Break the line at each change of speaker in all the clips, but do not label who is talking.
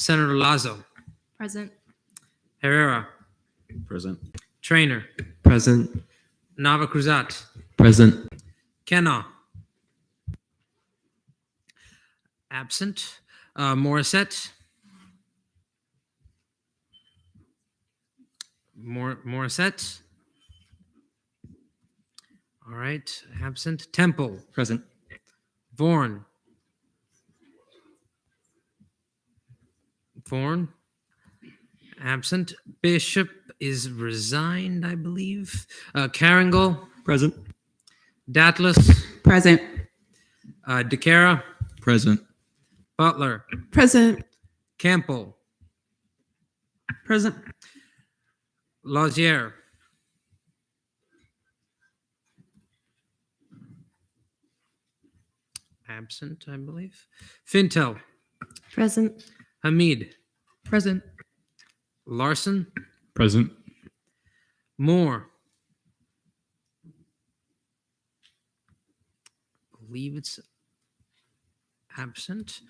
Senator Lazo.
Present.
Herrera.
Present.
Trainer.
Present.
Nava Cruzat.
Present.
Kenna. Absent. Morissette. Morissette. All right. Absent. Temple.
Present.
Vaughan. Vaughan. Absent. Bishop is resigned, I believe. Caringle.
Present.
Datlas.
Present.
DeCara.
Present.
Butler.
Present.
Campbell.
Present.
Lazier. Absent, I believe. Fintel.
Present.
Hamid.
Present.
Larson.
Present.
Moore. Believe it's absent.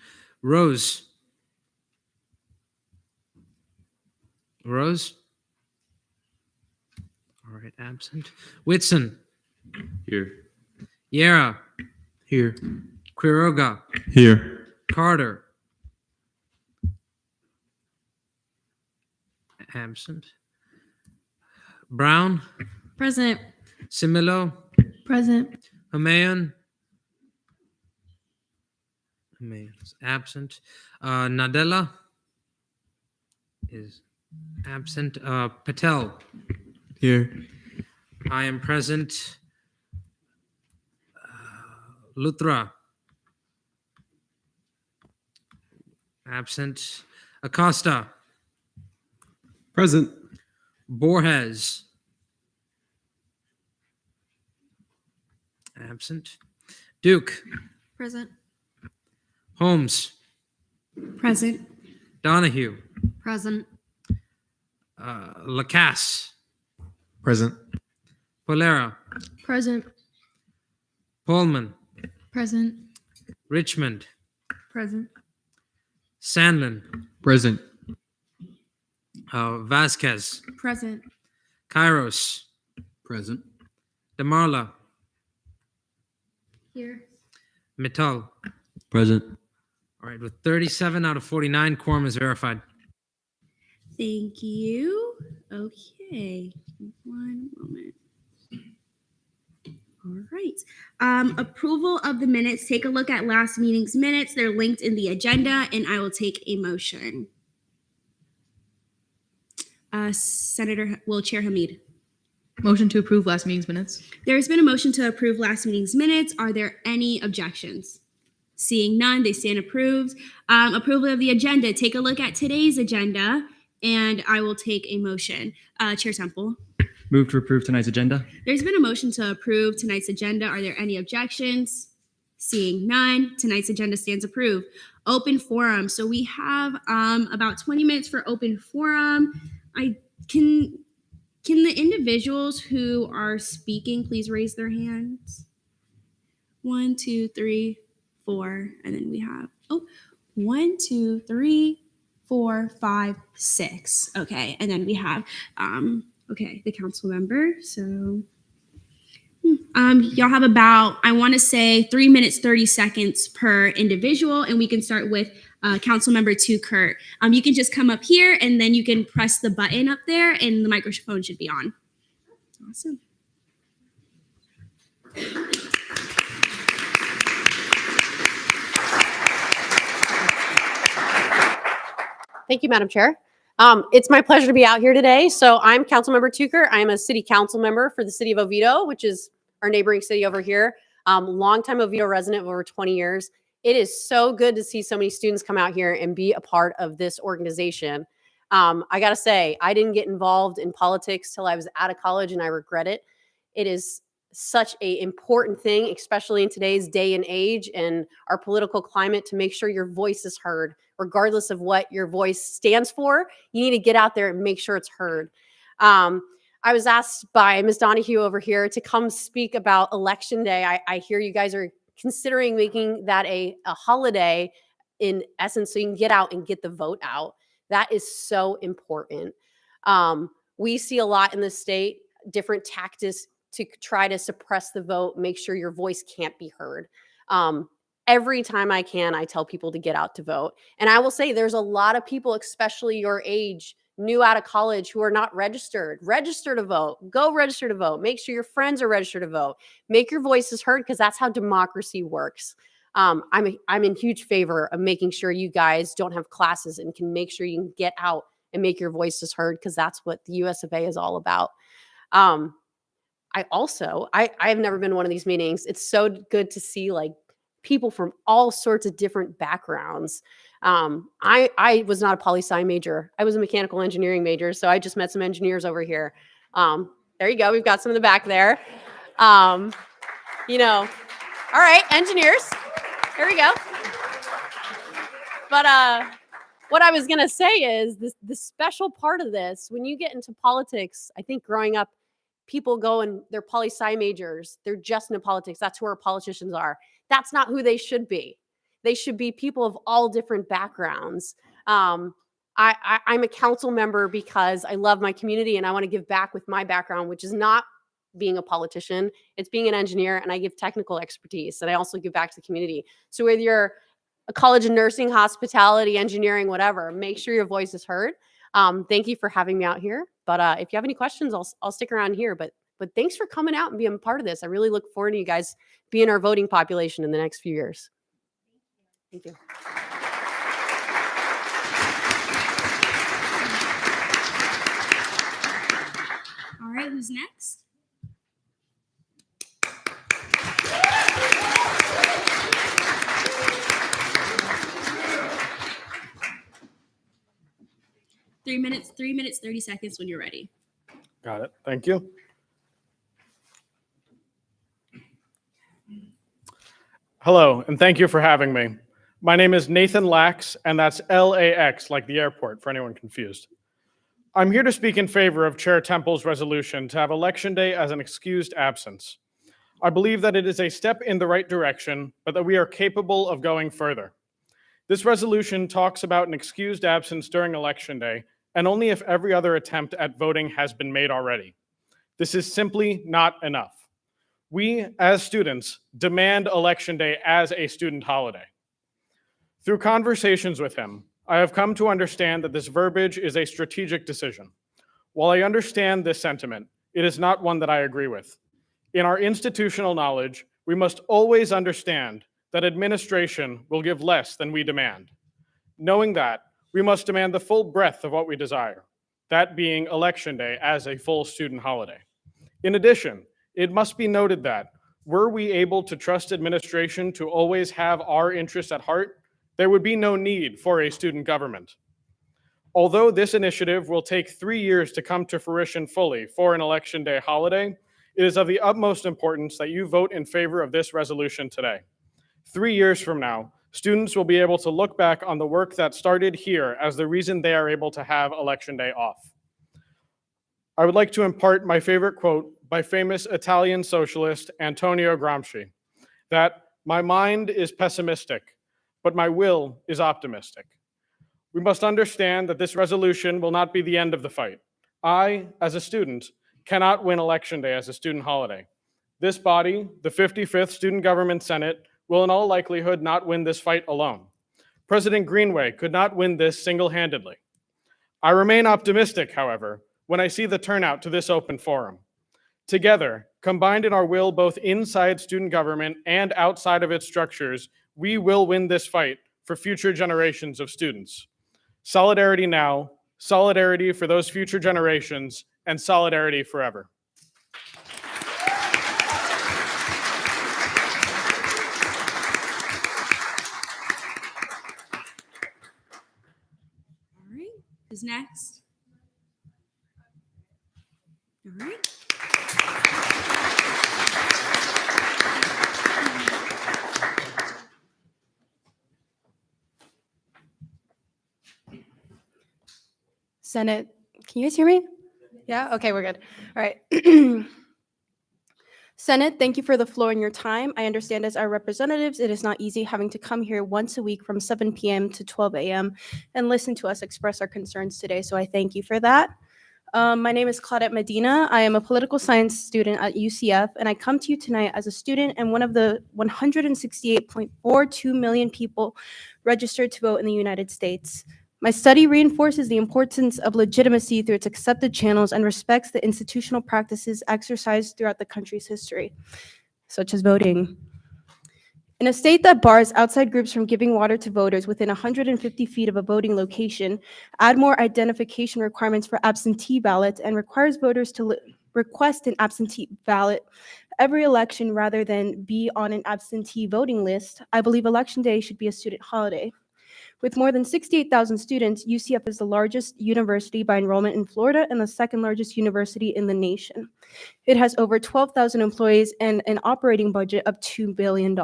Rose. Rose. All right, absent. Whitson.
Here.
Yera.
Here.
Quiroga.
Here.
Carter. Absent. Brown.
Present.
Similo.
Present.
Humayun. Humayun is absent. Nadella is absent. Patel.
Here.
I am present. Luthra. Absent. Acosta.
Present.
Borges. Absent. Duke.
Present.
Holmes.
Present.
Donahue.
Present.
Lacasse.
Present.
Polera.
Present.
Pullman.
Present.
Richmond.
Present.
Sandlin.
Present.
Vasquez.
Present.
Kairos.
Present.
DeMarla.
Here.
Mittal.
Present.
All right, with 37 out of 49, quorum is verified.
Thank you. Okay, one moment. All right. Approval of the minutes. Take a look at last meeting's minutes. They're linked in the agenda, and I will take a motion. Chair Hamid.
Motion to approve last meeting's minutes.
There has been a motion to approve last meeting's minutes. Are there any objections? Seeing none, they stand approved. Approval of the agenda. Take a look at today's agenda, and I will take a motion. Chair Temple.
Move to approve tonight's agenda.
There's been a motion to approve tonight's agenda. Are there any objections? Seeing none, tonight's agenda stands approved. Open forum. So we have about 20 minutes for open forum. Can the individuals who are speaking please raise their hands? 1, 2, 3, 4, and then we have 1, 2, 3, 4, 5, 6. Okay, and then we have the council member. So y'all have about, I want to say 3 minutes 30 seconds per individual, and we can start with council member 2 Kurt. You can just come up here and then you can press the button up there and the microphone should be on. Awesome.
Thank you, Madam Chair. It's my pleasure to be out here today. So I'm Councilmember Tucker. I'm a city council member for the city of Oviedo, which is our neighboring city over here. Longtime Oviedo resident of over 20 years. It is so good to see so many students come out here and be a part of this organization. I gotta say, I didn't get involved in politics till I was out of college, and I regret it. It is such an important thing, especially in today's day and age and our political climate, to make sure your voice is heard, regardless of what your voice stands for. You need to get out there and make sure it's heard. I was asked by Ms. Donahue over here to come speak about Election Day. I hear you guys are considering making that a holiday in essence, so you can get out and get the vote out. That is so important. We see a lot in the state, different tactics to try to suppress the vote, make sure your voice can't be heard. Every time I can, I tell people to get out to vote. And I will say there's a lot of people, especially your age, new out of college, who are not registered. Register to vote. Go register to vote. Make sure your friends are registered to vote. Make your voices heard, because that's how democracy works. I'm in huge favor of making sure you guys don't have classes and can make sure you can get out and make your voices heard, because that's what the US of A is all about. I've never been to one of these meetings. It's so good to see like people from all sorts of different backgrounds. I was not a poli-sci major. I was a mechanical engineering major. So I just met some engineers over here. There you go. We've got some in the back there. All right, engineers. Here we go. But what I was going to say is the special part of this, when you get into politics, I think growing up, people go and they're poli-sci majors. They're just into politics. That's who our politicians are. That's not who they should be. They should be people of all different backgrounds. I'm a council member because I love my community and I want to give back with my background, which is not being a politician. It's being an engineer, and I give technical expertise, and I also give back to the community. So whether you're a college of nursing, hospitality, engineering, whatever, make sure your voice is heard. Thank you for having me out here. But if you have any questions, I'll stick around here. But thanks for coming out and being part of this. I really look forward to you guys being our voting population in the next few years. Thank you.
All right, who's next? Three minutes, 30 seconds when you're ready.
Got it. Thank you. Hello, and thank you for having me. My name is Nathan Lax, and that's LAX, like the airport, for anyone confused. I'm here to speak in favor of Chair Temple's resolution to have Election Day as an excused absence. I believe that it is a step in the right direction, but that we are capable of going further. This resolution talks about an excused absence during Election Day, and only if every other attempt at voting has been made already. This is simply not enough. We, as students, demand Election Day as a student holiday. Through conversations with him, I have come to understand that this verbiage is a strategic decision. While I understand this sentiment, it is not one that I agree with. In our institutional knowledge, we must always understand that administration will give less than we demand. Knowing that, we must demand the full breadth of what we desire, that being Election Day as a full student holiday. In addition, it must be noted that, were we able to trust administration to always have our interests at heart, there would be no need for a student government. Although this initiative will take 3 years to come to fruition fully for an Election Day holiday, it is of the utmost importance that you vote in favor of this resolution today. 3 years from now, students will be able to look back on the work that started here as the reason they are able to have Election Day off. I would like to impart my favorite quote by famous Italian socialist Antonio Gramsci, that my mind is pessimistic, but my will is optimistic. We must understand that this resolution will not be the end of the fight. I, as a student, cannot win Election Day as a student holiday. This body, the 55th Student Government Senate, will in all likelihood not win this fight alone. President Greenway could not win this single-handedly. I remain optimistic, however, when I see the turnout to this open forum. Together, combined in our will both inside student government and outside of its structures, we will win this fight for future generations of students. Solidarity now, solidarity for those future generations, and solidarity forever.
All right, who's next? All right.
Senate, can you guys hear me? Yeah, okay, we're good. All right. Senate, thank you for the floor and your time. I understand as our representatives, it is not easy having to come here once a week from 7 p.m. to 12 a.m. and listen to us express our concerns today, so I thank you for that. My name is Claudette Medina. I am a political science student at UCF, and I come to you tonight as a student and one of the 168.42 million people registered to vote in the United States. My study reinforces the importance of legitimacy through its accepted channels and respects the institutional practices exercised throughout the country's history, such as voting. In a state that bars outside groups from giving water to voters within 150 feet of a voting location, add more identification requirements for absentee ballots, and requires voters to request an absentee ballot every election rather than be on an absentee voting list, I believe Election Day should be a student holiday. With more than 68,000 students, UCF is the largest university by enrollment in Florida and the second largest university in the nation. It has over 12,000 employees and an operating budget of $2 billion.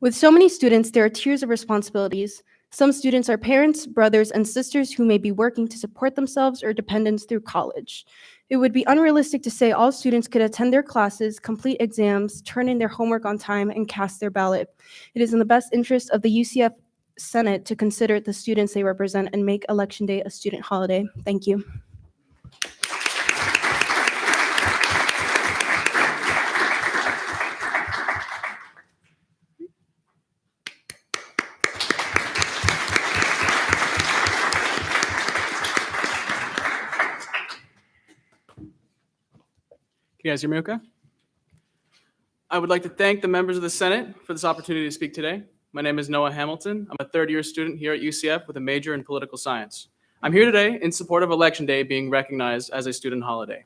With so many students, there are tiers of responsibilities. Some students are parents, brothers, and sisters who may be working to support themselves or dependents through college. It would be unrealistic to say all students could attend their classes, complete exams, turn in their homework on time, and cast their ballot. It is in the best interest of the UCF Senate to consider the students they represent and make Election Day a student holiday. Thank you.
Can you guys hear me okay? I would like to thank the members of the Senate for this opportunity to speak today. My name is Noah Hamilton. I'm a third-year student here at UCF with a major in political science. I'm here today in support of Election Day being recognized as a student holiday.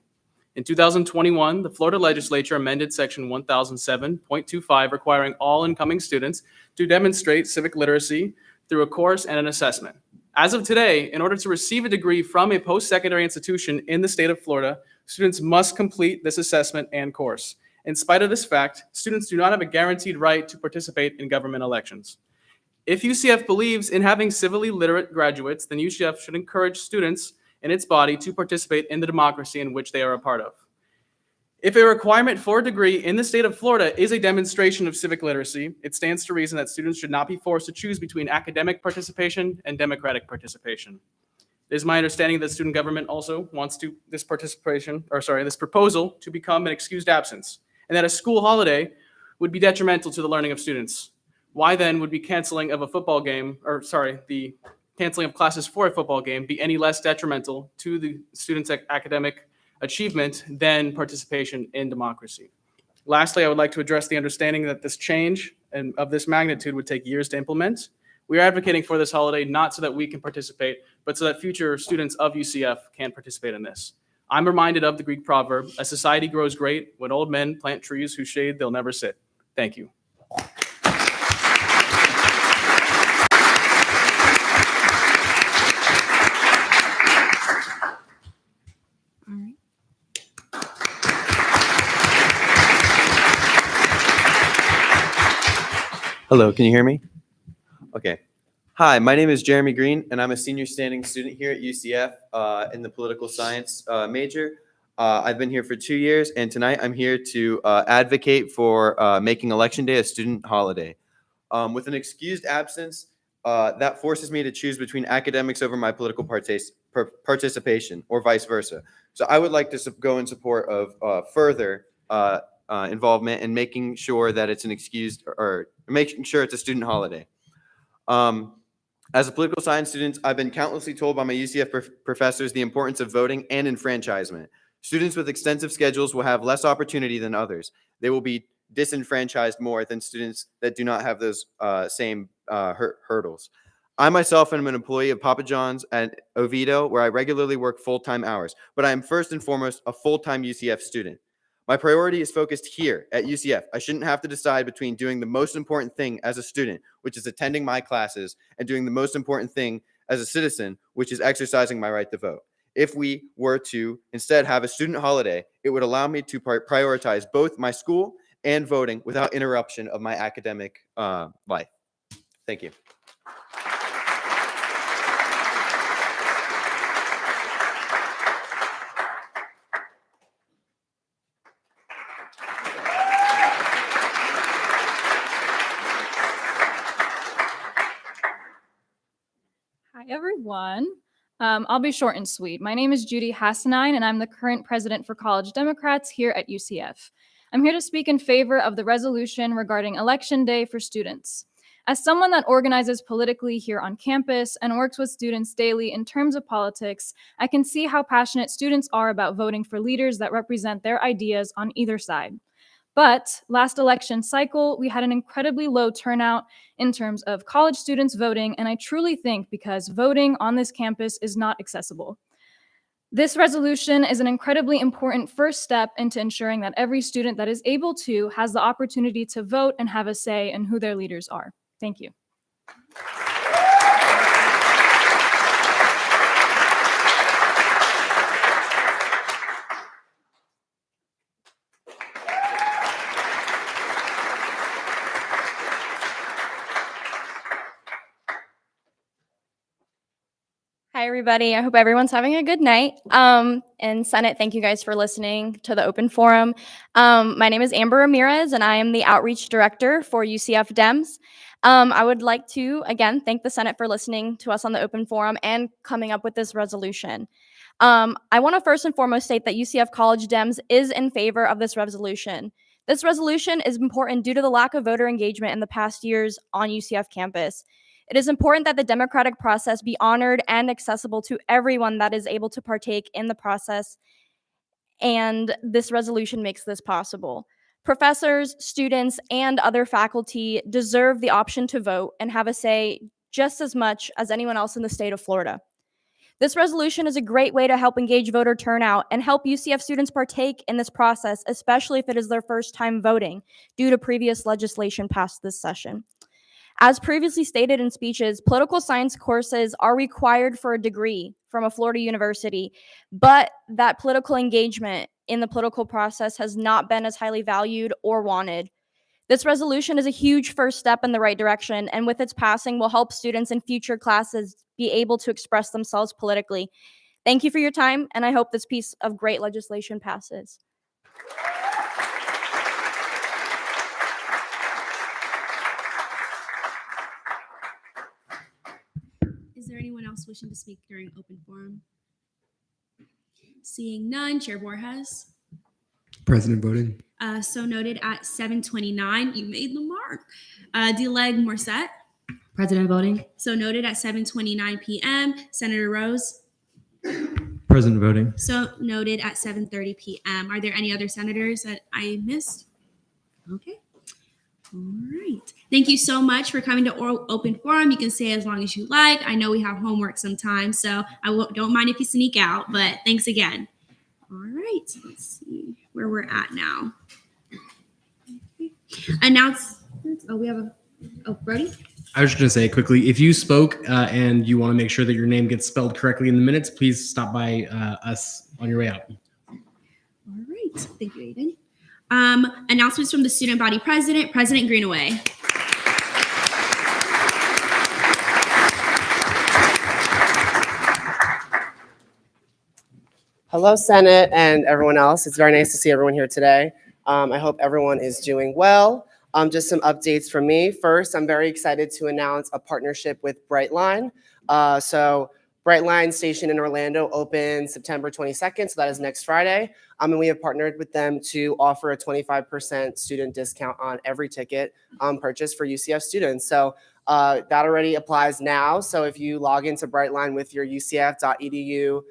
In 2021, the Florida legislature amended Section 1007.25, requiring all incoming students to demonstrate civic literacy through a course and an assessment. As of today, in order to receive a degree from a post-secondary institution in the state of Florida, students must complete this assessment and course. In spite of this fact, students do not have a guaranteed right to participate in government elections. If UCF believes in having civilly literate graduates, then UCF should encourage students in its body to participate in the democracy in which they are a part of. If a requirement for a degree in the state of Florida is a demonstration of civic literacy, it stands to reason that students should not be forced to choose between academic participation and democratic participation. It is my understanding that student government also wants this proposal to become an excused absence, and that a school holiday would be detrimental to the learning of students. Why then would the canceling of classes for a football game be any less detrimental to the students' academic achievement than participation in democracy? Lastly, I would like to address the understanding that this change and of this magnitude would take years to implement. We are advocating for this holiday not so that we can participate, but so that future students of UCF can participate in this. I'm reminded of the Greek proverb, "A society grows great when old men plant trees whose shade they'll never sit." Thank you.
All right.
Hello, can you hear me? Okay. Hi, my name is Jeremy Green, and I'm a senior standing student here at UCF in the political science major. I've been here for 2 years, and tonight I'm here to advocate for making Election Day a student holiday. With an excused absence, that forces me to choose between academics over my political participation, or vice versa. So I would like to go in support of further involvement in making sure that it's an excused, or making sure it's a student holiday. As a political science student, I've been countlessly told by my UCF professors the importance of voting and enfranchisement. Students with extensive schedules will have less opportunity than others. They will be disenfranchised more than students that do not have those same hurdles. I myself am an employee of Papa John's at Oviedo, where I regularly work full-time hours, but I am first and foremost a full-time UCF student. My priority is focused here at UCF. I shouldn't have to decide between doing the most important thing as a student, which is attending my classes, and doing the most important thing as a citizen, which is exercising my right to vote. If we were to instead have a student holiday, it would allow me to prioritize both my school and voting without interruption of my academic life. Thank you.
everyone. I'll be short and sweet. My name is Judy Hassanine, and I'm the current president for College Democrats here at UCF. I'm here to speak in favor of the resolution regarding Election Day for students. As someone that organizes politically here on campus and works with students daily in terms of politics, I can see how passionate students are about voting for leaders that represent their ideas on either side. But last election cycle, we had an incredibly low turnout in terms of college students voting, and I truly think because voting on this campus is not accessible. This resolution is an incredibly important first step into ensuring that every student that is able to has the opportunity to vote and have a say in who their leaders are. Thank you.
Hi, everybody. I hope everyone's having a good night. And Senate, thank you guys for listening to the open forum. My name is Amber Ramirez, and I am the Outreach Director for UCF Dems. I would like to, again, thank the Senate for listening to us on the open forum and coming up with this resolution. I want to first and foremost state that UCF College Dems is in favor of this resolution. This resolution is important due to the lack of voter engagement in the past years on UCF campus. It is important that the democratic process be honored and accessible to everyone that is able to partake in the process, and this resolution makes this possible. Professors, students, and other faculty deserve the option to vote and have a say just as much as anyone else in the state of Florida. This resolution is a great way to help engage voter turnout and help UCF students partake in this process, especially if it is their first time voting due to previous legislation passed this session. As previously stated in speeches, political science courses are required for a degree from a Florida university, but that political engagement in the political process has not been as highly valued or wanted. This resolution is a huge first step in the right direction, and with its passing will help students in future classes be able to express themselves politically. Thank you for your time, and I hope this piece of great legislation passes.
Is there anyone else wishing to speak during open forum? Seeing none, Chair Borges.
President voting.
So noted at 7:29. You made the mark. Deleg Morset.
President voting.
So noted at 7:29 p.m. Senator Rose.
President voting.
So noted at 7:30 p.m. Are there any other senators that I missed? Okay. All right. Thank you so much for coming to open forum. You can stay as long as you like. I know we have homework sometimes, so don't mind if you sneak out, but thanks again. All right. Let's see where we're at now. Announcements. Oh, we have Brody?
I was just going to say quickly, if you spoke and you want to make sure that your name gets spelled correctly in the minutes, please stop by us on your way out.
All right. Thank you, Aiden. Announcements from the student body president, President Greenaway.
Hello, Senate and everyone else. It's very nice to see everyone here today. I hope everyone is doing well. Just some updates from me. First, I'm very excited to announce a partnership with Brightline. So Brightline station in Orlando opens September 22nd, so that is next Friday. And we have partnered with them to offer a 25% student discount on every ticket purchase for UCF students. So that already applies now. So if you log into Brightline with your ucf.edu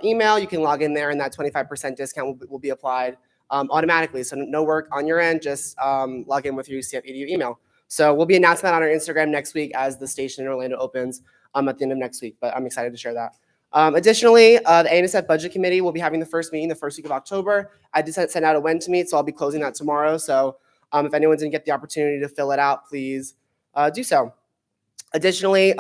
email, you can log in there and that 25% discount will be applied automatically. So no work on your end, just log in with your UCF.edu email. So we'll be announcing that on our Instagram next week as the station in Orlando opens at the end of next week, but I'm excited to share that. Additionally, the ANSF Budget Committee will be having the first meeting the first week of October. I did send out a when to meet, so I'll be closing that tomorrow. So if anyone didn't get the opportunity to fill it out, please do so. Additionally,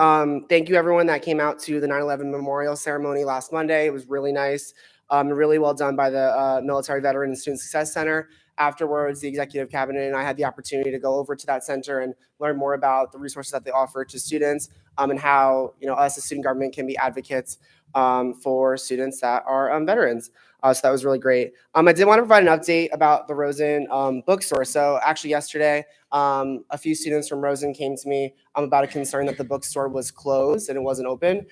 thank you everyone that came out to the 9/11 memorial ceremony last Monday. It was really nice, really well done by the Military Veteran and Student Success Center. Afterwards, the executive cabinet and I had the opportunity to go over to that center and learn more about the resources that they offer to students and how us as student government can be advocates for students that are veterans. So that was really great. I did want to provide an update about the Rosen bookstore. So actually yesterday, a few students from Rosen came to me about a concern that the bookstore was closed and it wasn't open.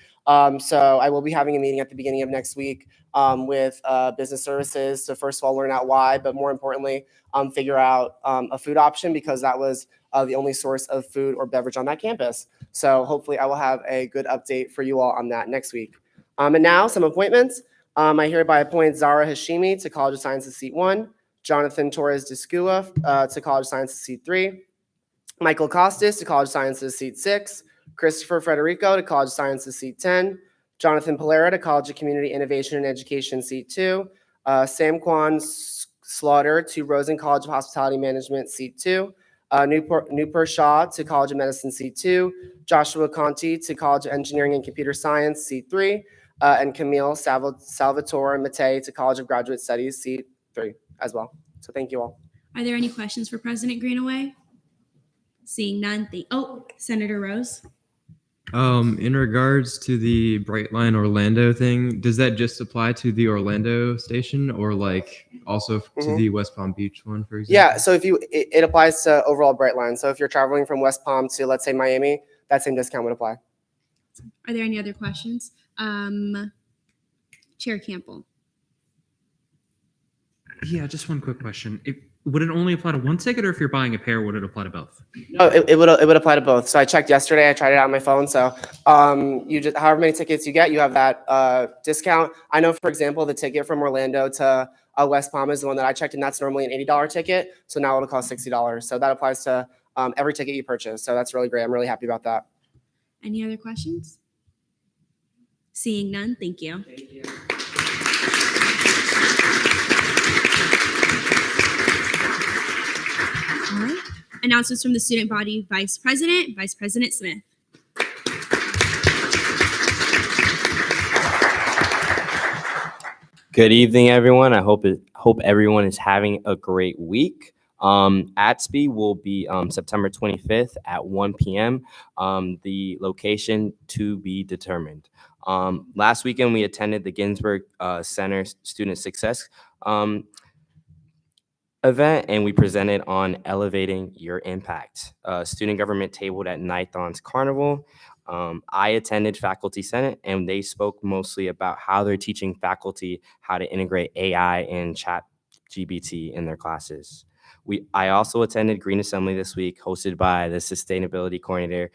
So I will be having a meeting at the beginning of next week with business services to first of all learn out why, but more importantly, figure out a food option because that was the only source of food or beverage on that campus. So hopefully I will have a good update for you all on that next week. And now some appointments. I hereby appoint Zara Hashimi to College of Sciences Seat 1, Jonathan Torres Descua to College of Sciences Seat 3, Michael Costas to College of Sciences Seat 6, Christopher Federico to College of Sciences Seat 10, Jonathan Polera to College of Community Innovation and Education Seat 2, Sam Kwan Slaughter to Rosen College of Hospitality Management Seat 2, Nupur Shah to College of Medicine Seat 2, Joshua Conti to College of Engineering and Computer Science Seat 3, and Camille Salvatore Matei to College of Graduate Studies Seat 3 as well. So thank you all.
Are there any questions for President Greenaway? Seeing none, Senator Rose.
In regards to the Brightline Orlando thing, does that just apply to the Orlando station or like also to the West Palm Beach one, for example?
Yeah, so if it applies to overall Brightline. So if you're traveling from West Palm to, let's say, Miami, that same discount would apply.
Are there any other questions? Chair Campbell.
Yeah, just one quick question. Would it only apply to one ticket, or if you're buying a pair, would it apply to both?
No, it would apply to both. So I checked yesterday. I tried it out on my phone. So you just however many tickets you get, you have that discount. I know, for example, the ticket from Orlando to West Palm is the one that I checked, and that's normally an $80 ticket. So now it'll cost $60. So that applies to every ticket you purchase. So that's really great. I'm really happy about that.
Any other questions? Seeing none, thank you. All right. Announcements from the student body, Vice President Smith.
Good evening, everyone. I hope everyone is having a great week. ATSB will be September 25th at 1 p.m. The location to be determined. Last weekend, we attended the Ginsburg Center Student Success event, and we presented on elevating your impact. Student government tabled at Nithon's Carnival. I attended Faculty Senate, and they spoke mostly about how they're teaching faculty how to integrate AI and ChatGPT in their classes. I also attended Green Assembly this week, hosted by the Sustainability Coordinator,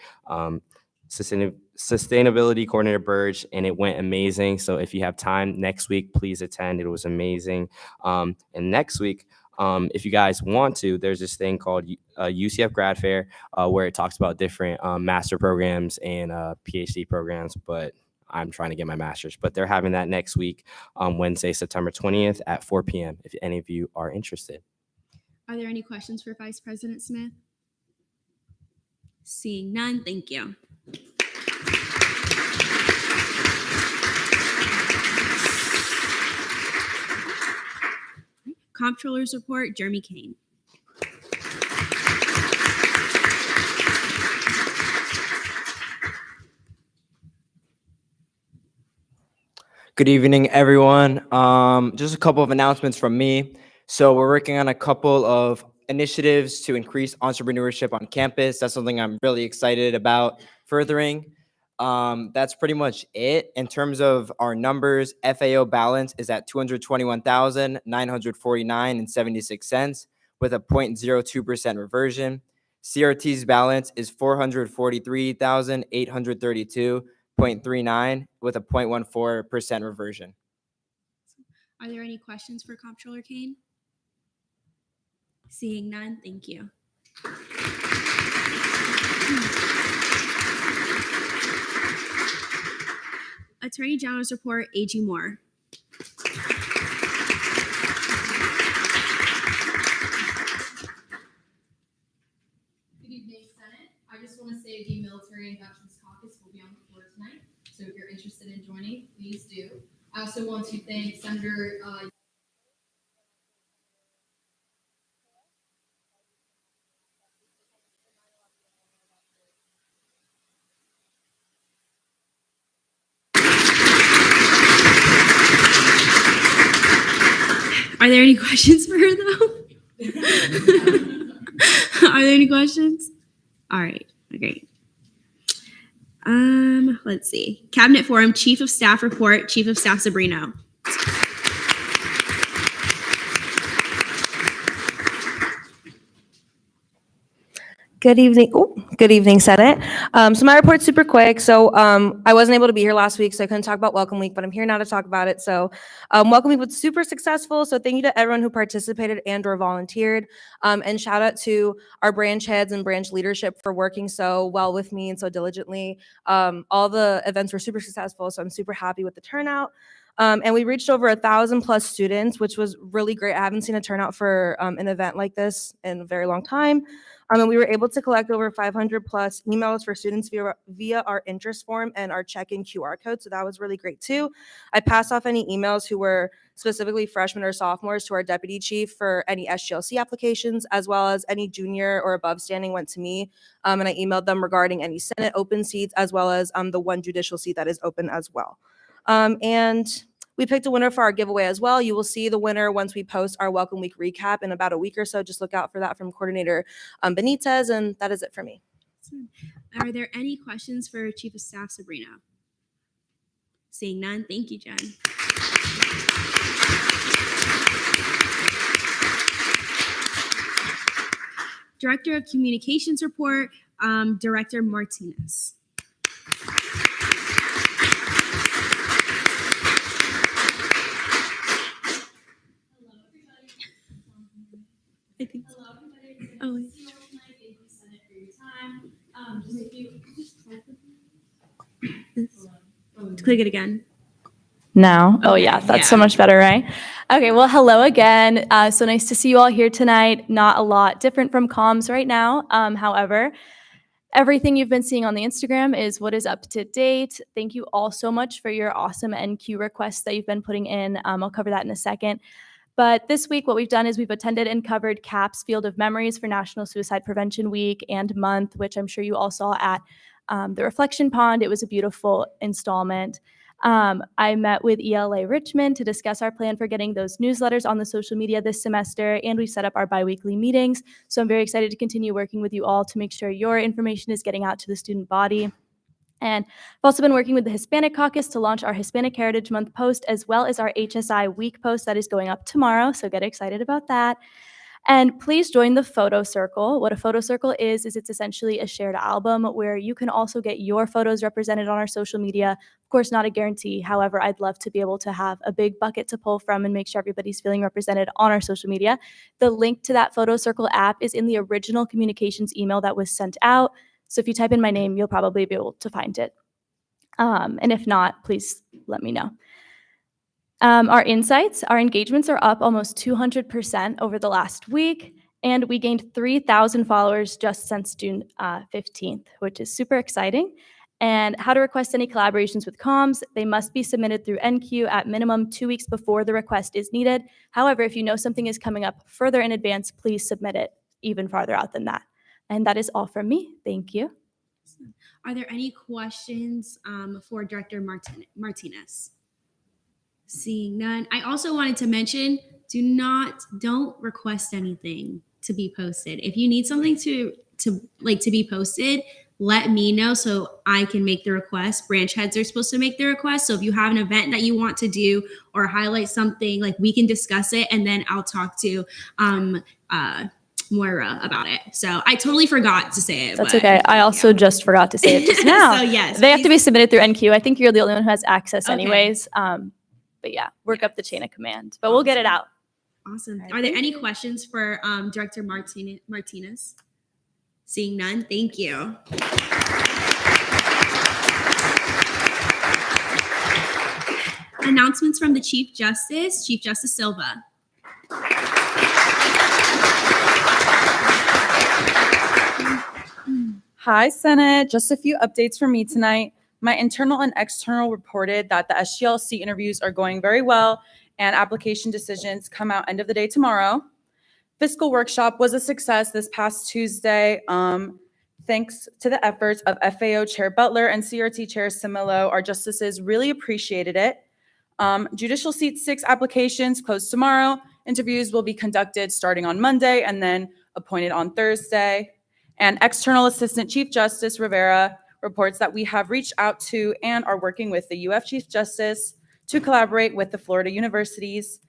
Sustainability Coordinator Burge, and it went amazing. So if you have time next week, please attend. It was amazing. And next week, if you guys want to, there's this thing called UCF Grad Fair, where it talks about different master programs and PhD programs, but I'm trying to get my master's. But they're having that next week, Wednesday, September 20th at 4 p.m. if any of you are interested.
Are there any questions for Vice President Smith? Seeing none, thank you. Comptroller's report, Jeremy Kane.
Good evening, everyone. Just a couple of announcements from me. So we're working on a couple of initiatives to increase entrepreneurship on campus. That's something I'm really excited about furthering. That's pretty much it. In terms of our numbers, FAO balance is at $221,949.76 with a 0.02% reversion. CRT's balance is $443,832.39 with a 0.14% reversion.
Are there any questions for Comptroller Kane? Seeing none, thank you. Attorney General's report, A.G. Moore.
Good evening, Senate. I just want to say the Military and Veterans Caucus will be on the floor tonight. So if you're interested in joining, please do. I also want to thank Senator
Are there any questions for her though? Are there any questions? All right, great. Let's see. Cabinet Forum, Chief of Staff report, Chief of Staff Sabrino.
Good evening. Good evening, Senate. So my report's super quick. So I wasn't able to be here last week, so I couldn't talk about Welcome Week, but I'm here now to talk about it. So Welcome Week was super successful. So thank you to everyone who participated and/or volunteered. And shout out to our branch heads and branch leadership for working so well with me and so diligently. All the events were super successful, so I'm super happy with the turnout. And we reached over 1,000+ students, which was really great. I haven't seen a turnout for an event like this in a very long time. And we were able to collect over 500+ emails for students via our interest form and our check-in QR code. So that was really great too. I passed off any emails who were specifically freshmen or sophomores to our deputy chief for any SGLC applications, as well as any junior or above standing went to me. And I emailed them regarding any Senate open seats, as well as the one judicial seat that is open as well. And we picked a winner for our giveaway as well. You will see the winner once we post our Welcome Week recap in about a week or so. Just look out for that from Coordinator Benitez, and that is it for me.
Are there any questions for Chief of Staff Sabrino? Seeing none, thank you, Jen. Director of Communications report, Director Martinez. I think so. Oh, wait. Click it again.
Now. Oh,
Okay,
yeah, that's so
yeah.
much better, right? Okay, well, hello again. So nice to see you all here tonight. Not a lot different from comms right now. However, everything you've been seeing on the Instagram is what is up to date. Thank you all so much for your awesome NQ requests that you've been putting in. I'll cover that in a second. But this week, what we've done is we've attended and covered CAP's Field of Memories for National Suicide Prevention Week and Month, which I'm sure you all saw at the Reflection Pond. It was a beautiful installment. I met with ELA Richmond to discuss our plan for getting those newsletters on the social media this semester, and we set up our biweekly meetings. So I'm very excited to continue working with you all to make sure your information is getting out to the student body. And I've also been working with the Hispanic Caucus to launch our Hispanic Heritage Month post, as well as our HSI Week post that is going up tomorrow. So get excited about that. And please join the Photo Circle. What a Photo Circle is it's essentially a shared album where you can also get your photos represented on our social media. Of course, not a guarantee. However, I'd love to be able to have a big bucket to pull from and make sure everybody's feeling represented on our social media. The link to that Photo Circle app is in the original communications email that was sent out. So if you type in my name, you'll probably be able to find it. And if not, please let me know. Our insights, our engagements are up almost 200% over the last week, and we gained 3,000 followers just since June 15th, which is super exciting. And how to request any collaborations with comms, they must be submitted through NQ at minimum 2 weeks before the request is needed. However, if you know something is coming up further in advance, please submit it even farther out than that. And that is all from me. Thank you.
Are there any questions for Director Martinez? Seeing none. I also wanted to mention, don't request anything to be posted. If you need something to be posted, let me know so I can make the request. Branch heads are supposed to make the request. So if you have an event that you want to do or highlight something, we can discuss it, and then I'll talk to Moira about it. So I totally forgot to say it.
That's
but,
okay. I also just forgot to say it just now.
So yes,
they have to be submitted through NQ. I think you're the only one who has access
Okay.
anyways. But yeah, work up the chain of command. But we'll get it out.
Awesome.
All right,
Are there
thank
any
you.
questions for Director Martinez? Seeing none, thank you. Announcements from the Chief Justice Silva.
Hi, Senate. Just a few updates from me tonight. My internal and external reported that the SGLC interviews are going very well and application decisions come out end of the day tomorrow. Fiscal workshop was a success this past Tuesday. Thanks to the efforts of FAO Chair Butler and CRT Chair Similo, our justices really appreciated it. Judicial Seat 6 applications close tomorrow, interviews will be conducted starting on Monday and then appointed on Thursday. And External Assistant Chief Justice Rivera reports that we have reached out to and are working with the UF Chief Justice to collaborate with the Florida universities.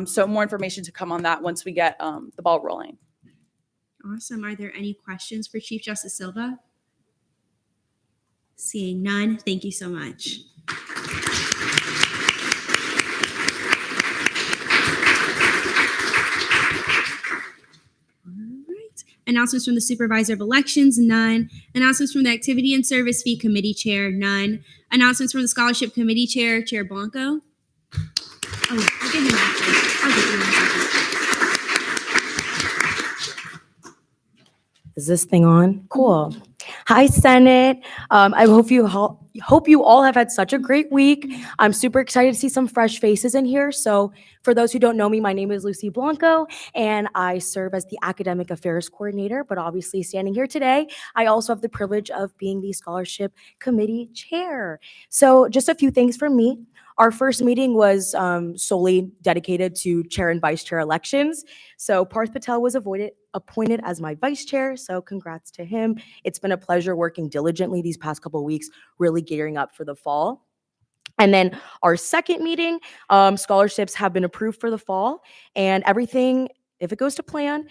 So more information to come on that once we get the ball rolling.
Awesome. Are there any questions for Chief Justice Silva? Seeing none, thank you so much. Announcements from the Supervisor of Elections, none. Announcements from the Activity and Service Fee Committee Chair, none. Announcements from the Scholarship Committee Chair, Chair Blanco. Oh, I'll get him after. I'll get you in a second.
Is this thing on? Cool. Hi, Senate. I hope you all have had such a great week. I'm super excited to see some fresh faces in here. So for those who don't know me, my name is Lucy Blanco, and I serve as the Academic Affairs Coordinator, but obviously standing here today, I also have the privilege of being the Scholarship Committee Chair. So just a few things from me. Our first meeting was solely dedicated to chair and vice chair elections. So Parth Patel was appointed as my vice chair, so congrats to him. It's been a pleasure working diligently these past couple of weeks, really gearing up for the fall. And then our second meeting, scholarships have been approved for the fall, and everything, if it goes to plan,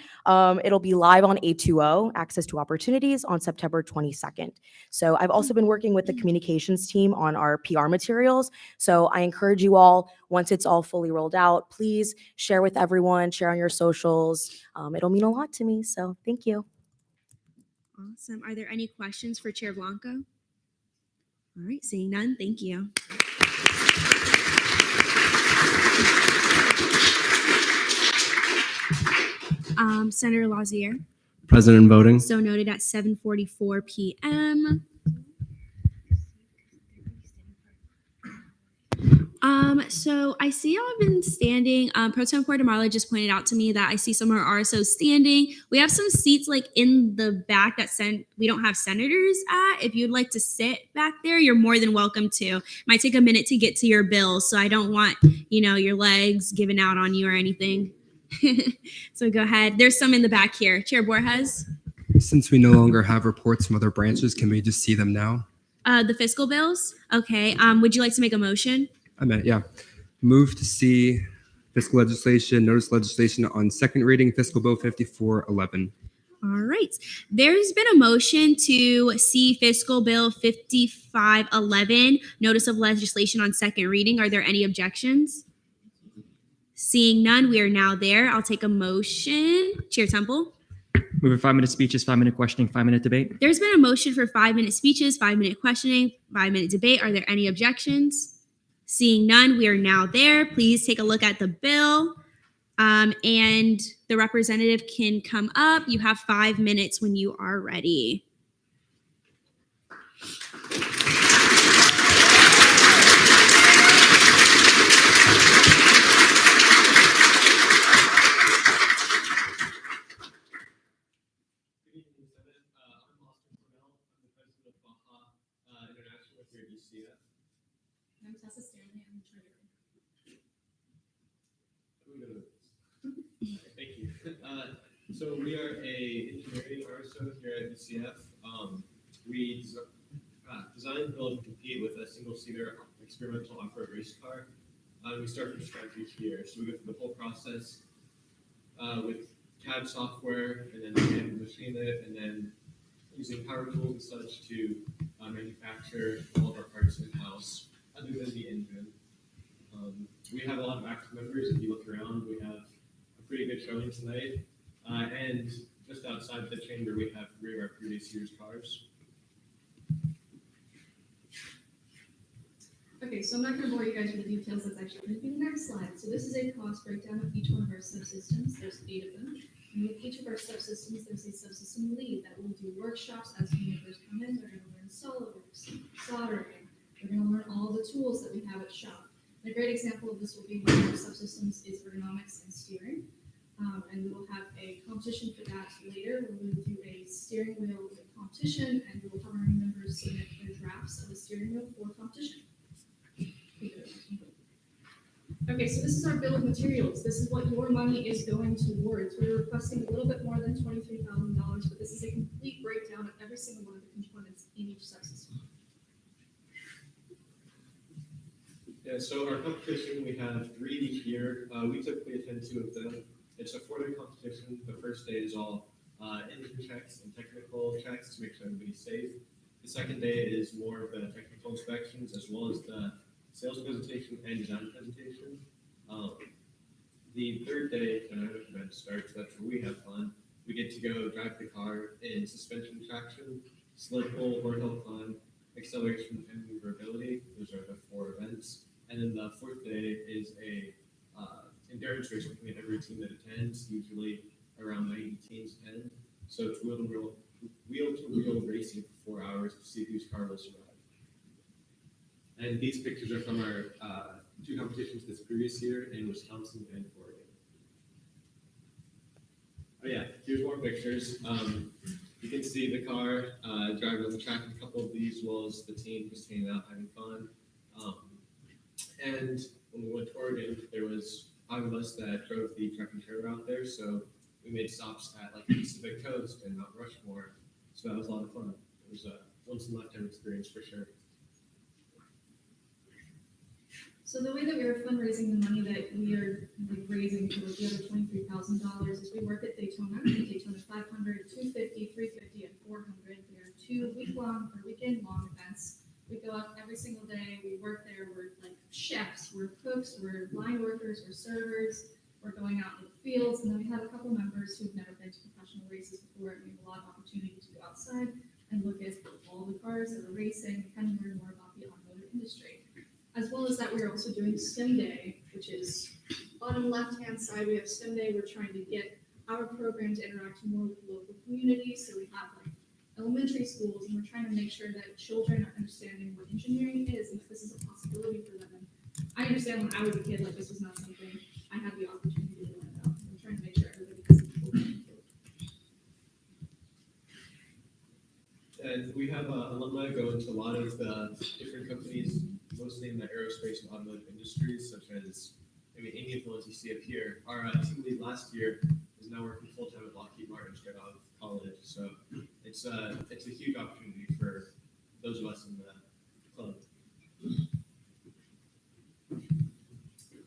it'll be live on A2O, Access to Opportunities, on September 22nd. So I've also been working with the communications team on our PR materials. So I encourage you all, once it's all fully rolled out, please share with everyone, share on your socials. It'll mean a lot to me, so thank you.
Awesome. Are there any questions for Chair Blanco? All right, seeing none, thank you. Senator Lazier.
President voting.
So noted at 7:44 p.m. So I see y'all have been standing. Pro Tem Portamala just pointed out to me that I see some of our RSOs standing. We have some seats like in the back that we don't have senators at. If you'd like to sit back there, you're more than welcome to. Might take a minute to get to your bill, so I don't want, your legs giving out on you or anything. So go ahead. There's some in the back here. Chair Borges.
Since we no longer have reports from other branches, can we just see them now?
The fiscal bills. Okay. Would you like to make a motion?
Yeah. Move to see fiscal legislation, notice legislation on second reading, fiscal bill 5411.
All right. There's been a motion to see fiscal bill 5511, notice of legislation on second reading. Are there any objections? Seeing none, we are now there. I'll take a motion. Chair Temple.
Move for 5-minute speeches, 5-minute questioning, 5-minute debate.
There's been a motion for 5-minute speeches, 5-minute questioning, 5-minute debate. Are there any objections? Seeing none, we are now there. Please take a look at the bill. And the representative can come up. You have 5 minutes when you are ready.
I'm Tessa Stanley. I'm the treasurer.
Thank you. So we are a engineering RSO here at UCF. We design, build, and compete with a single-seater experimental off-road race car. We start from scratch each year. So we go through the whole process with CAD software, and then machine it, and then using power tools and such to manufacture all of our parts in-house, other than the engine. We have a lot of active members. If you look around, we have a pretty good showing tonight. And just outside the chamber, we have 3 of our previous year's cars.
Okay, so I'm not going to bore you guys with the details. That's actually going to be the next slide. So this is a cost breakdown of each one of our subsystems. There's 8 of them. And with each of our subsystems, there's a subsystem lead that will do workshops as new members come in. They're going to learn SolidWorks, soldering. They're going to learn all the tools that we have at shop. And a great example of this will be one of our subsystems is ergonomics and steering. And we will have a competition for that later. We're going to do a steering wheel competition, and we will have our new members submit their drafts of a steering wheel for competition. Okay, so this is our bill of materials. This is what your money is going towards. We're requesting a little bit more than $23,000, but this is a complete breakdown of every single one of the components in each subsystem.
Yeah, so our competition, we have 3 each year. We typically attend 2 of them. It's a 4-day competition. The first day is all engine checks and technical checks to make sure everybody's safe. The second day is more of the technical inspections as well as the sales presentation and design presentation. The third day, when our event starts, that's where we have fun. We get to go drive the car in suspension traction, sled pull, horizontal climb, acceleration, and maneuverability. Those are the 4 events. And then the 4th day is a endurance race between every team that attends, usually around 90 teams attend. So it's wheel-to-wheel racing for 4 hours to see whose car will survive. And these pictures are from our 2 competitions this previous year in Wisconsin and Oregon. Oh yeah, here's more pictures. You can see the car driving on the track in a couple of these, as well as the team just hanging out, having fun. And when we went to Oregon, there was 5 of us that drove the truck and trailer out there, so we made stops at like the Pacific Coast and Mount Rushmore, so that was a lot of fun. It was a once-in-a-lifetime experience for sure.
So the way that we are fundraising the money that we are raising towards the other $23,000 is we work at Daytona 500, 250, 350, and 400. They are 2 week-long or weekend-long events. We go out every single day. We work there. We're like chefs. We're cooks. We're line workers. We're servers. We're going out in the fields. And then we have a couple members who've never been to professional races before. And we have a lot of opportunity to go outside and look at all the cars that are racing, kind of learn more about the automotive industry. As well as that, we are also doing STEM Day, which is bottom left-hand side. We have STEM Day. We're trying to get our program to interact more with the local community. So we have like elementary schools, and we're trying to make sure that children are understanding what engineering is and if this is a possibility for them. And I understand when I was a kid, like this was not something I had the opportunity to learn about. We're trying to make sure everybody has the full playing field.
And we have alumni go into a lot of the different companies, mostly in the aerospace and automotive industries, such as, any of the ones you see up here. Our team lead last year is now working full-time at Lockheed Martin straight out of college. So it's a huge opportunity for those of us in the club.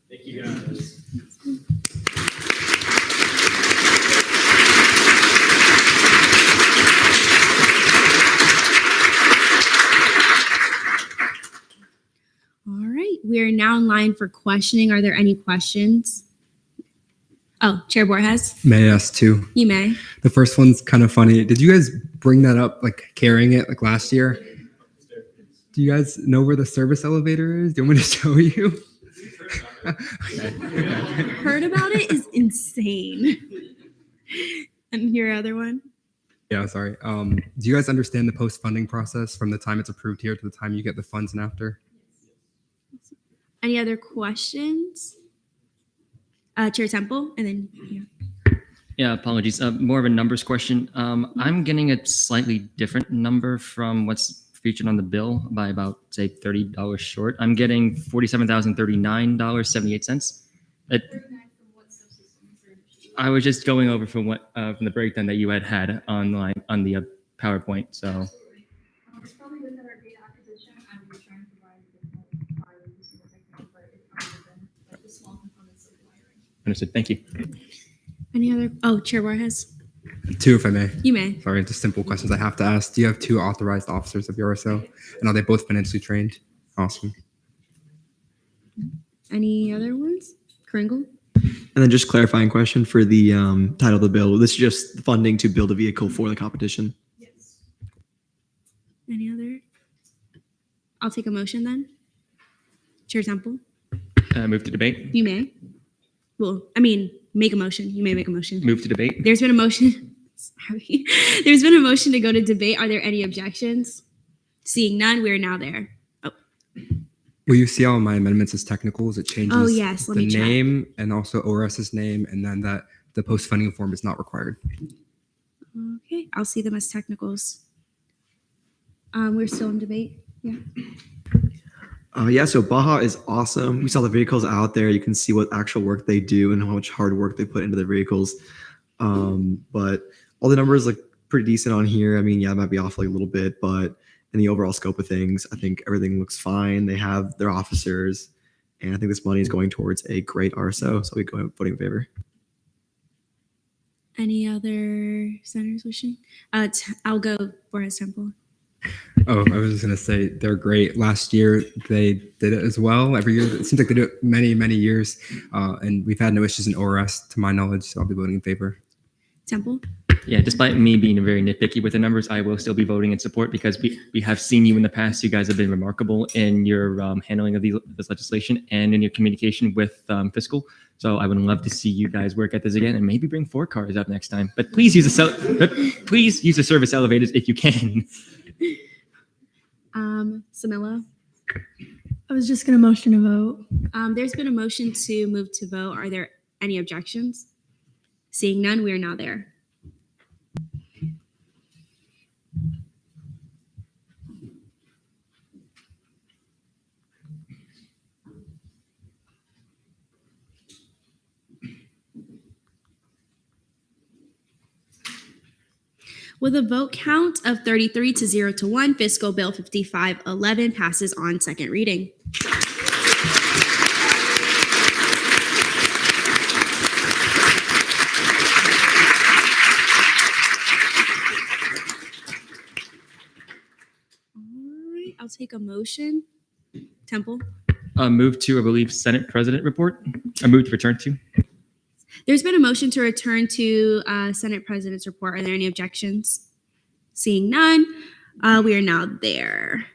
Thank you guys.
All right, we are now in line for questioning. Are there any questions? Oh, Chair Borges,
May I ask 2?
you may.
The first one's kind of funny. Did you guys bring that up, like carrying it like last year? Do you guys know where the service elevator is? Do you want me to show you?
Heard about it is insane. And your other one?
Yeah, sorry. Do you guys understand the post-funding process from the time it's approved here to the time you get the funds and after?
Any other questions? Chair Temple, and then yeah.
Yeah, apologies. More of a numbers question. I'm getting a slightly different number from what's featured on the bill by about, say, $30 short. I'm getting $47,039.78. I was just going over from what from the breakdown that you had online on the PowerPoint. So
It's probably within our data acquisition. I'm just trying to provide a bit more to see what I can, but it's other than like the small components of wiring.
understood. Thank you.
Any other? Oh, Chair Borges,
2, if I may.
you may.
Sorry, just simple questions I have to ask. Do you have 2 authorized officers of the RSO? And are they both financially trained? Awesome.
Any other ones? Kringle?
And then just clarifying question for the title of the bill. This is just funding to build a vehicle for the competition.
Any other? I'll take a motion then. Chair Temple,
Move to debate.
you may. Well, I mean, make a motion. You may make a motion.
Move to debate.
There's been a motion. Sorry. There's been a motion to go to debate. Are there any objections? Seeing none, we are now there. Oh,
Will you see all my amendments as technicals? It changes
Oh, yes, let
the
me check.
name and also ORS's name, and then that the post-funding form is not required.
okay. I'll see them as technicals. We're still in debate. Yeah.
Yeah, so Baja is awesome. We saw the vehicles out there. You can see what actual work they do and how much hard work they put into their vehicles. But all the numbers look pretty decent on here. I mean, yeah, it might be off like a little bit, but in the overall scope of things, I think everything looks fine. They have their officers, and I think this money is going towards a great RSO. So we go ahead voting in favor.
Any other senators wishing? I'll go Borges Temple.
Oh, I was just gonna say they're great. Last year they did it as well. Every year it seems like they do it many years, and we've had no issues in ORS to my knowledge. So I'll be voting in favor.
Temple.
Yeah, despite me being very nitpicky with the numbers, I will still be voting in support because we have seen you in the past. You guys have been remarkable in your handling of this legislation and in your communication with fiscal. So I would love to see you guys work at this again and maybe bring 4 cars up next time. But please use the service elevators if you can.
Samilla.
I was just gonna motion to vote.
There's been a motion to move to vote. Are there any objections? Seeing none, we are now there. With a vote count of 33 to 0 to 1, Fiscal Bill 5511 passes on second reading. All right, I'll take a motion. Temple.
Move to, I believe, Senate President report. I move to return to.
There's been a motion to return to Senate President's report. Are there any objections? Seeing none, we are now there.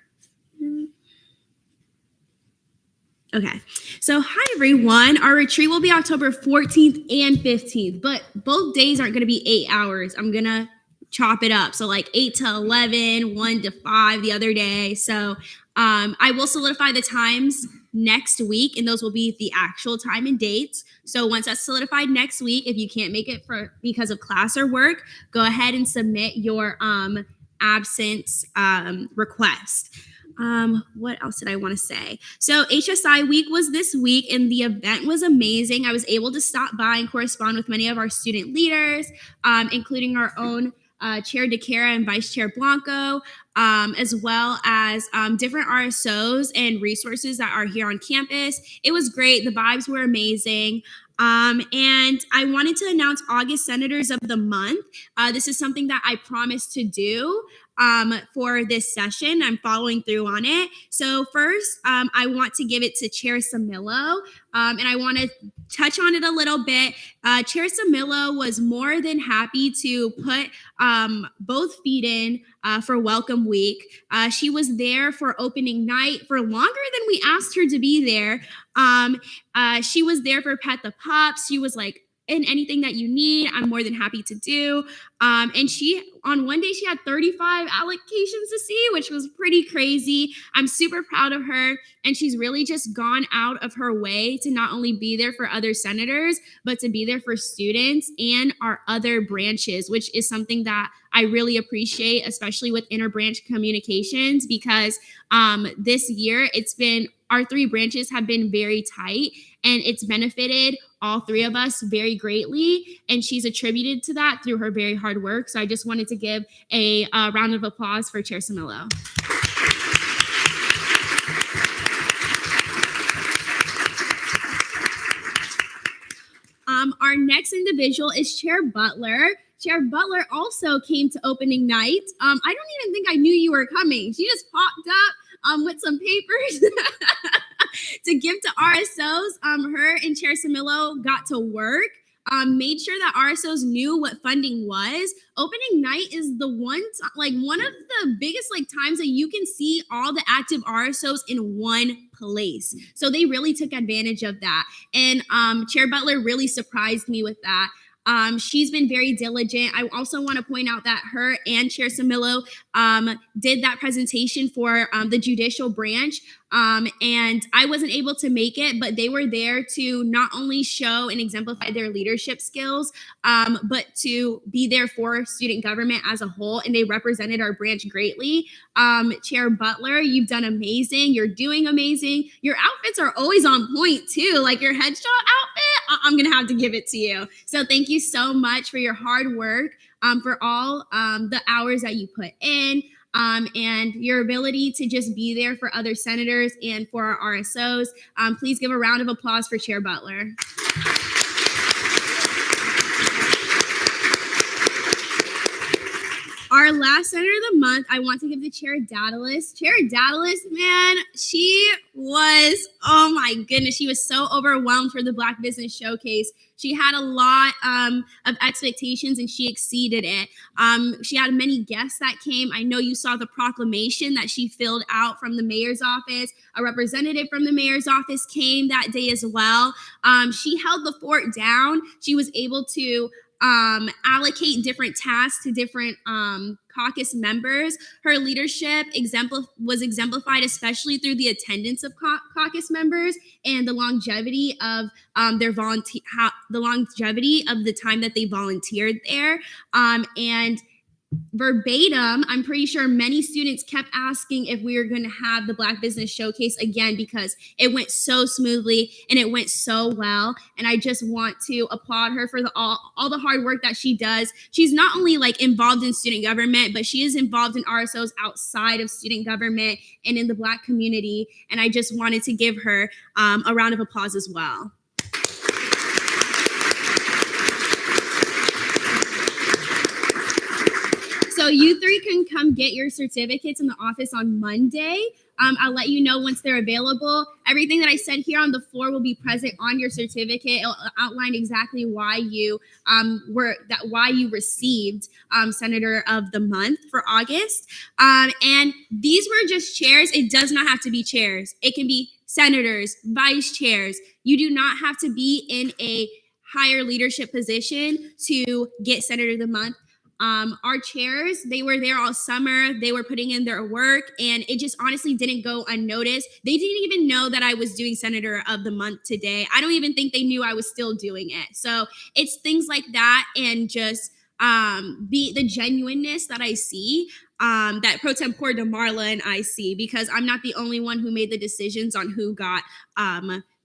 Okay, so hi everyone. Our retreat will be October 14th and 15th, but both days aren't gonna be 8 hours. I'm gonna chop it up. So like 8 to 11, 1 to 5 the other day. So I will solidify the times next week, and those will be the actual time and dates. So once that's solidified next week, if you can't make it because of class or work, go ahead and submit your absence request. What else did I want to say? So HSI week was this week and the event was amazing. I was able to stop by and correspond with many of our student leaders, including our own Chair DeCara and Vice Chair Blanco, as well as different RSOs and resources that are here on campus. It was great. The vibes were amazing. And I wanted to announce August Senators of the Month. This is something that I promised to do for this session. I'm following through on it. So first, I want to give it to Chair Samillo, and I want to touch on it a little bit. Chair Samillo was more than happy to put both feet in for Welcome Week. She was there for opening night for longer than we asked her to be there. She was there for Pet the Pups. She was like, and anything that you need, I'm more than happy to do. And on one day, she had 35 allocations to see, which was pretty crazy. I'm super proud of her. And she's really just gone out of her way to not only be there for other senators, but to be there for students and our other branches, which is something that I really appreciate, especially with interbranch communications, because this year our 3 branches have been very tight and it's benefited all 3 of us very greatly. And she's attributed to that through her very hard work. So I just wanted to give a round of applause for Chair Samillo. Our next individual is Chair Butler. Chair Butler also came to opening night. I don't even think I knew you were coming. She just popped up with some papers to give to RSOs. Her and Chair Samillo got to work, made sure that RSOs knew what funding was. Opening night is one of the biggest times that you can see all the active RSOs in one place. So they really took advantage of that. And Chair Butler really surprised me with that. She's been very diligent. I also want to point out that her and Chair Samillo did that presentation for the judicial branch. And I wasn't able to make it, but they were there to not only show and exemplify their leadership skills, but to be there for student government as a whole. And they represented our branch greatly. Chair Butler, you've done amazing. You're doing amazing. Your outfits are always on point too. Like your headshot outfit, I'm going to have to give it to you. So thank you so much for your hard work, for all the hours that you put in. And your ability to just be there for other senators and for our RSOs. Please give a round of applause for Chair Butler. Our last Senator of the Month, I want to give to Chair Dadalis. Chair Dadalis, man, she was, oh my goodness, she was so overwhelmed for the Black Business Showcase. She had a lot of expectations and she exceeded it. She had many guests that came. I know you saw the proclamation that she filled out from the mayor's office. A representative from the mayor's office came that day as well. She held the fort down. She was able to allocate different tasks to different caucus members. Her leadership was exemplified especially through the attendance of caucus members and the longevity of the longevity of the time that they volunteered there. And verbatim, I'm pretty sure many students kept asking if we were going to have the Black Business Showcase again because it went so smoothly and it went so well. And I just want to applaud her for all the hard work that she does. She's not only like involved in student government, but she is involved in RSOs outside of student government and in the Black community. And I just wanted to give her a round of applause as well. So you three can come get your certificates in the office on Monday. I'll let you know once they're available. Everything that I said here on the floor will be present on your certificate. It'll outline exactly why you received Senator of the Month for August. And these were just chairs. It does not have to be chairs. It can be senators, vice chairs. You do not have to be in a higher leadership position to get Senator of the Month. Our chairs, they were there all summer. They were putting in their work and it just honestly didn't go unnoticed. They didn't even know that I was doing Senator of the Month today. I don't even think they knew I was still doing it. So it's things like that and just the genuineness that I see, that Pro Tem Core DeMarla and I see, because I'm not the only one who made the decisions on who got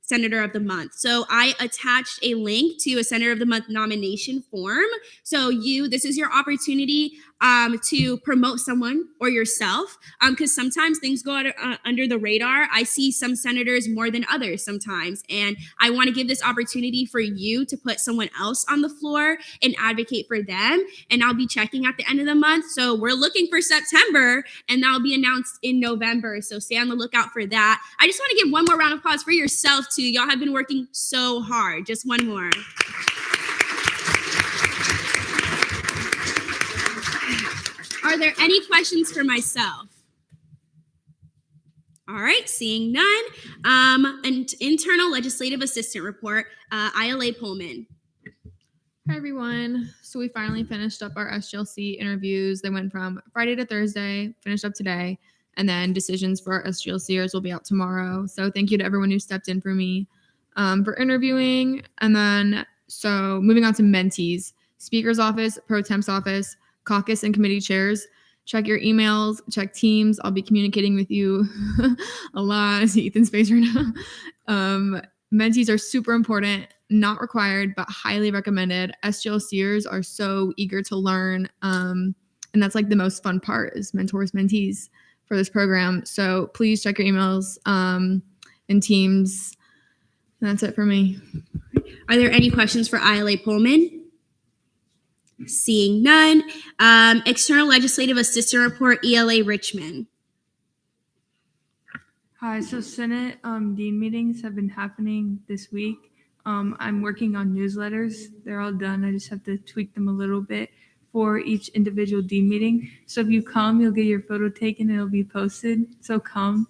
Senator of the Month. So I attached a link to a Senator of the Month nomination form. So this is your opportunity to promote someone or yourself, because sometimes things go under the radar. I see some senators more than others sometimes, and I want to give this opportunity for you to put someone else on the floor and advocate for them. And I'll be checking at the end of the month. So we're looking for September, and that'll be announced in November. So stay on the lookout for that. I just want to give one more round of applause for yourself too. Y'all have been working so hard. Just one more. Are there any questions for myself? All right, seeing none. An internal legislative assistant report, ILA Pullman.
Hi, everyone. So we finally finished up our SGLC interviews. They went from Friday to Thursday, finished up today, and then decisions for our SGLCers will be out tomorrow. So thank you to everyone who stepped in for me for interviewing. And then, so moving on to mentees, Speaker's office, Pro Temp's office, caucus and committee chairs. Check your emails, check Teams. I'll be communicating with you a lot. I see Ethan's face right now. Mentees are super important, not required, but highly recommended. SGLCers are so eager to learn. And that's like the most fun part is mentors, mentees for this program. So please check your emails and Teams. And that's it for me.
Are there any questions for ILA Pullman? Seeing none. External Legislative Assistant Report, ELA Richmond.
Hi, so Senate Dean meetings have been happening this week. I'm working on newsletters. They're all done. I just have to tweak them a little bit for each individual Dean meeting. So if you come, you'll get your photo taken and it'll be posted. So come.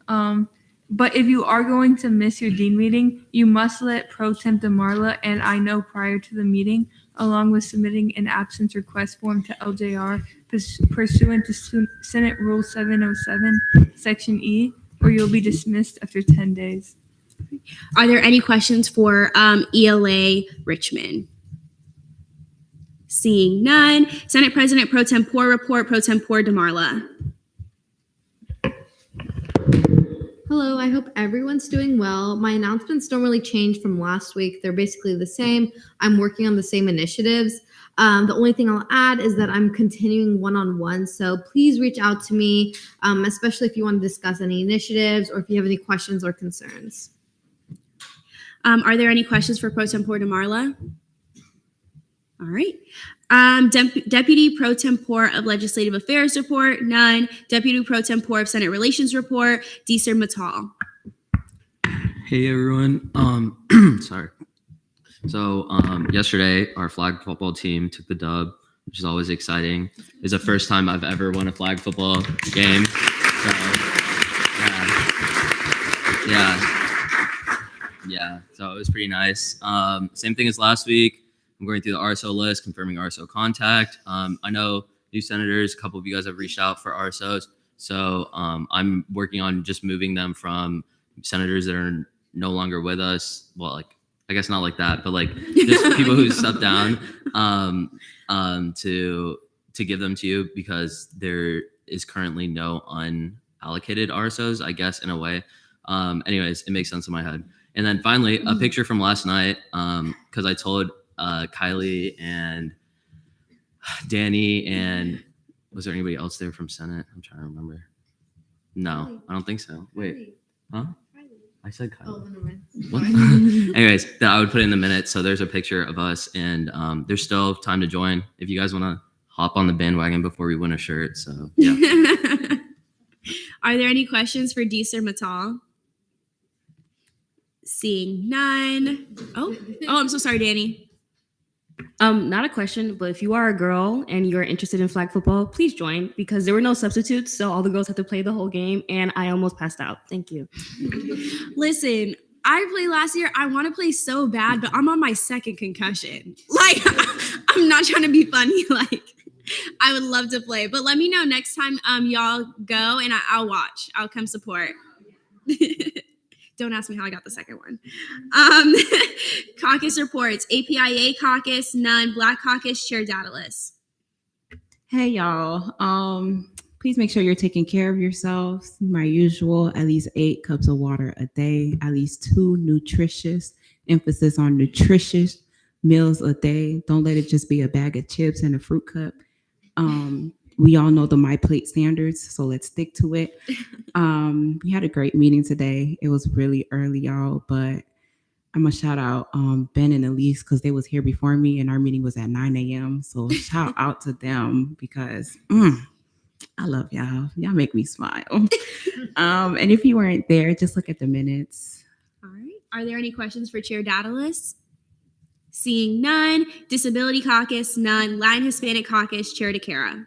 But if you are going to miss your Dean meeting, you must let Pro Tem DeMarla and I know prior to the meeting along with submitting an absence request form to LJR pursuant to Senate Rule 707, Section E, or you'll be dismissed after 10 days.
Are there any questions for ELA Richmond? Seeing none. Senate President Pro Tempore report, Pro Tempore DeMarla.
Hello, I hope everyone's doing well. My announcements don't really change from last week. They're basically the same. I'm working on the same initiatives. The only thing I'll add is that I'm continuing one-on-one, so please reach out to me, especially if you want to discuss any initiatives or if you have any questions or concerns.
Are there any questions for Pro Tempore DeMarla? All right. Deputy Pro Tempore of Legislative Affairs report, none. Deputy Pro Tempore of Senate Relations report, Deeser Matal.
Hey everyone. Sorry. So yesterday our flag football team took the dub, which is always exciting. It's the first time I've ever won a flag football game. So yeah. So it was pretty nice. Same thing as last week. I'm going through the RSO list, confirming RSO contact. I know new senators, a couple of you guys have reached out for RSOs. So I'm working on just moving them from senators that are no longer with us. Well, like, I guess not like that, but like just people who stepped down to give them to you because there is currently no unallocated RSOs, I guess, in a way. Anyways, it makes sense in my head. And then finally, a picture from last night, because I told Kylie and Danny and was there anybody else there from Senate? I'm trying to remember. No, I don't think so. Wait, huh? I said Kylie.
Oh, never mind.
What? Anyways, that I would put in the minutes. So there's a picture of us, and there's still time to join if you guys want to hop on the bandwagon before we win a shirt. So yeah.
Are there any questions for Deeser Matal? Seeing none. Oh, I'm so sorry, Danny.
Not a question, but if you are a girl and you're interested in flag football, please join because there were no substitutes, so all the girls had to play the whole game, and I almost passed out. Thank you.
Listen, I played last year. I want to play so bad, but I'm on my second concussion. Like, I'm not trying to be funny. Like, I would love to play, but let me know next time y'all go, and I'll watch. I'll come support. Don't ask me how I got the second one. Caucus reports. APIA caucus, none. Black caucus, Chair Daedalus.
Hey y'all. Please make sure you're taking care of yourselves. My usual, at least 8 cups of water a day, at least 2 nutritious, emphasis on nutritious meals a day. Don't let it just be a bag of chips and a fruit cup. We all know the My Plate standards, so let's stick to it. We had a great meeting today. It was really early, y'all, but I'm gonna shout out Ben and Elise because they was here before me, and our meeting was at 9 a.m. So shout out to them because I love y'all. Y'all make me smile. And if you weren't there, just look at the minutes.
All right. Are there any questions for Chair Daedalus? Seeing none. Disability caucus, none. Latin Hispanic caucus, Chair DeCara.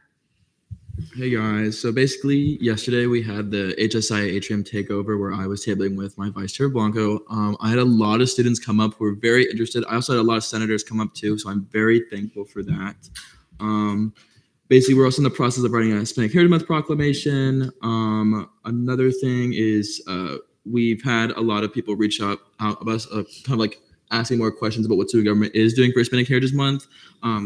Hey guys, so basically yesterday we had the HSI Atrium takeover where I was tabling with my Vice Chair Blanco. I had a lot of students come up who were very interested. I also had a lot of senators come up too, so I'm very thankful for that. Basically, we're also in the process of writing a Hispanic Heritage Month proclamation. Another thing is we've had a lot of people reach out of us, kind of like asking more questions about what student government is doing for Hispanic Heritage Month.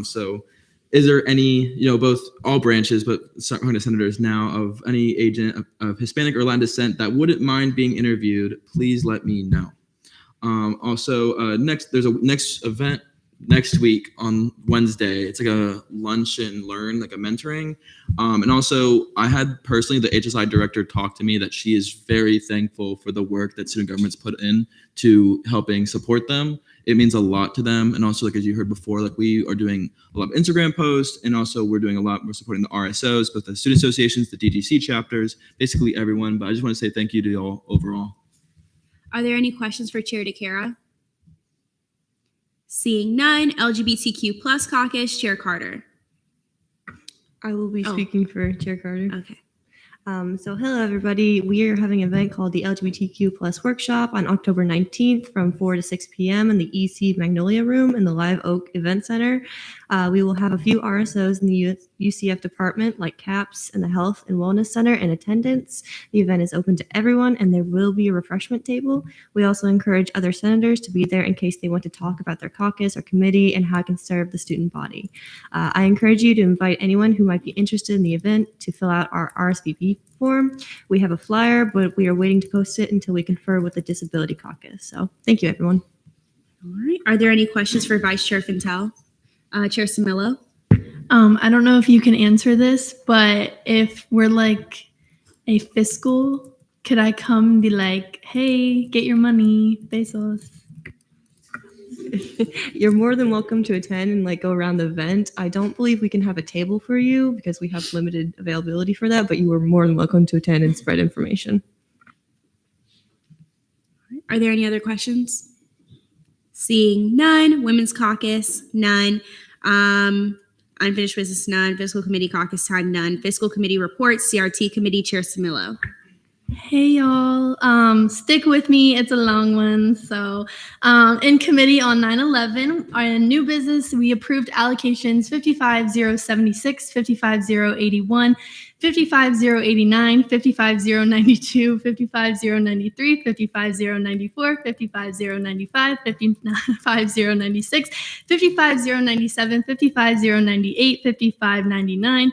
So is there any, both all branches, but talking to senators now, of any agent of Hispanic or Latin descent that wouldn't mind being interviewed, please let me know. Also, there's a next event next week on Wednesday. It's like a lunch and learn, like a mentoring. And also, I had personally the HSI director talk to me that she is very thankful for the work that student governments put in to helping support them. It means a lot to them. And also, like as you heard before, like we are doing a lot of Instagram posts, and also we're doing a lot more supporting the RSOs, both the student associations, the DGC chapters, basically everyone. But I just want to say thank you to y'all overall.
Are there any questions for Chair DeCara? Seeing none. LGBTQ plus caucus, Chair Carter.
I will be speaking for Chair Carter.
Okay.
So hello everybody. We are having an event called the LGBTQ plus workshop on October 19th from 4 to 6 p.m. in the EC Magnolia Room in the Live Oak Event Center. We will have a few RSOs in the UCF department like CAPS and the Health and Wellness Center in attendance. The event is open to everyone and there will be a refreshment table. We also encourage other senators to be there in case they want to talk about their caucus or committee and how it can serve the student body. I encourage you to invite anyone who might be interested in the event to fill out our RSVP form. We have a flyer, but we are waiting to post it until we confer with the Disability Caucus. So thank you, everyone.
All right. Are there any questions for Vice Chair Fintel? Chair Samillo?
I don't know if you can answer this, but if we're like a fiscal, could I come and be like, hey, get your money, pesos?
You're more than welcome to attend and like go around the event. I don't believe we can have a table for you because we have limited availability for that, but you are more than welcome to attend and spread information.
Are there any other questions? Seeing none. Women's Caucus, none. Unfinished business, none. Fiscal Committee Caucus time, none. Fiscal Committee reports, CRT Committee, Chair Samillo.
Hey y'all, stick with me, it's a long one. So in committee on 9/11, in new business, we approved allocations 55076, 55081, 55089, 55092, 55093, 55094, 55095, 55096, 55097, 55098, 5599,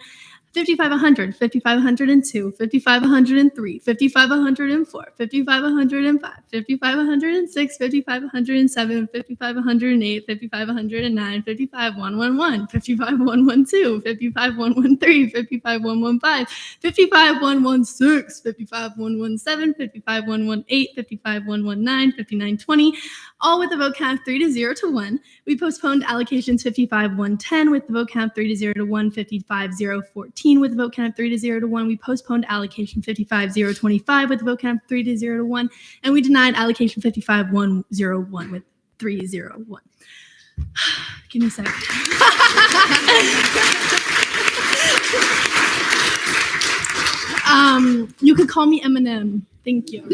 5500, 5502, 5503, 5504, 5505, 5506, 5507, 5508, 5509, 55111, 55112, 55113, 55115, 55116, 55117, 55118, 55119, 5920, all with the vote count 3-0 to 1. We postponed allocations 55110 with the vote count 3-0 to 1, 55014 with the vote count 3-0 to 1. We postponed allocation 55025 with the vote count 3-0 to 1, and we denied allocation 55101 with 301. Give me a sec. You could call me Eminem. Thank you.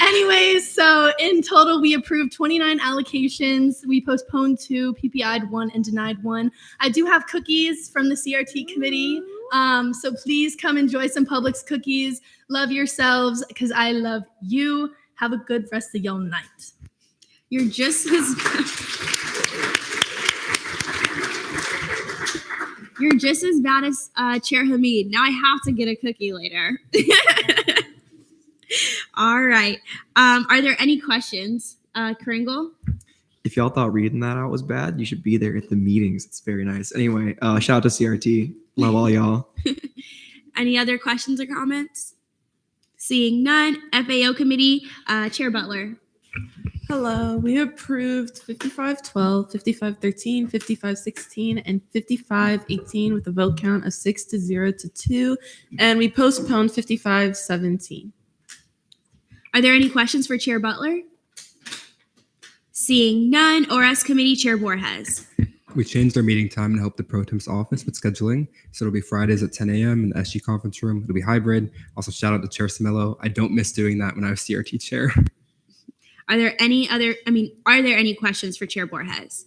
Anyways, so in total, we approved 29 allocations. We postponed 2, PPI'd 1, and denied 1. I do have cookies from the CRT committee. So please come enjoy some Publix cookies. Love yourselves because I love you. Have a good rest of your night.
You're just as bad as Chair Hamid. Now I have to get a cookie later. All right. Are there any questions? Kringle?
If y'all thought reading that out was bad, you should be there at the meetings. It's very nice. Anyway, shout out to CRT. Love all y'all.
Any other questions or comments? Seeing none. FAO Committee, Chair Butler.
Hello, we approved 5512, 5513, 5516, and 5518 with a vote count of 6-0 to 2, and we postponed 5517.
Are there any questions for Chair Butler? Seeing none. ORS Committee, Chair Borges.
We changed our meeting time and helped the pro tem's office with scheduling. So it'll be Fridays at 10 a.m. in the SG conference room. It'll be hybrid. Also, shout out to Chair Samillo. I don't miss doing that when I was CRT chair.
Are there any questions for Chair Borges?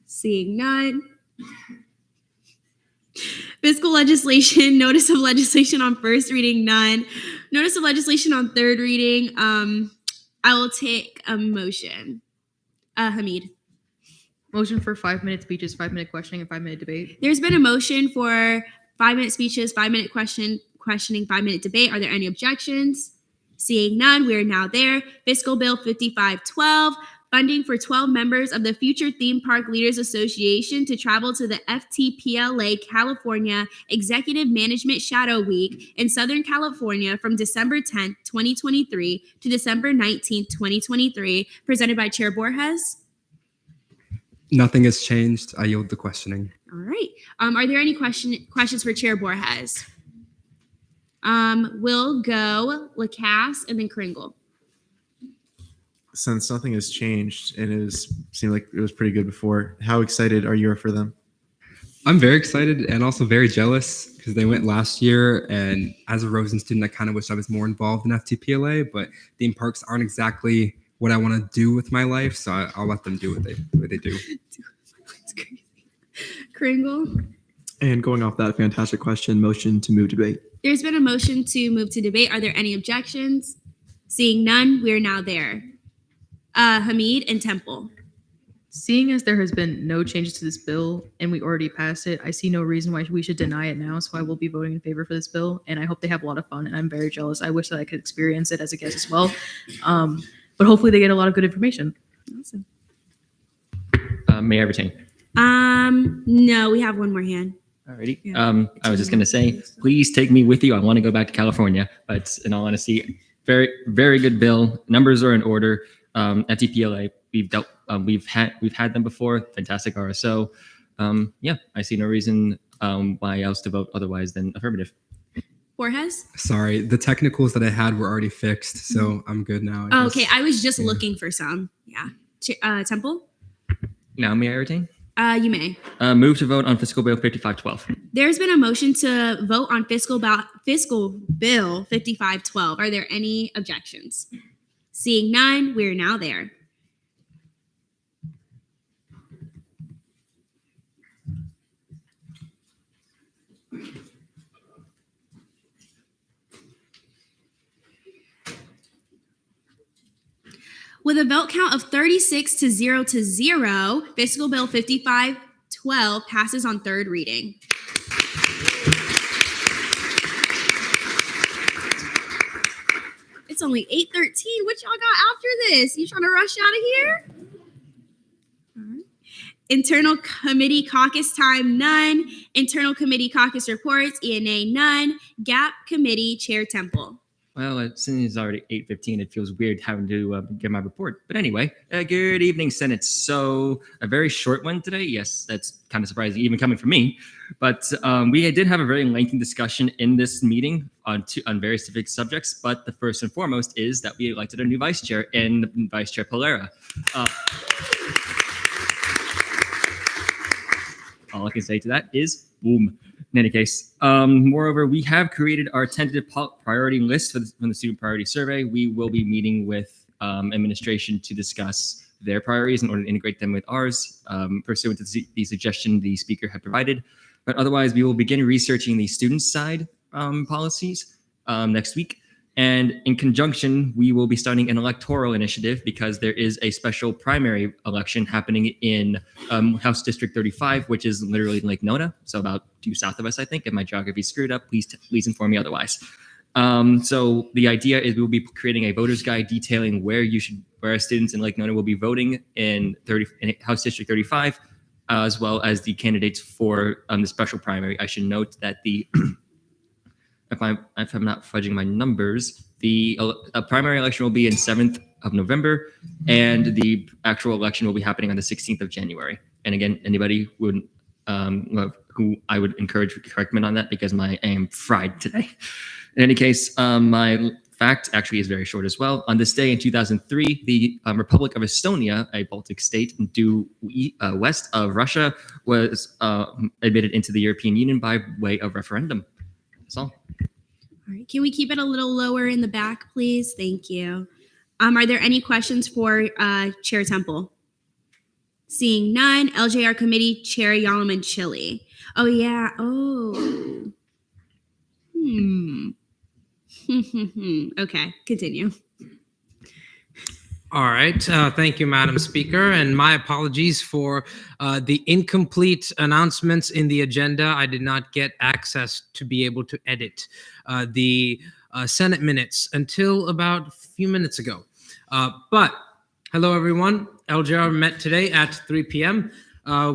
Seeing none. Fiscal legislation, notice of legislation on first reading, none. Notice of legislation on third reading. I will take a motion. Hamid.
Motion for 5-minute speeches, 5-minute questioning, and 5-minute debate.
There's been a motion for 5-minute speeches, 5-minute questioning, 5-minute debate. Are there any objections? Seeing none, we are now there. Fiscal Bill 5512, funding for 12 members of the Future Theme Park Leaders Association to travel to the FTPLA California Executive Management Shadow Week in Southern California from December 10th, 2023 to December 19th, 2023, presented by Chair Borges.
Nothing has changed. I yield the questioning.
All right. Are there any questions for Chair Borges? We'll go Lacasse and then Kringle.
Since nothing has changed and seemed like it was pretty good before, how excited are you for them?
I'm very excited and also very jealous because they went last year. And as a Rosen student, I kind of wish I was more involved in FTPLA, but theme parks aren't exactly what I want to do with my life. So I'll let them do what they do.
Kringle.
And going off that fantastic question, motion to move debate.
There's been a motion to move to debate. Are there any objections? Seeing none, we're now there. Hamid and Temple.
Seeing as there has been no changes to this bill and we already passed it, I see no reason why we should deny it now. So I will be voting in favor for this bill, and I hope they have a lot of fun. And I'm very jealous. I wish that I could experience it as a guest as well. But hopefully they get a lot of good information.
Awesome.
Mayor Everting.
No, we have one more hand.
Alrighty. I was just gonna say, please take me with you. I want to go back to California, but in all honesty, very, very good bill. Numbers are in order. FTPLA, we've had them before. Fantastic RSO. Yeah, I see no reason why else to vote otherwise than affirmative.
Borges?
Sorry, the technicals that I had were already fixed, so I'm good now. I guess.
Okay, I was just looking for some. Yeah. Temple?
Now, Mayor Everting.
You may.
Move to vote on fiscal bill 5512.
There's been a motion to vote on fiscal bill 5512. Are there any objections? Seeing none, we're now there. With a vote count of 36 to 0 to 0, fiscal bill 5512 passes on third reading. It's only 8:13. What y'all got after this? You trying to rush out of here? All right. Internal committee caucus time, none. Internal committee caucus reports, ENA, none. GAP committee, Chair Temple.
Well, since it's already 8:15, it feels weird having to give my report. But anyway, good evening, Senate. So a very short one today. Yes, that's kind of surprising, even coming from me. But we did have a very lengthy discussion in this meeting on various specific subjects. But the first and foremost is that we elected a new vice chair in Vice Chair Polera. All I can say to that is boom. In any case, moreover, we have created our tentative priority list from the student priority survey. We will be meeting with administration to discuss their priorities in order to integrate them with ours, pursuant to the suggestion the speaker had provided. But otherwise, we will begin researching the student side policies next week. And in conjunction, we will be starting an electoral initiative because there is a special primary election happening in House District 35, which is literally in Lake Nona, so about due south of us, I think. If my geography is screwed up, please inform me otherwise. So the idea is we will be creating a voter's guide detailing where our students in Lake Nona will be voting in House District 35, as well as the candidates for the special primary. I should note that if I'm not fudging my numbers, the primary election will be in 7th of November, and the actual election will be happening on the 16th of January. And again, anybody who I would encourage to correct me on that because I am fried today. In any case, my fact actually is very short as well. On this day in 2003, the Republic of Estonia, a Baltic state due west of Russia, was admitted into the European Union by way of referendum. That's all.
All right, can we keep it a little lower in the back, please? Thank you. Are there any questions for Chair Temple? Seeing none, LJR Committee Chair Yalaman Chili. Oh, yeah. Oh. Okay, continue.
All right. Thank you, Madam Speaker. And my apologies for the incomplete announcements in the agenda. I did not get access to be able to edit the Senate minutes until about a few minutes ago. But hello, everyone. LJR met today at 3 p.m.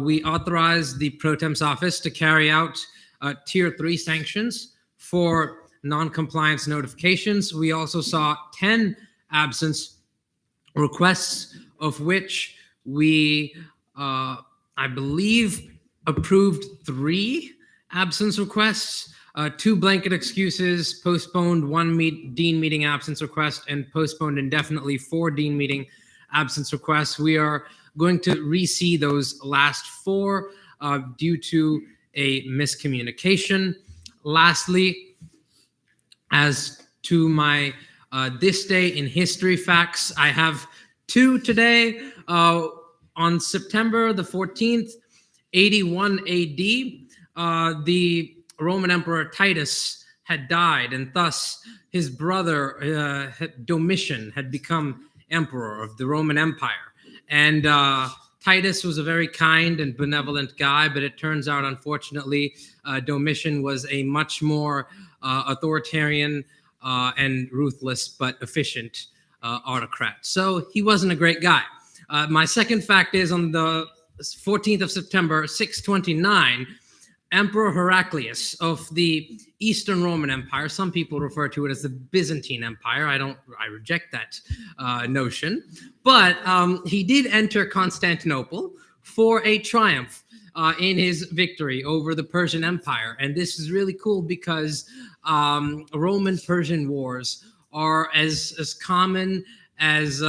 We authorized the Pro Temp's office to carry out Tier 3 sanctions for non-compliance notifications. We also saw 10 absence requests, of which we, I believe, approved 3 absence requests, 2 blanket excuses, postponed 1 dean meeting absence request, and postponed indefinitely 4 dean meeting absence requests. We are going to re-see those last 4 due to a miscommunication. Lastly, as to my this day in history facts, I have two today. On September the 14th, 81 AD, the Roman Emperor Titus had died, and thus his brother Domitian had become emperor of the Roman Empire. And Titus was a very kind and benevolent guy, but it turns out, unfortunately, Domitian was a much more authoritarian and ruthless but efficient autocrat. So he wasn't a great guy. My second fact is on the 14th of September, 629, Emperor Heraclius of the Eastern Roman Empire, some people refer to it as the Byzantine Empire. I reject that notion. But he did enter Constantinople for a triumph in his victory over the Persian Empire. And this is really cool because Roman-Persian wars are as common as,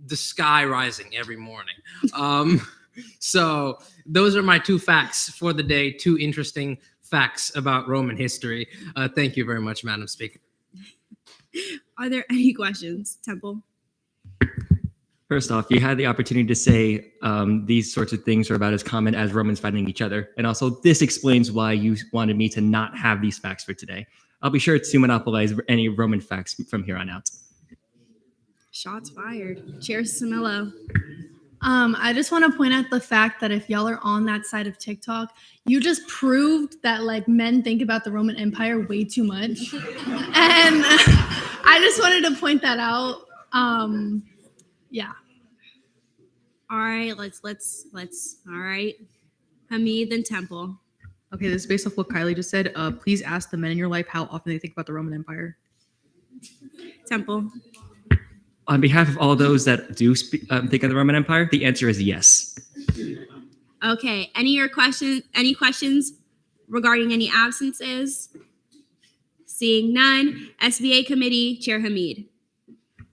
the sky rising every morning. So those are my two facts for the day, two interesting facts about Roman history. Thank you very much, Madam Speaker.
Are there any questions, Temple?
First off, you had the opportunity to say these sorts of things are about as common as Romans fighting each other. And also, this explains why you wanted me to not have these facts for today. I'll be sure to monopolize any Roman facts from here on out.
Shots fired. Chair Samillo.
I just want to point out the fact that if y'all are on that side of TikTok, you just proved that like men think about the Roman Empire way too much. And I just wanted to point that out. Yeah.
All right, let's all right. Hamid, then Temple.
Okay, this is based off what Kylie just said. Please ask the men in your life how often they think about the Roman Empire.
Temple.
On behalf of all those that do think of the Roman Empire, the answer is yes.
Okay, any questions regarding any absences? Seeing none, SBA Committee, Chair Hamid.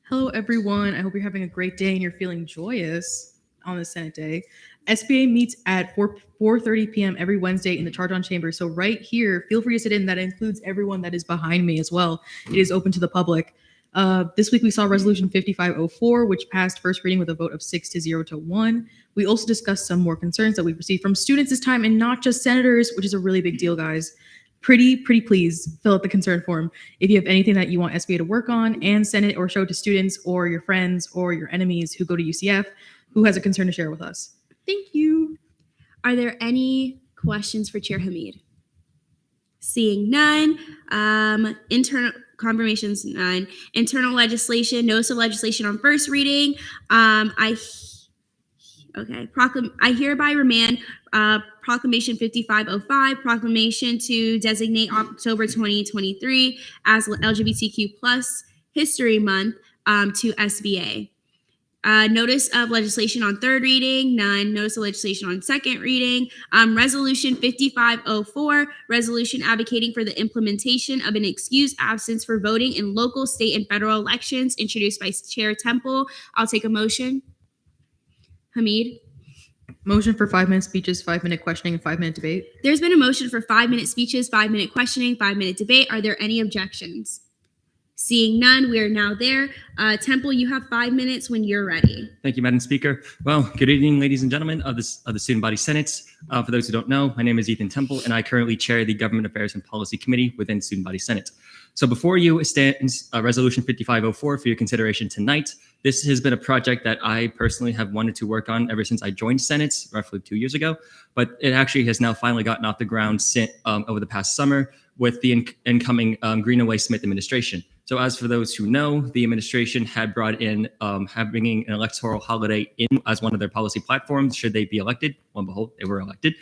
Hello, everyone. I hope you're having a great day and you're feeling joyous on the Senate Day. SBA meets at 4:30 p.m. every Wednesday in the Charge-On Chamber. So right here, feel free to sit in. That includes everyone that is behind me as well. It is open to the public. This week we saw Resolution 5504, which passed first reading with a vote of 6-0 to 1. We also discussed some more concerns that we've received from students this time and not just senators, which is a really big deal, guys. Pretty please fill out the concern form if you have anything that you want SBA to work on, and send it or show it to students or your friends or your enemies who go to UCF who has a concern to share with us. Thank you.
Are there any questions for Chair Hamid? Seeing none, internal confirmations, none. Internal legislation, notice of legislation on first reading. I hereby remand Proclamation 5505, proclamation to designate October 2023 as LGBTQ+ History Month to SBA. Notice of legislation on third reading, none. Notice of legislation on second reading. Resolution 5504, resolution advocating for the implementation of an excused absence for voting in local, state, and federal elections, introduced by Chair Temple. I'll take a motion. Hamid.
Motion for 5-minute speeches, 5-minute questioning, and 5-minute debate.
There's been a motion for 5-minute speeches, 5-minute questioning, 5-minute debate. Are there any objections? Seeing none, we are now there. Temple, you have 5 minutes when you're ready.
Thank you, Madam Speaker. Well, good evening, ladies and gentlemen of the Student Body Senate. For those who don't know, my name is Ethan Temple, and I currently chair the Government Affairs and Policy Committee within Student Body Senate. So before you stands Resolution 5504 for your consideration tonight. This has been a project that I personally have wanted to work on ever since I joined Senate roughly 2 years ago, but it actually has now finally gotten off the ground over the past summer with the incoming Greenaway-Smith administration. So as for those who know, the administration had brought in bringing an electoral holiday in as one of their policy platforms should they be elected. Lo and behold, they were elected.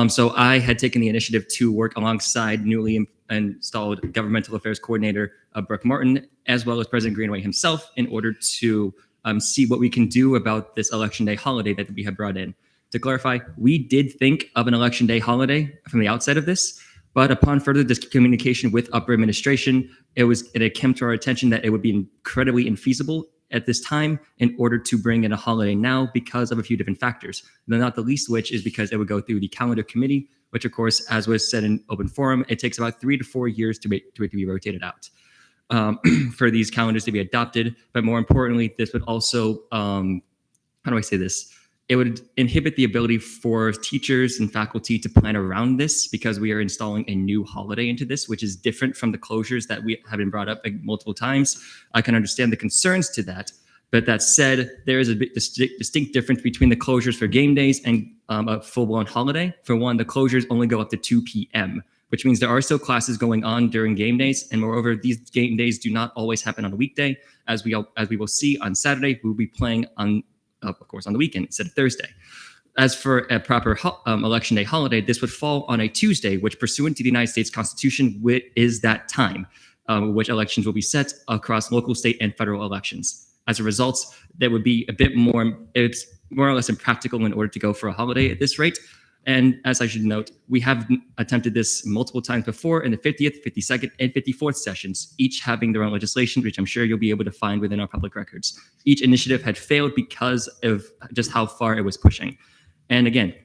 So I had taken the initiative to work alongside newly installed Governmental Affairs Coordinator Brooke Martin, as well as President Greenaway himself, in order to see what we can do about this Election Day holiday that we have brought in. To clarify, we did think of an Election Day holiday from the outset of this, but upon further communication with upper administration, it came to our attention that it would be incredibly infeasible at this time in order to bring in a holiday now because of a few different factors. Not the least of which is because it would go through the calendar committee, which of course, as was said in open forum, it takes about 3 to 4 years to it to be rotated out for these calendars to be adopted. But more importantly, this would also, how do I say this? It would inhibit the ability for teachers and faculty to plan around this because we are installing a new holiday into this, which is different from the closures that we have been brought up multiple times. I can understand the concerns to that. But that said, there is a distinct difference between the closures for game days and a full-blown holiday. For one, the closures only go up to 2 p.m., which means there are still classes going on during game days. And moreover, these game days do not always happen on a weekday. As we will see on Saturday, we'll be playing on, of course, on the weekend instead of Thursday. As for a proper election day holiday, this would fall on a Tuesday, which pursuant to the United States Constitution is that time, which elections will be set across local, state, and federal elections. As a result, there would be a bit more, it's more or less impractical in order to go for a holiday at this rate. And as I should note, we have attempted this multiple times before in the 50th, 52nd, and 54th sessions, each having their own legislation, which I'm sure you'll be able to find within our public records. Each initiative had failed because of just how far it was pushing. And again,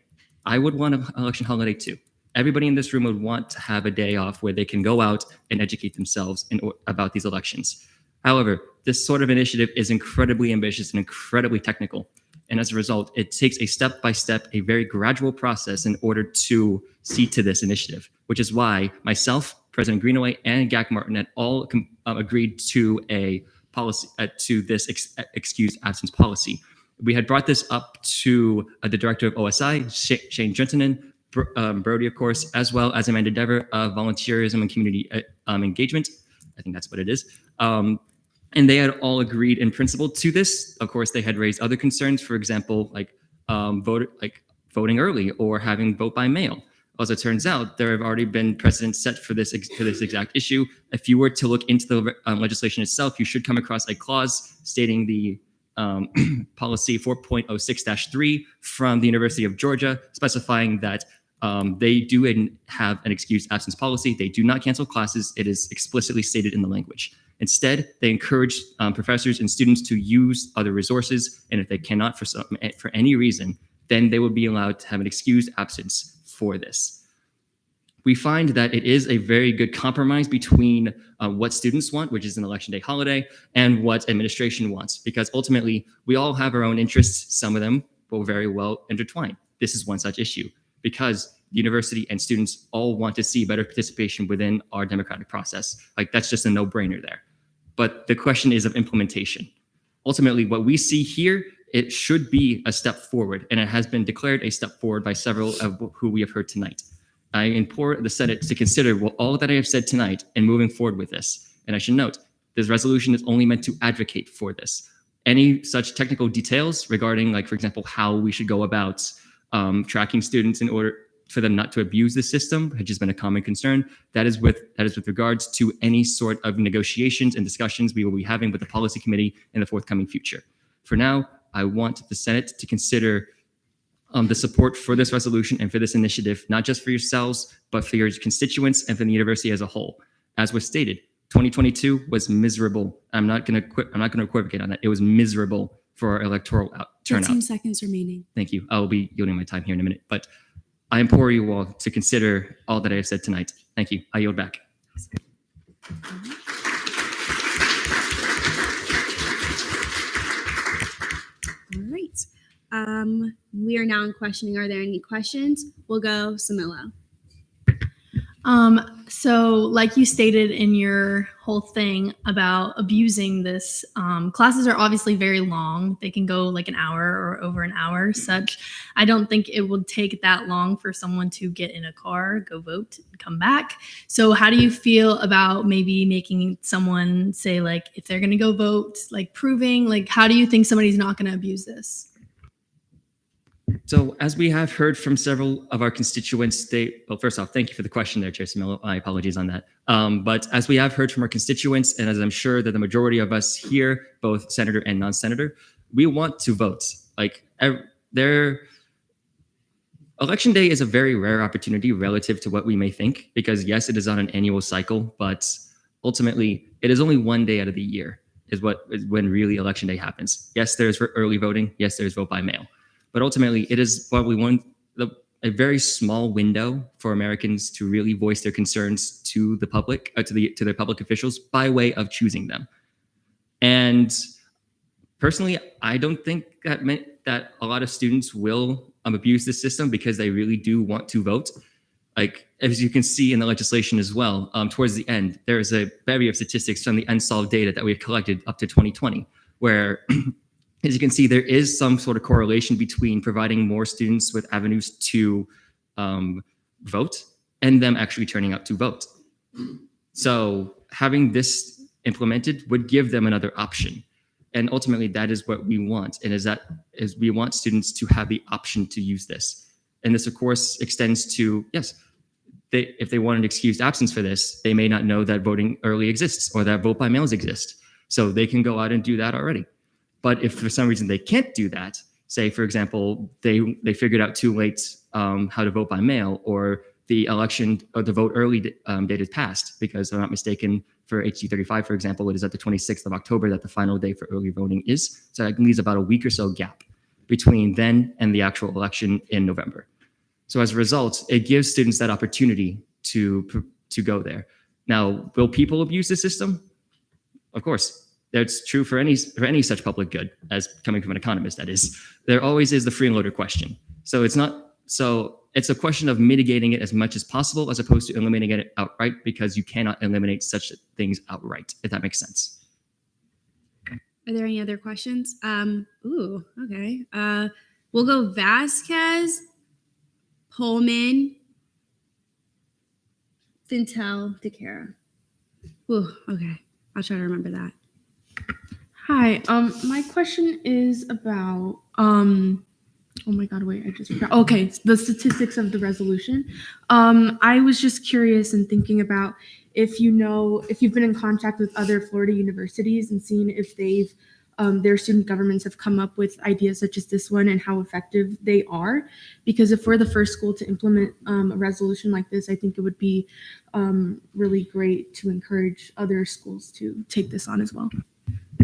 I would want an election holiday too. Everybody in this room would want to have a day off where they can go out and educate themselves about these elections. However, this sort of initiative is incredibly ambitious and incredibly technical. And as a result, it takes a step-by-step, a very gradual process in order to see to this initiative, which is why myself, President Greenaway, and GAC Martinet all agreed to a policy, to this excused absence policy. We had brought this up to the director of OSI, Shane Gentinen, Brody, of course, as well as Amanda Dever of Volunteerism and Community Engagement. I think that's what it is. And they had all agreed in principle to this. Of course, they had raised other concerns, for example, like voting early or having vote by mail. As it turns out, there have already been precedents set for this exact issue. If you were to look into the legislation itself, you should come across a clause stating the policy 4.06-3 from the University of Georgia, specifying that they do have an excused absence policy. They do not cancel classes. It is explicitly stated in the language. Instead, they encourage professors and students to use other resources, and if they cannot for any reason, then they will be allowed to have an excused absence for this. We find that it is a very good compromise between what students want, which is an election day holiday, and what administration wants, because ultimately we all have our own interests. Some of them will very well intertwine. This is one such issue, because the university and students all want to see better participation within our democratic process. Like, that's just a no-brainer there. But the question is of implementation. Ultimately, what we see here, it should be a step forward, and it has been declared a step forward by several of who we have heard tonight. I implore the Senate to consider all that I have said tonight and moving forward with this. And I should note, this resolution is only meant to advocate for this. Any such technical details regarding, like, for example, how we should go about tracking students in order for them not to abuse the system, which has been a common concern, that is with regards to any sort of negotiations and discussions we will be having with the policy committee in the forthcoming future. For now, I want the Senate to consider the support for this resolution and for this initiative, not just for yourselves, but for your constituents and for the university as a whole. As was stated, 2022 was miserable. I'm not going to equivocate on that. It was miserable for our electoral turnout.
15 seconds remaining.
Thank you. I will be yielding my time here in a minute, but I implore you all to consider all that I have said tonight. Thank you. I yield back.
All right. We are now in questioning. Are there any questions? We'll go Samilo.
So like you stated in your whole thing about abusing this, classes are obviously very long. They can go like an hour or over an hour. Such, I don't think it would take that long for someone to get in a car, go vote, and come back. So how do you feel about maybe making someone say, like, if they're going to go vote, like proving, like, how do you think somebody's not going to abuse this?
So as we have heard from several of our constituents, well, first off, thank you for the question there, Chair Samilo. My apologies on that. But as we have heard from our constituents, and as I'm sure that the majority of us here, both senator and non-senator, we want to vote. Like, election day is a very rare opportunity relative to what we may think, because yes, it is on an annual cycle, but ultimately it is only one day out of the year. is when really election day happens. Yes, there's early voting. Yes, there's vote by mail, but ultimately it is probably a very small window for Americans to really voice their concerns to the public, to their public officials by way of choosing them. And personally, I don't think that a lot of students will abuse the system because they really do want to vote. Like, as you can see in the legislation as well, towards the end, there is a bevy of statistics from the unsolved data that we've collected up to 2020, where, as you can see, there is some sort of correlation between providing more students with avenues to vote and them actually turning out to vote. So having this implemented would give them another option. And ultimately, that is what we want. And we want students to have the option to use this. And this, of course, extends to, yes, if they want an excused absence for this, they may not know that voting early exists or that vote by mails exist. So they can go out and do that already. But if for some reason they can't do that, say, for example, they figured out too late how to vote by mail, or the election or the vote early date is passed, because if I'm not mistaken, for HG 35, for example, it is at the 26th of October that the final day for early voting is. So that leaves about a week or so gap between then and the actual election in November. So as a result, it gives students that opportunity to go there. Now, will people abuse the system? Of course. That's true for any such public good, as coming from an economist, that is. There always is the freeloader question. So it's a question of mitigating it as much as possible, as opposed to eliminating it outright, because you cannot eliminate such things outright, if that makes sense.
Are there any other questions? Okay. We'll go Vasquez, Pullman, Fintel, DeCara. Okay. I'll try to remember that.
Hi. My question is about oh my God, wait, I just forgot. Okay, the statistics of the resolution. I was just curious and thinking about if you've been in contact with other Florida universities and seen if their student governments have come up with ideas such as this one and how effective they are. Because if we're the first school to implement a resolution like this, I think it would be really great to encourage other schools to take this on as well.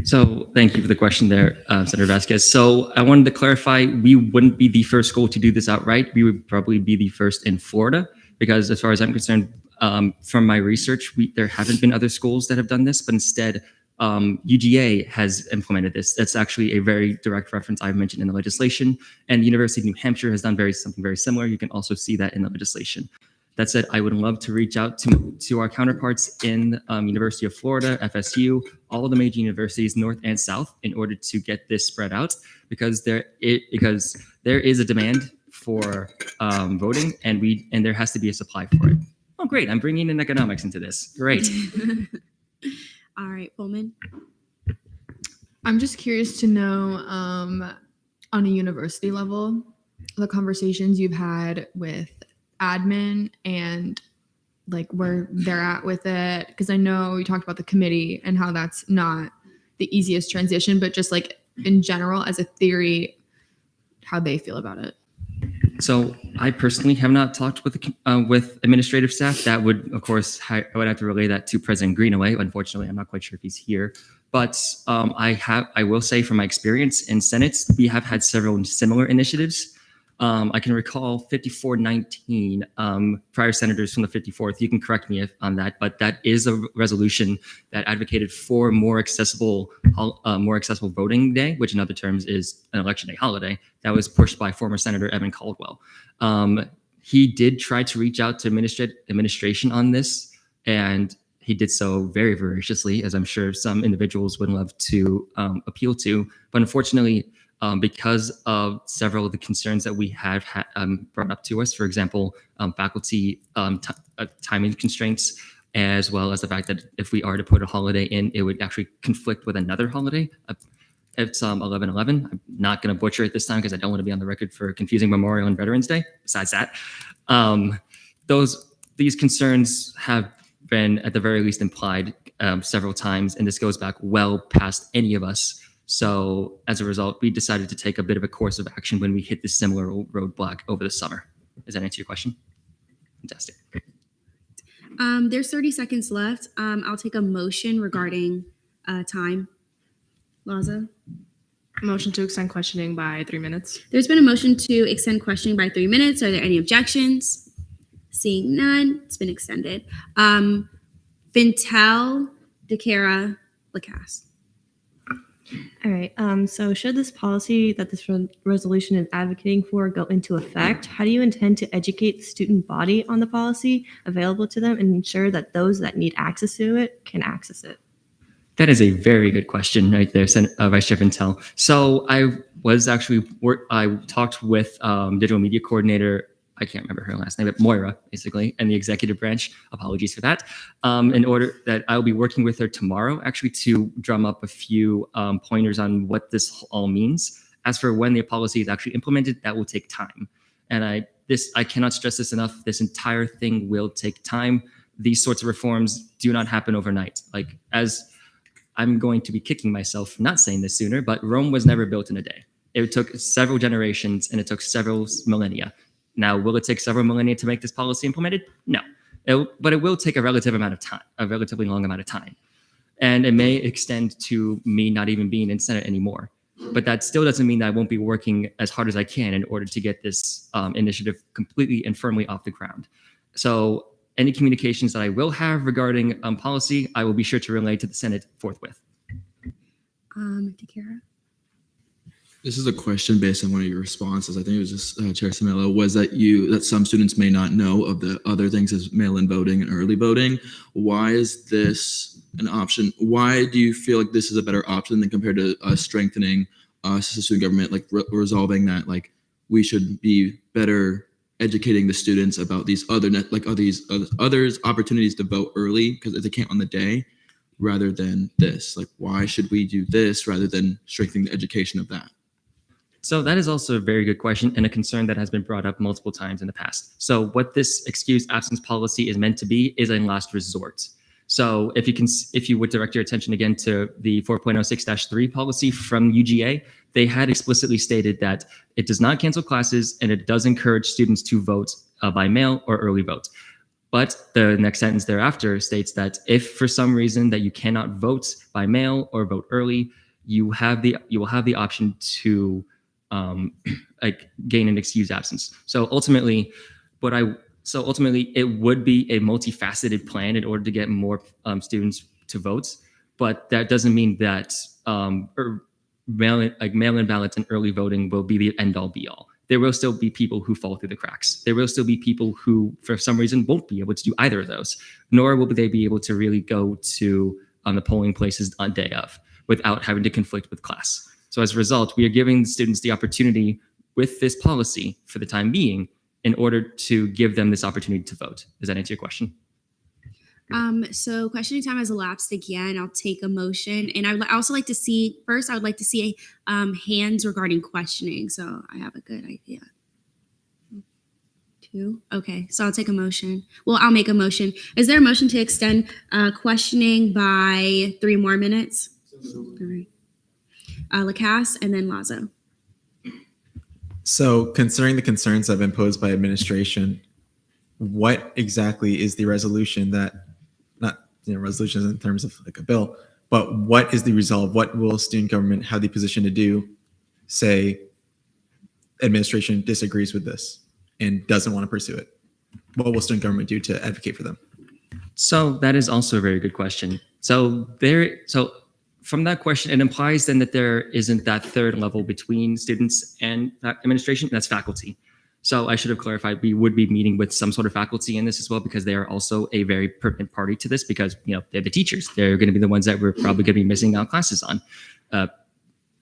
So thank you for the question there, Senator Vasquez. So I wanted to clarify, we wouldn't be the first school to do this outright. We would probably be the first in Florida, because as far as I'm concerned, from my research, there haven't been other schools that have done this, but instead UGA has implemented this. That's actually a very direct reference I've mentioned in the legislation, and the University of New Hampshire has done something very similar. You can also see that in the legislation. That said, I would love to reach out to our counterparts in University of Florida, FSU, all of the major universities, North and South, in order to get this spread out, because there is a demand for voting, and there has to be a supply for it. Oh, great! I'm bringing in economics into this. Great.
All right, Pullman.
I'm just curious to know, on a university level, the conversations you've had with admin and like where they're at with it, because I know we talked about the committee and how that's not the easiest transition, but just like in general as a theory, how they feel about it.
So I personally have not talked with administrative staff. That would, of course, I would have to relay that to President Greenaway. Unfortunately, I'm not quite sure if he's here. But I will say from my experience in Senate, we have had several similar initiatives. I can recall 5419, prior senators from the 54th. You can correct me on that, but that is a resolution that advocated for more accessible voting day, which in other terms is an election day holiday. That was pushed by former Senator Evan Caldwell. He did try to reach out to administration on this, and he did so very voraciously, as I'm sure some individuals would love to appeal to. But unfortunately, because of several of the concerns that we have brought up to us, for example, faculty timing constraints, as well as the fact that if we are to put a holiday in, it would actually conflict with another holiday. It's 11/11. I'm not going to butcher it this time because I don't want to be on the record for confusing Memorial and Veterans Day. Besides that, these concerns have been at the very least implied several times, and this goes back well past any of us. So as a result, we decided to take a bit of a course of action when we hit this similar roadblock over the summer. Does that answer your question? Fantastic.
There's 30 seconds left. I'll take a motion regarding time. Laza?
Motion to extend questioning by 3 minutes.
There's been a motion to extend questioning by 3 minutes. Are there any objections? Seeing none, it's been extended. Vintel, DeCara, Lacasse.
All right. So should this policy that this resolution is advocating for go into effect, how do you intend to educate the student body on the policy available to them and ensure that those that need access to it can access it?
That is a very good question right there, Vice Chair Vintel. So I was actually, I talked with digital media coordinator, I can't remember her last name, but Moira, basically, and the executive branch. Apologies for that. In order that I'll be working with her tomorrow, actually, to drum up a few pointers on what this all means. As for when the policy is actually implemented, that will take time. And I cannot stress this enough. This entire thing will take time. These sorts of reforms do not happen overnight. Like, as I'm going to be kicking myself for not saying this sooner, but Rome was never built in a day. It took several generations and it took several millennia. Now, will it take several millennia to make this policy implemented? No, but it will take a relatively long amount of time. And it may extend to me not even being in Senate anymore. But that still doesn't mean that I won't be working as hard as I can in order to get this initiative completely and firmly off the ground. So any communications that I will have regarding policy, I will be sure to relay to the Senate forthwith.
DeCara?
This is a question based on one of your responses. I think it was just Chair Samelo, was that some students may not know of the other things as mail-in voting and early voting. Why is this an option? Why do you feel like this is a better option than compared to strengthening us as student government, like resolving that, like we should be better educating the students about these others opportunities to vote early because if they can't on the day, rather than this? Like, why should we do this rather than strengthening the education of that?
So that is also a very good question and a concern that has been brought up multiple times in the past. So what this excused absence policy is meant to be is a last resort. So if you would direct your attention again to the 4.06-3 policy from UGA, they had explicitly stated that it does not cancel classes and it does encourage students to vote by mail or early vote. But the next sentence thereafter states that if for some reason that you cannot vote by mail or vote early, you will have the option to gain an excused absence. So ultimately, it would be a multifaceted plan in order to get more students to vote, but that doesn't mean that mail-in ballots and early voting will be the end-all be-all. There will still be people who fall through the cracks. There will still be people who, for some reason, won't be able to do either of those, nor will they be able to really go to the polling places on day of without having to conflict with class. So as a result, we are giving students the opportunity with this policy for the time being in order to give them this opportunity to vote. Does that answer your question?
So questioning time has elapsed again. I'll take a motion. And I would also like to see, first, I would like to see hands regarding questioning. So I have a good idea. 2. Okay, so I'll take a motion. Well, I'll make a motion. Is there a motion to extend questioning by 3 more minutes? All right. Lacasse and then Lazo.
So considering the concerns that have been posed by administration, what exactly is the resolution that, not resolutions in terms of like a bill, but what is the resolve? What will student government have the position to do? Say administration disagrees with this and doesn't want to pursue it. What will student government do to advocate for them?
So that is also a very good question. So from that question, it implies then that there isn't that third level between students and administration, that's faculty. So I should have clarified, we would be meeting with some sort of faculty in this as well, because they are also a very pertinent party to this because, they're the teachers. They're going to be the ones that we're probably going to be missing out classes on.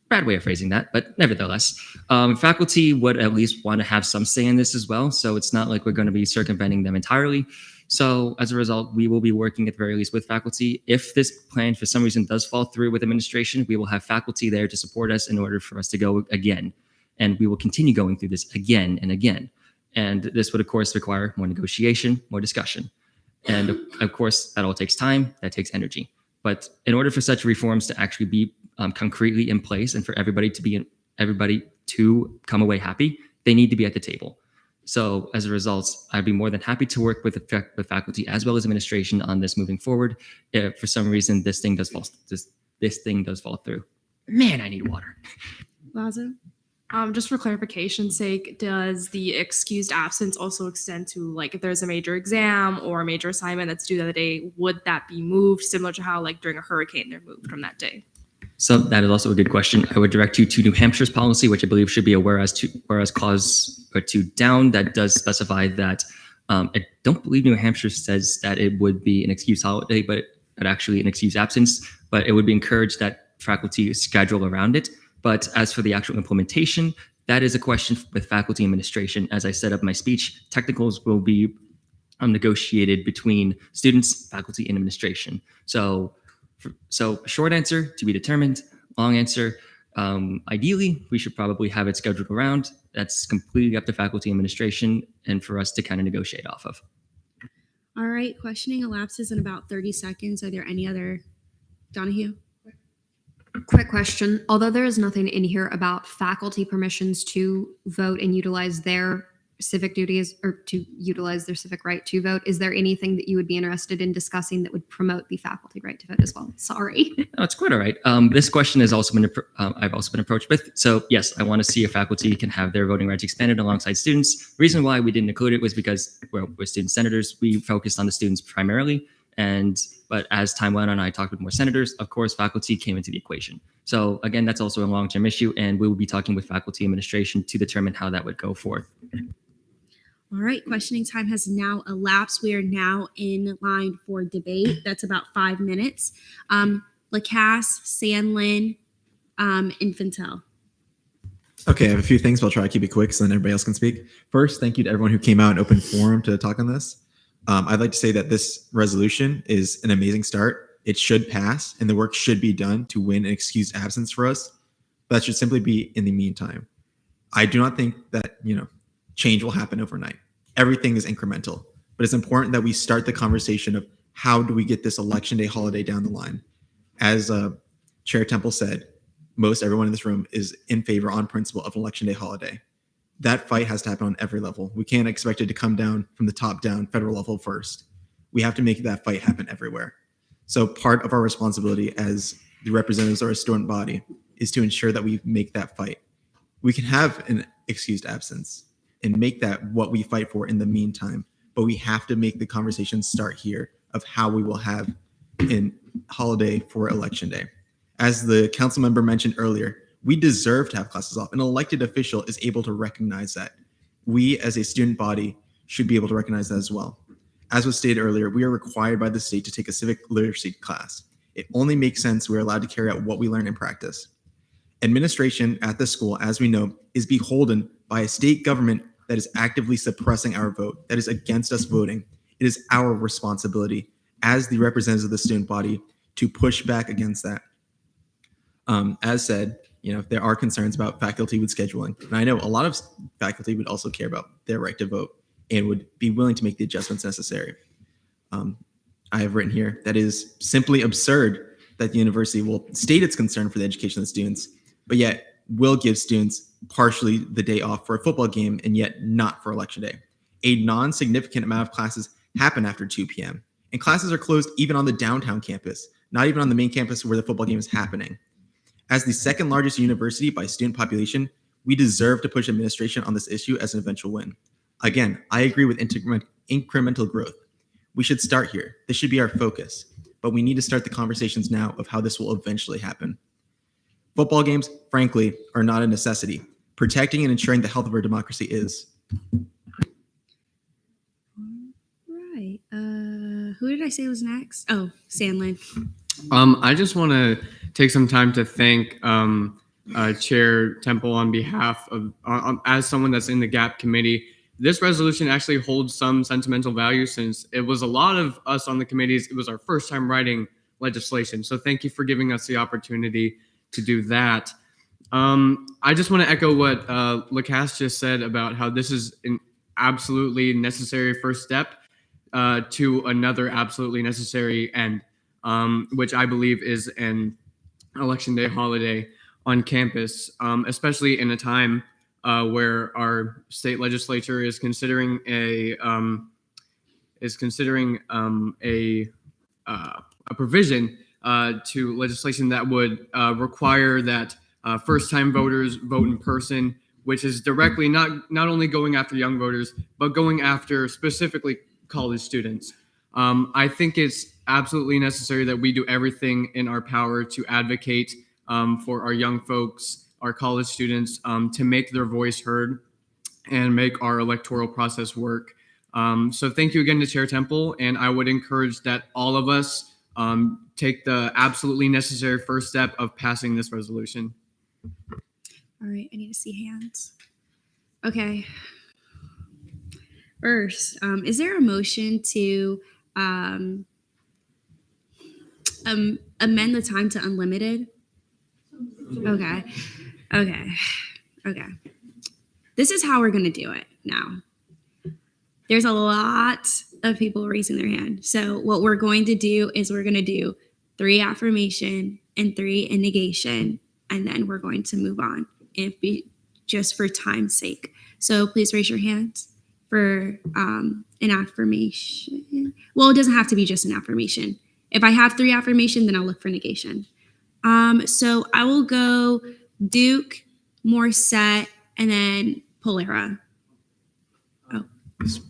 Bad way of phrasing that, but nevertheless, faculty would at least want to have some say in this as well. So it's not like we're going to be circumventing them entirely. So as a result, we will be working at the very least with faculty. If this plan for some reason does fall through with administration, we will have faculty there to support us in order for us to go again. And we will continue going through this again and again. And this would, of course, require more negotiation, more discussion. And of course, that all takes time, that takes energy. But in order for such reforms to actually be concretely in place and for everybody to come away happy, they need to be at the table. So as a result, I'd be more than happy to work with faculty as well as administration on this moving forward. If for some reason this thing does fall through. Man, I need water.
Lazo?
Just for clarification's sake, does the excused absence also extend to like if there's a major exam or a major assignment that's due that day? Would that be moved similar to how like during a hurricane they're moved from that day?
So that is also a good question. I would direct you to New Hampshire's policy, which I believe should be a whereas clause or two down that does specify that. I don't believe New Hampshire says that it would be an excused holiday, but actually an excused absence. But it would be encouraged that faculty schedule around it. But as for the actual implementation, that is a question with faculty administration. As I said up in my speech, technicals will be negotiated between students, faculty, and administration. So short answer, to be determined. Long answer, ideally, we should probably have it scheduled around. That's completely up to faculty administration and for us to kind of negotiate off of.
All right, questioning elapses in about 30 seconds. Are there any other? Donahue?
Quick question. Although there is nothing in here about faculty permissions to vote and utilize their civic duties or to utilize their civic right to vote, is there anything that you would be interested in discussing that would promote the faculty right to vote as well? Sorry.
No, it's quite all right. This question has also been I've also been approached with. So yes, I want to see if faculty can have their voting rights expanded alongside students. Reason why we didn't include it was because we're student senators. We focused on the students primarily. But as time went on, I talked with more senators. Of course, faculty came into the equation. So again, that's also a long-term issue, and we will be talking with faculty administration to determine how that would go forth.
All right, questioning time has now elapsed. We are now in line for debate. That's about 5 minutes. Lacasse, Sandlin, Infantile.
Okay, I have a few things, but I'll try to keep it quick so then everybody else can speak. First, thank you to everyone who came out and open forum to talk on this. I'd like to say that this resolution is an amazing start. It should pass, and the work should be done to win an excused absence for us. But that should simply be in the meantime. I do not think that, change will happen overnight. Everything is incremental, but it's important that we start the conversation of how do we get this election day holiday down the line. As Chair Temple said, most everyone in this room is in favor on principle of an election day holiday. That fight has to happen on every level. We can't expect it to come down from the top down, federal level first. We have to make that fight happen everywhere. So part of our responsibility as the representatives of our student body is to ensure that we make that fight. We can have an excused absence and make that what we fight for in the meantime, but we have to make the conversation start here of how we will have a holiday for election day. As the council member mentioned earlier, we deserve to have classes off. An elected official is able to recognize that. We as a student body should be able to recognize that as well. As was stated earlier, we are required by the state to take a civic literacy class. It only makes sense we're allowed to carry out what we learn in practice. Administration at the school, as we know, is beholden by a state government that is actively suppressing our vote, that is against us voting. It is our responsibility as the representatives of the student body to push back against that. As said, there are concerns about faculty with scheduling. And I know a lot of faculty would also care about their right to vote and would be willing to make the adjustments necessary. I have written here that is simply absurd that the university will state its concern for the education of the students, but yet will give students partially the day off for a football game and yet not for election day. A non-significant amount of classes happen after 2 p.m. and classes are closed even on the downtown campus, not even on the main campus where the football game is happening. As the second largest university by student population, we deserve to push administration on this issue as an eventual win. Again, I agree with incremental growth. We should start here. This should be our focus, but we need to start the conversations now of how this will eventually happen. Football games, frankly, are not a necessity. Protecting and ensuring the health of our democracy is.
Right. Who did I say was next? Oh, Sandlin.
I just want to take some time to thank Chair Temple on behalf of, as someone that's in the GAP committee. This resolution actually holds some sentimental value since it was a lot of us on the committees. It was our first time writing legislation. So thank you for giving us the opportunity to do that. I just want to echo what Lacasse just said about how this is an absolutely necessary first step to another absolutely necessary end, which I believe is an election day holiday on campus, especially in a time where our state legislature is considering a provision to legislation that would require that first-time voters vote in person, which is directly not only going after young voters, but going after specifically college students. I think it's absolutely necessary that we do everything in our power to advocate for our young folks, our college students, to make their voice heard and make our electoral process work. So thank you again to Chair Temple, and I would encourage that all of us take the absolutely necessary first step of passing this resolution.
All right, I need to see hands. Okay. First, is there a motion to amend the time to unlimited? Okay. This is how we're going to do it now. There's a lot of people raising their hand. So what we're going to do is we're going to do 3 affirmation and 3 in negation, and then we're going to move on, if be just for time's sake. So please raise your hands for an affirmation. Well, it doesn't have to be just an affirmation. If I have 3 affirmation, then I'll look for negation. So I will go Duke, Morissette, and then Polera.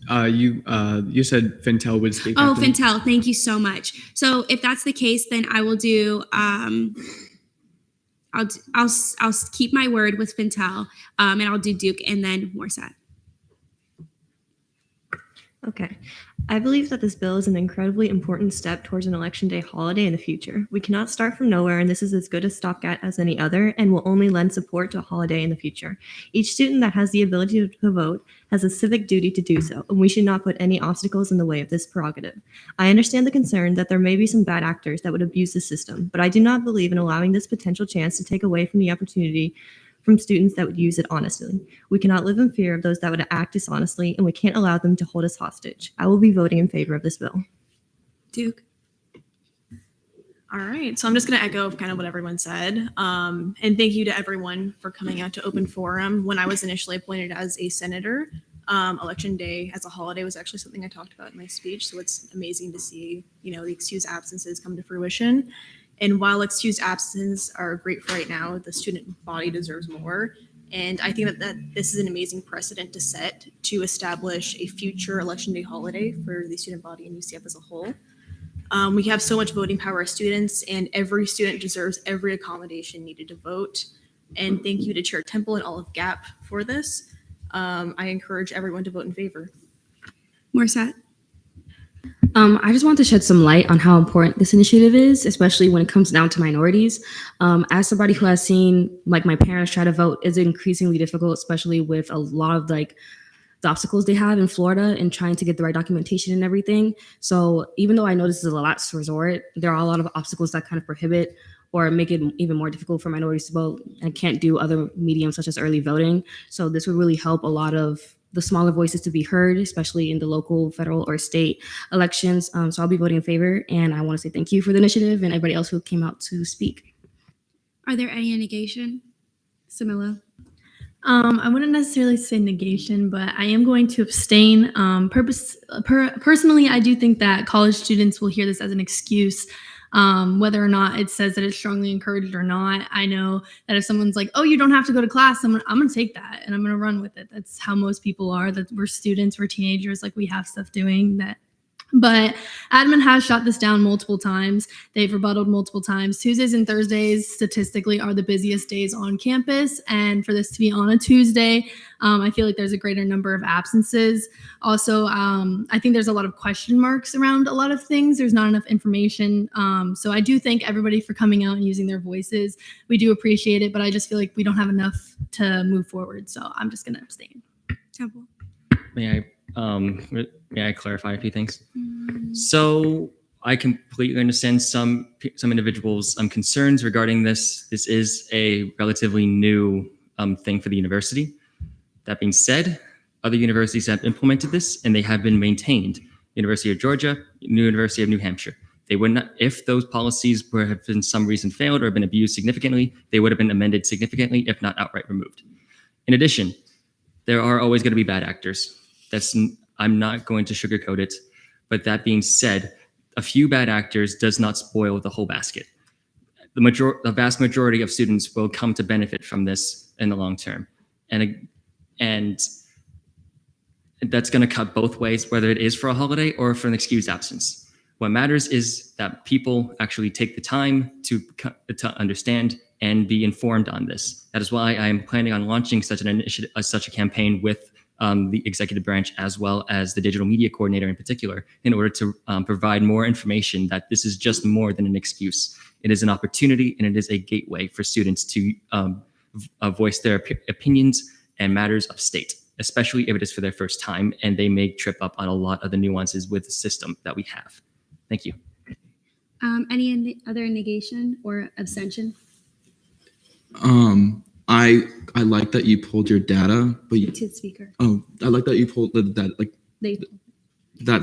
You said Fintel would speak.
Oh,
after me.
Fintel, thank you so much. So if that's the case, then I will do. I'll keep my word with Fintel, and I'll do Duke and then Morissette.
Okay. I believe that this bill is an incredibly important step towards an election day holiday in the future. We cannot start from nowhere, and this is as good a stopgap as any other and will only lend support to a holiday in the future. Each student that has the ability to vote has a civic duty to do so, and we should not put any obstacles in the way of this prerogative. I understand the concern that there may be some bad actors that would abuse the system, but I do not believe in allowing this potential chance to take away from the opportunity from students that would use it honestly. We cannot live in fear of those that would act dishonestly, and we can't allow them to hold us hostage. I will be voting in favor of this bill.
Duke.
All right, so I'm just going to echo kind of what everyone said. And thank you to everyone for coming out to Open Forum. When I was initially appointed as a senator, Election Day as a holiday was actually something I talked about in my speech. So it's amazing to see, the excused absences come to fruition. And while excused absences are great for right now, the student body deserves more. And I think that this is an amazing precedent to set to establish a future Election Day holiday for the student body and UCF as a whole. We have so much voting power as students, and every student deserves every accommodation needed to vote. And thank you to Chair Temple and all of GAP for this. I encourage everyone to vote in favor.
Morissette.
I just want to shed some light on how important this initiative is, especially when it comes down to minorities. As somebody who has seen my parents try to vote, is increasingly difficult, especially with a lot of the obstacles they have in Florida and trying to get the right documentation and everything. So even though I know this is a last resort, there are a lot of obstacles that kind of prohibit or make it even more difficult for minorities to vote and can't do other mediums such as early voting. So this would really help a lot of the smaller voices to be heard, especially in the local, federal, or state elections. So I'll be voting in favor, and I want to say thank you for the initiative and everybody else who came out to speak.
Are there any negation? Samila.
I wouldn't necessarily say negation, but I am going to abstain. Personally, I do think that college students will hear this as an excuse, whether or not it says that it's strongly encouraged or not. I know that if someone's like, oh, you don't have to go to class, I'm going to take that and I'm going to run with it. That's how most people are, that we're students, we're teenagers, we have stuff doing that. But admin has shot this down multiple times. They've rebutted multiple times. Tuesdays and Thursdays statistically are the busiest days on campus. And for this to be on a Tuesday, I feel like there's a greater number of absences. Also, I think there's a lot of question marks around a lot of things. There's not enough information. So I do thank everybody for coming out and using their voices. We do appreciate it, but I just feel like we don't have enough to move forward. So I'm just going to abstain.
Temple.
May I clarify a few things? So I completely understand some individuals' concerns regarding this. This is a relatively new thing for the university. That being said, other universities have implemented this and they have been maintained. University of Georgia, University of New Hampshire. They would not, if those policies have been some reason failed or have been abused significantly, they would have been amended significantly, if not outright removed. In addition, there are always going to be bad actors. I'm not going to sugarcoat it. But that being said, a few bad actors does not spoil the whole basket. The vast majority of students will come to benefit from this in the long term. And that's going to cut both ways, whether it is for a holiday or for an excused absence. What matters is that people actually take the time to understand and be informed on this. That is why I am planning on launching such an initiative, such a campaign with the executive branch, as well as the digital media coordinator in particular, in order to provide more information that this is just more than an excuse. It is an opportunity, and it is a gateway for students to voice their opinions and matters of state, especially if it is for their first time and they may trip up on a lot of the nuances with the system that we have. Thank you.
Any other negation or abstention?
I like that you pulled your data, but
To the speaker.
I like that you pulled that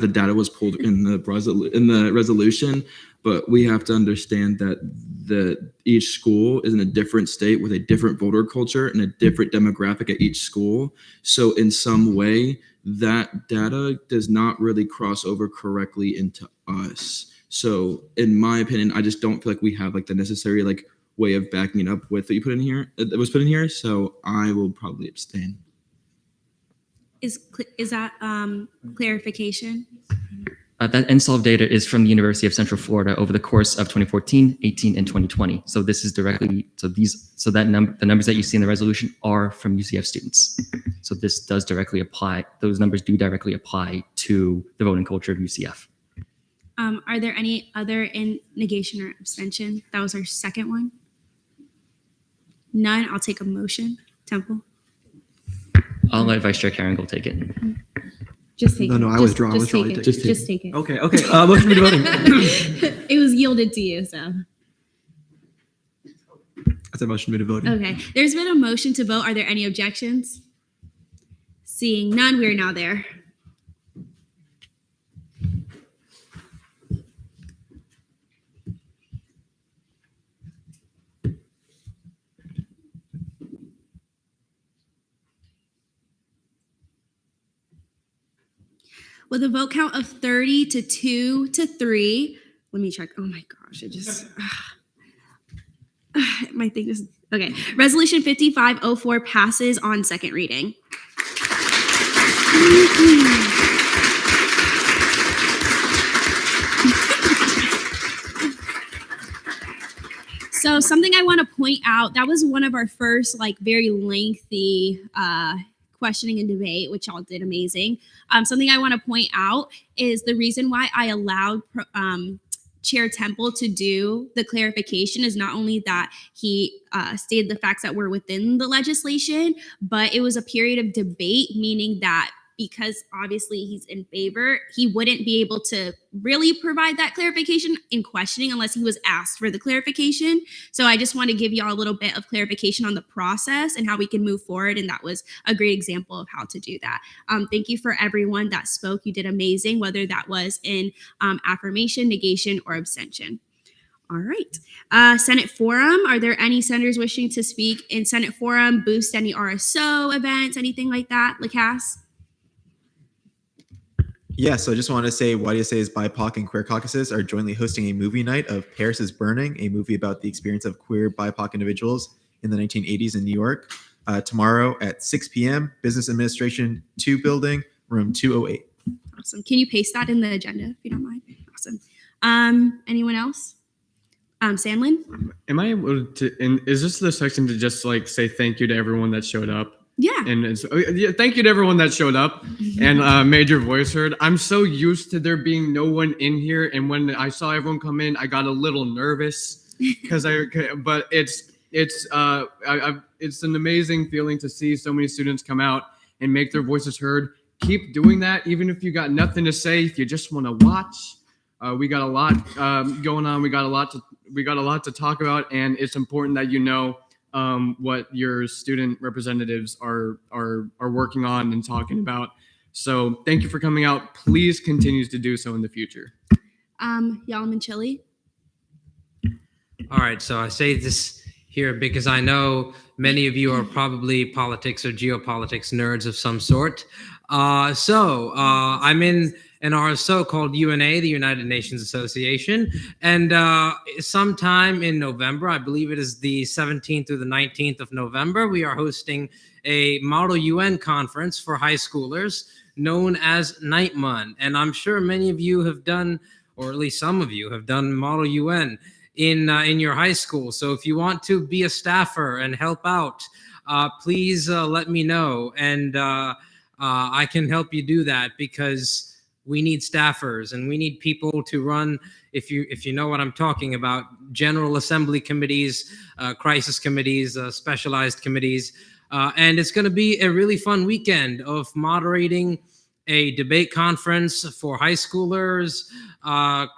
the data was pulled in the resolution, but we have to understand that each school is in a different state with a different voter culture and a different demographic at each school. So in some way, that data does not really cross over correctly into us. So in my opinion, I just don't feel like we have like the necessary like way of backing it up with that you put in here, that was put in here. So I will probably abstain.
Is that clarification?
That NSOLV data is from the University of Central Florida over the course of 2014, 18, and 2020. So this is directly, the numbers that you see in the resolution are from UCF students. So this does directly apply, those numbers do directly apply to the voting culture of UCF.
Are there any other in negation or abstention? That was our second one. None. I'll take a motion. Temple.
I'll let Vice Chair Carrington take it.
Just take it.
No, I
Just-
withdraw.
Just take it.
Just
Just take it.
Okay. Motion to voting.
It was yielded to you, so.
That's a motion to voting.
Okay. There's been a motion to vote. Are there any objections? Seeing none, we are now there. With a vote count of 30 to 2 to 3, let me check. Oh my gosh, it just, my thing is, okay. Resolution 5504 passes on second reading. So something I want to point out, that was one of our first like very lengthy questioning and debate, which y'all did amazing. Something I want to point out is the reason why I allowed Chair Temple to do the clarification is not only that he stated the facts that were within the legislation, but it was a period of debate, meaning that because obviously he's in favor, he wouldn't be able to really provide that clarification in questioning unless he was asked for the clarification. So I just want to give y'all a little bit of clarification on the process and how we can move forward. And that was a great example of how to do that. Thank you for everyone that spoke. You did amazing, whether that was in affirmation, negation, or abstention. All right. Senate Forum. Are there any senators wishing to speak in Senate Forum, boost any RSO events, anything like that? Lacasse?
Yeah, so I just want to say YDSA's BIPOC and Queer Caucuses are jointly hosting a movie night of Paris is Burning, a movie about the experience of queer BIPOC individuals in the 1980s in New York. Tomorrow at 6 p.m., Business Administration 2 building, room 208.
Awesome. Can you paste that in the agenda if you don't mind? Awesome. Anyone else? Sandlin?
Am I able to, and is this the section to just like say thank you to everyone that showed up?
Yeah.
And it's, thank you to everyone that showed up and made your voice heard. I'm so used to there being no one in here, and when I saw everyone come in, I got a little nervous but it's an amazing feeling to see so many students come out and make their voices heard. Keep doing that, even if you got nothing to say. If you just want to watch, we got a lot going on. We got a lot to talk about, and it's important that you know what your student representatives are working on and talking about. So thank you for coming out. Please continue to do so in the future.
Yalman Chili.
All right, so I say this here because I know many of you are probably politics or geopolitics nerds of some sort. I'm in an RSO called UNA, the United Nations Association. And sometime in November, I believe it is the 17th through the 19th of November, we are hosting a Model UN conference for high schoolers known as NIGHTMUN. And I'm sure many of you have done, or at least some of you have done Model UN in your high school. So if you want to be a staffer and help out, please let me know. And I can help you do that, because we need staffers and we need people to run, if you know what I'm talking about, General Assembly committees, crisis committees, specialized committees. And it's going to be a really fun weekend of moderating a debate conference for high schoolers,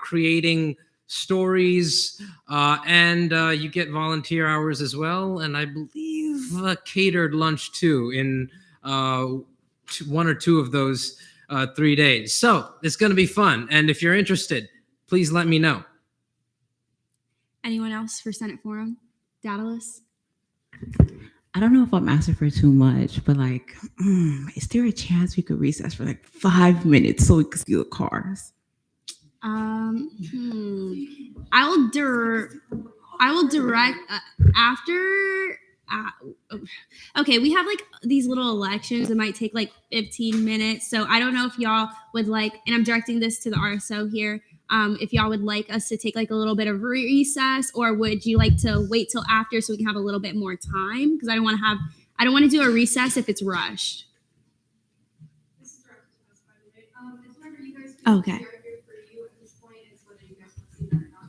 creating stories, and you get volunteer hours as well. And I believe catered lunch too in 1 or 2 of those 3 days. So it's going to be fun. And if you're interested, please let me know.
Anyone else for Senate Forum? Daedalus?
I don't know if I'm asking for too much, but like, is there a chance we could recess for like 5 minutes so we could see the cars?
I will direct after. Okay, we have like these little elections that might take like 15 minutes. So I don't know if y'all would like, and I'm directing this to the RSO here. If y'all would like us to take like a little bit of recess, or would you like to wait till after so we can have a little bit more time? Because I don't want to do a recess if it's rushed. Okay.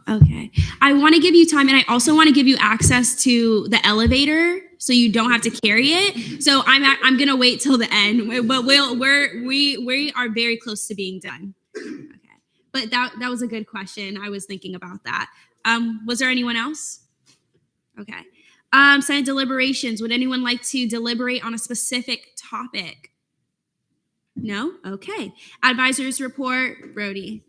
Okay. I want to give you time, and I also want to give you access to the elevator so you don't have to carry it. So I'm gonna wait till the end, but we are very close to being done. Okay. But that was a good question. I was thinking about that. Was there anyone else? Okay. Senate deliberations. Would anyone like to deliberate on a specific topic? No? Okay. Advisors report, Brody.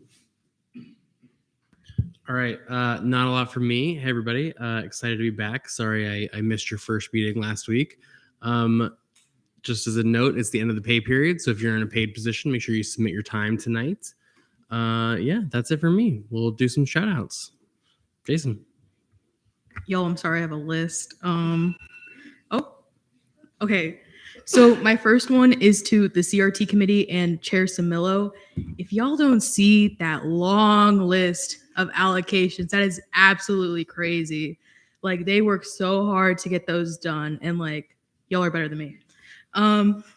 All right, not a lot from me. Hey, everybody, excited to be back. Sorry I missed your first meeting last week. Just as a note, it's the end of the pay period, so if you're in a paid position, make sure you submit your time tonight. Yeah, that's it for me. We'll do some shout outs. Jason.
Yo, I'm sorry, I have a list. Okay. So my first one is to the CRT committee and Chair Samillo. If y'all don't see that long list of allocations, that is absolutely crazy. Like, they work so hard to get those done, and like, y'all are better than me.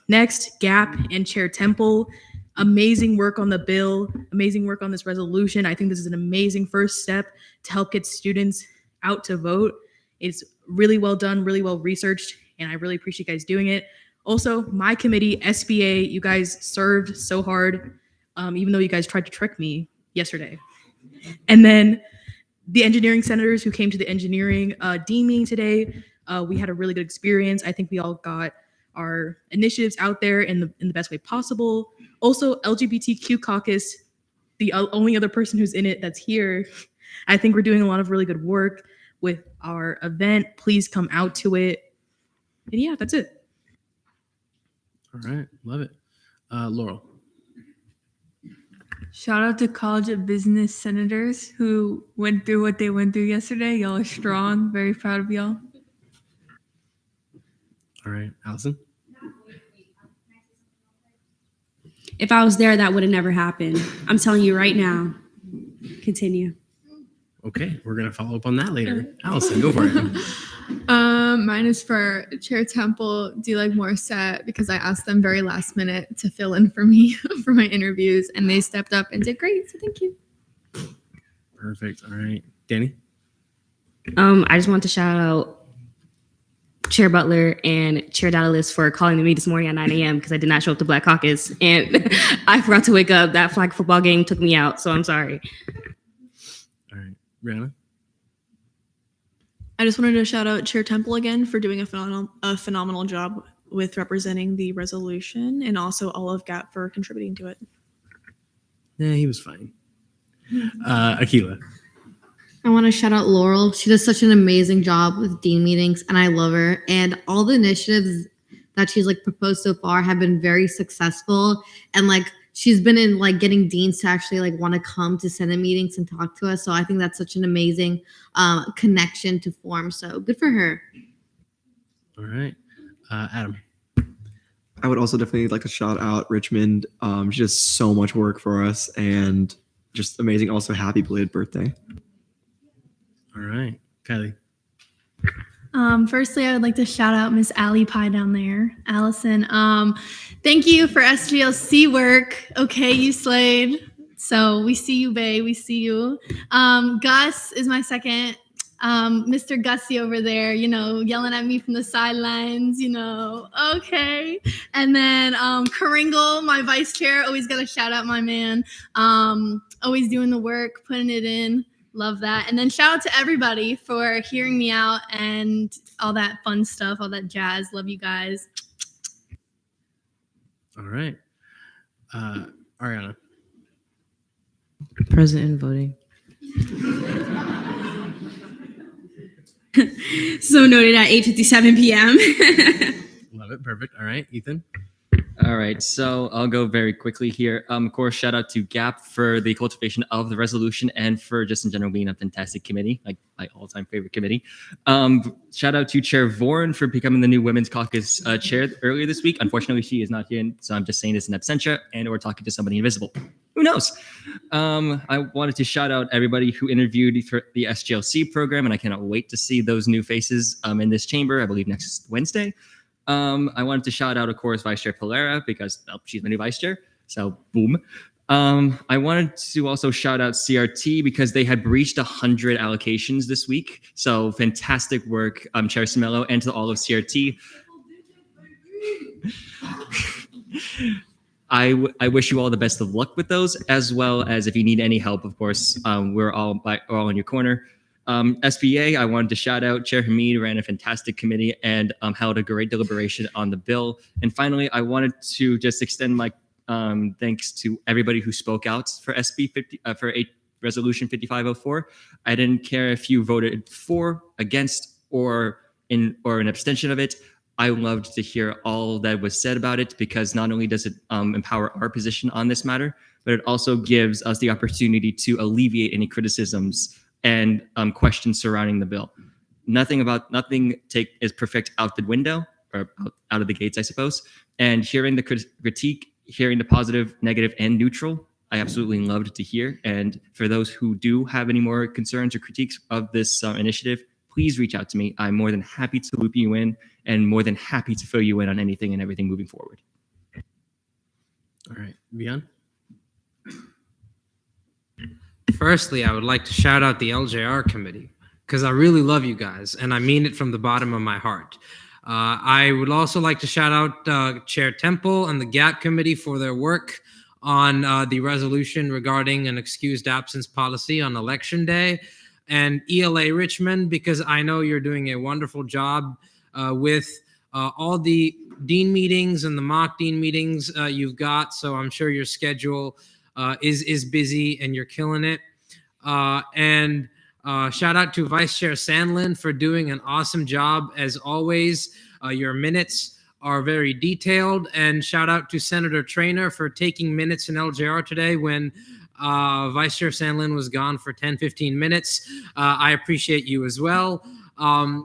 Next, GAP and Chair Temple. Amazing work on the bill, amazing work on this resolution. I think this is an amazing first step to help get students out to vote. It's really well done, really well researched, and I really appreciate you guys doing it. Also, my committee, SBA, you guys served so hard, even though you guys tried to trick me yesterday. And then the engineering senators who came to the engineering dean meeting today, we had a really good experience. I think we all got our initiatives out there in the best way possible. Also, LGBTQ caucus, the only other person who's in it that's here. I think we're doing a lot of really good work with our event. Please come out to it. And yeah, that's it.
All right, love it. Laurel.
Shout out to College of Business senators who went through what they went through yesterday. Y'all are strong. Very proud of y'all.
All right, Allison.
If I was there, that would have never happened. I'm telling you right now. Continue.
Okay, we're gonna follow up on that later. Allison, go for it.
Mine is for Chair Temple, D-Leg Morissette, because I asked them very last minute to fill in for me for my interviews, and they stepped up and did great. So thank you.
Perfect. All right, Danny.
I just want to shout out Chair Butler and Chair Daedalus for calling me this morning at 9 a.m. because I did not show up to Black Caucus, and I forgot to wake up. That flag football game took me out, so I'm sorry.
All right, Brianna.
I just wanted to shout out Chair Temple again for doing a phenomenal job with representing the resolution, and also all of GAP for contributing to it.
Yeah, he was fine. Akila.
I want to shout out Laurel. She does such an amazing job with dean meetings, and I love her. And all the initiatives that she's like proposed so far have been very successful. And like she's been in like getting deans to actually like want to come to Senate meetings and talk to us. So I think that's such an amazing connection to form. So good for her.
All right. Adam.
I would also definitely like to shout out Richmond. She does so much work for us and just amazing. Also, happy belated birthday.
All right. Kylie.
Firstly, I would like to shout out Miss Allie Pie down there, Allison. Thank you for SGLC work. Okay, you slayed. So we see you, babe. We see you. Gus is my second. Mr. Gussie over there, yelling at me from the sidelines, okay. And then Karingle, my vice chair, always got to shout out my man. Always doing the work, putting it in. Love that. And then shout out to everybody for hearing me out and all that fun stuff, all that jazz. Love you guys.
All right. Ariana.
Present and voting.
So noted at 8:57 p.m.
Love it. Perfect. All right. Ethan.
All right, so I'll go very quickly here. Of course, shout out to GAP for the cultivation of the resolution and for just in general being a fantastic committee, like my all-time favorite committee. Shout out to Chair Voren for becoming the new Women's Caucus chair earlier this week. Unfortunately, she is not here, so I'm just saying this in absentia and or talking to somebody invisible. Who knows? I wanted to shout out everybody who interviewed for the SGLC program, and I cannot wait to see those new faces in this chamber, I believe next Wednesday. I wanted to shout out, of course, Vice Chair Polera because she's my new vice chair. So boom. I wanted to also shout out CRT because they had breached 100 allocations this week. So fantastic work, Chair Simelo, and to all of CRT. I wish you all the best of luck with those, as well as if you need any help, of course, we're all in your corner. SBA, I wanted to shout out Chair Hamid, ran a fantastic committee and held a great deliberation on the bill. And finally, I wanted to just extend my thanks to everybody who spoke out for Resolution 5504. I didn't care if you voted for, against, or an abstention of it. I loved to hear all that was said about it because not only does it empower our position on this matter, but it also gives us the opportunity to alleviate any criticisms and questions surrounding the bill. Nothing is perfect out the window or out of the gates, I suppose. And hearing the critique, hearing the positive, negative, and neutral, I absolutely loved to hear. And for those who do have any more concerns or critiques of this initiative, please reach out to me. I'm more than happy to loop you in and more than happy to fill you in on anything and everything moving forward.
All right, Vian.
Firstly, I would like to shout out the LJR committee because I really love you guys and I mean it from the bottom of my heart. I would also like to shout out Chair Temple and the GAP committee for their work on the resolution regarding an excused absence policy on election day, and ELA Richmond because I know you're doing a wonderful job with all the dean meetings and the mock dean meetings you've got. So I'm sure your schedule is busy and you're killing it. And shout out to Vice Chair Sandlin for doing an awesome job as always. Your minutes are very detailed. And shout out to Senator Traynor for taking minutes in LJR today when Vice Chair Sandlin was gone for 10-15 minutes. I appreciate you as well.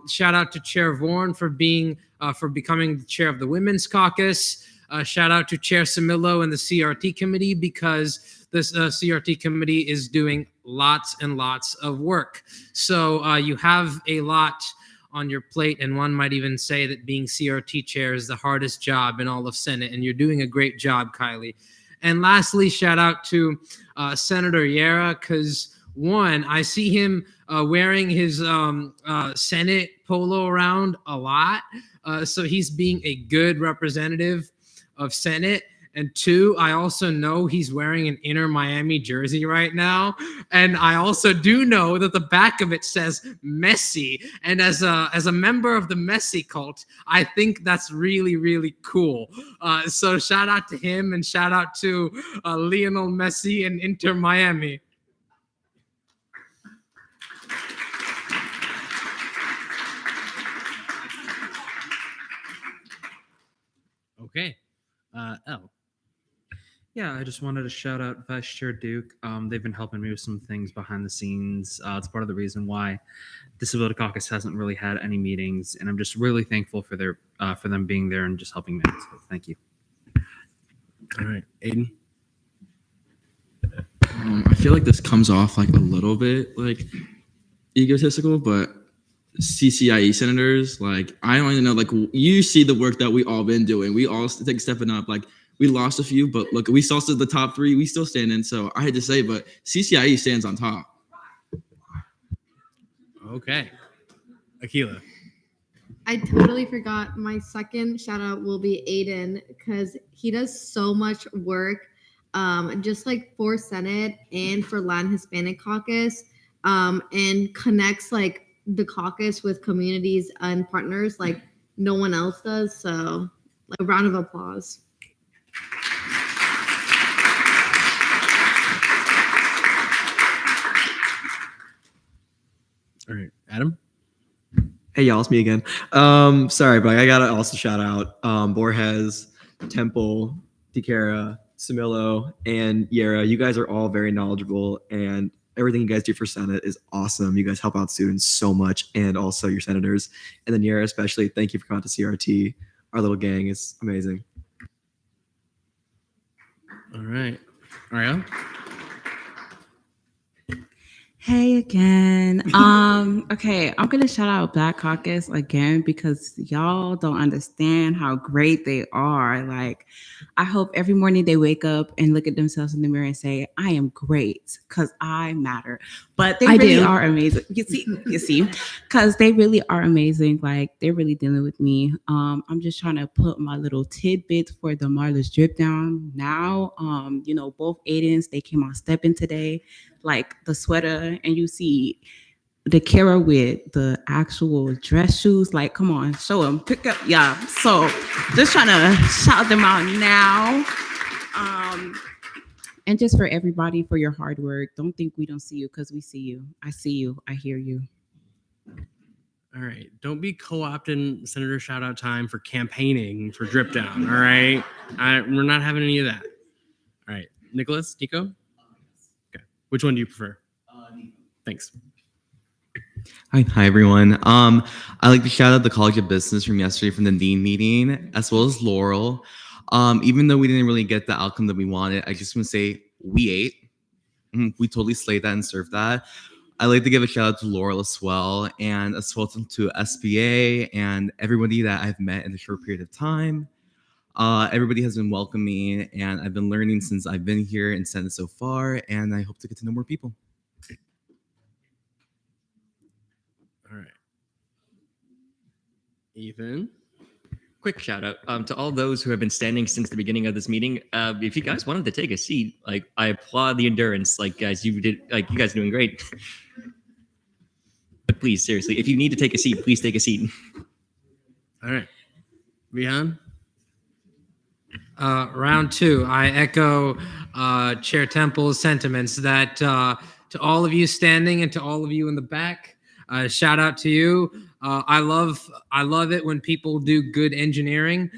Shout out to Chair Voren for becoming the chair of the Women's Caucus. Shout out to Chair Similo and the CRT committee because this CRT committee is doing lots and lots of work. So you have a lot on your plate, and one might even say that being CRT chair is the hardest job in all of Senate, and you're doing a great job, Kylie. And lastly, shout out to Senator Yera because one, I see him wearing his Senate polo around a lot. So he's being a good representative of Senate. And two, I also know he's wearing an Inter Miami jersey right now. And I also do know that the back of it says Messi. And as a member of the Messi cult, I think that's really, really cool. So shout out to him and shout out to Lionel Messi and Inter Miami.
Okay. Elle.
Yeah, I just wanted to shout out Vice Chair Duke. They've been helping me with some things behind the scenes. It's part of the reason why Disability Caucus hasn't really had any meetings, and I'm just really thankful for them being there and just helping me out. So thank you.
All right, Aiden.
I feel like this comes off like a little bit like egotistical, but CCIE senators, like I don't even know, like you see the work that we all been doing. We all stepping up. Like we lost a few, but look, we still stood the top 3. We still stand in. So I had to say, but CCIE stands on top.
Okay, Akila.
I totally forgot. My second shout out will be Aiden because he does so much work, just like for Senate and for Latin Hispanic Caucus, and connects like the caucus with communities and partners like no one else does. So, like, a round of applause.
All right, Adam.
Hey y'all, it's me again. Sorry, but I gotta also shout out Borges, Temple, DiCara, Samilo, and Yera. You guys are all very knowledgeable, and everything you guys do for Senate is awesome. You guys help out students so much, and also your senators. And then Yera especially, thank you for coming to CRT. Our little gang is amazing.
All right, Ariel.
Hey again. Okay, I'm gonna shout out Black Caucus again because y'all don't understand how great they are. Like, I hope every morning they wake up and look at themselves in the mirror and say, I am great because I matter. But they really are amazing. You see, because they really are amazing. Like, they're really dealing with me. I'm just trying to put my little tidbits for the Marla's drip down now. Both Aidens, they came on stepping today. Like the sweater, and you see the Kara with the actual dress shoes. Like, come on, show them, pick up, yeah. So just trying to shout them out now. And just for everybody for your hard work. Don't think we don't see you because we see you. I see you. I hear you.
All right, don't be co-opting Senator shout out time for campaigning for drip down. All right, we're not having any of that. All right, Nico. Which one do you prefer? Thanks.
Hi everyone. I'd like to shout out the College of Business from yesterday from the Dean meeting, as well as Laurel. Even though we didn't really get the outcome that we wanted, I just want to say we ate. We totally slayed that and served that. I'd like to give a shout out to Laurel as well, and as well to SBA and everybody that I've met in a short period of time. Everybody has been welcoming, and I've been learning since I've been here in Senate so far, and I hope to get to know more people.
All right. Ethan?
Quick shout out to all those who have been standing since the beginning of this meeting. If you guys wanted to take a seat, like, I applaud the endurance. Like, guys, you guys are doing great. But please, seriously, if you need to take a seat, please take a seat.
All right. Rihan?
Round 2, I echo Chair Temple's sentiments that to all of you standing and to all of you in the back, shout out to you. I love it when people do good engineering,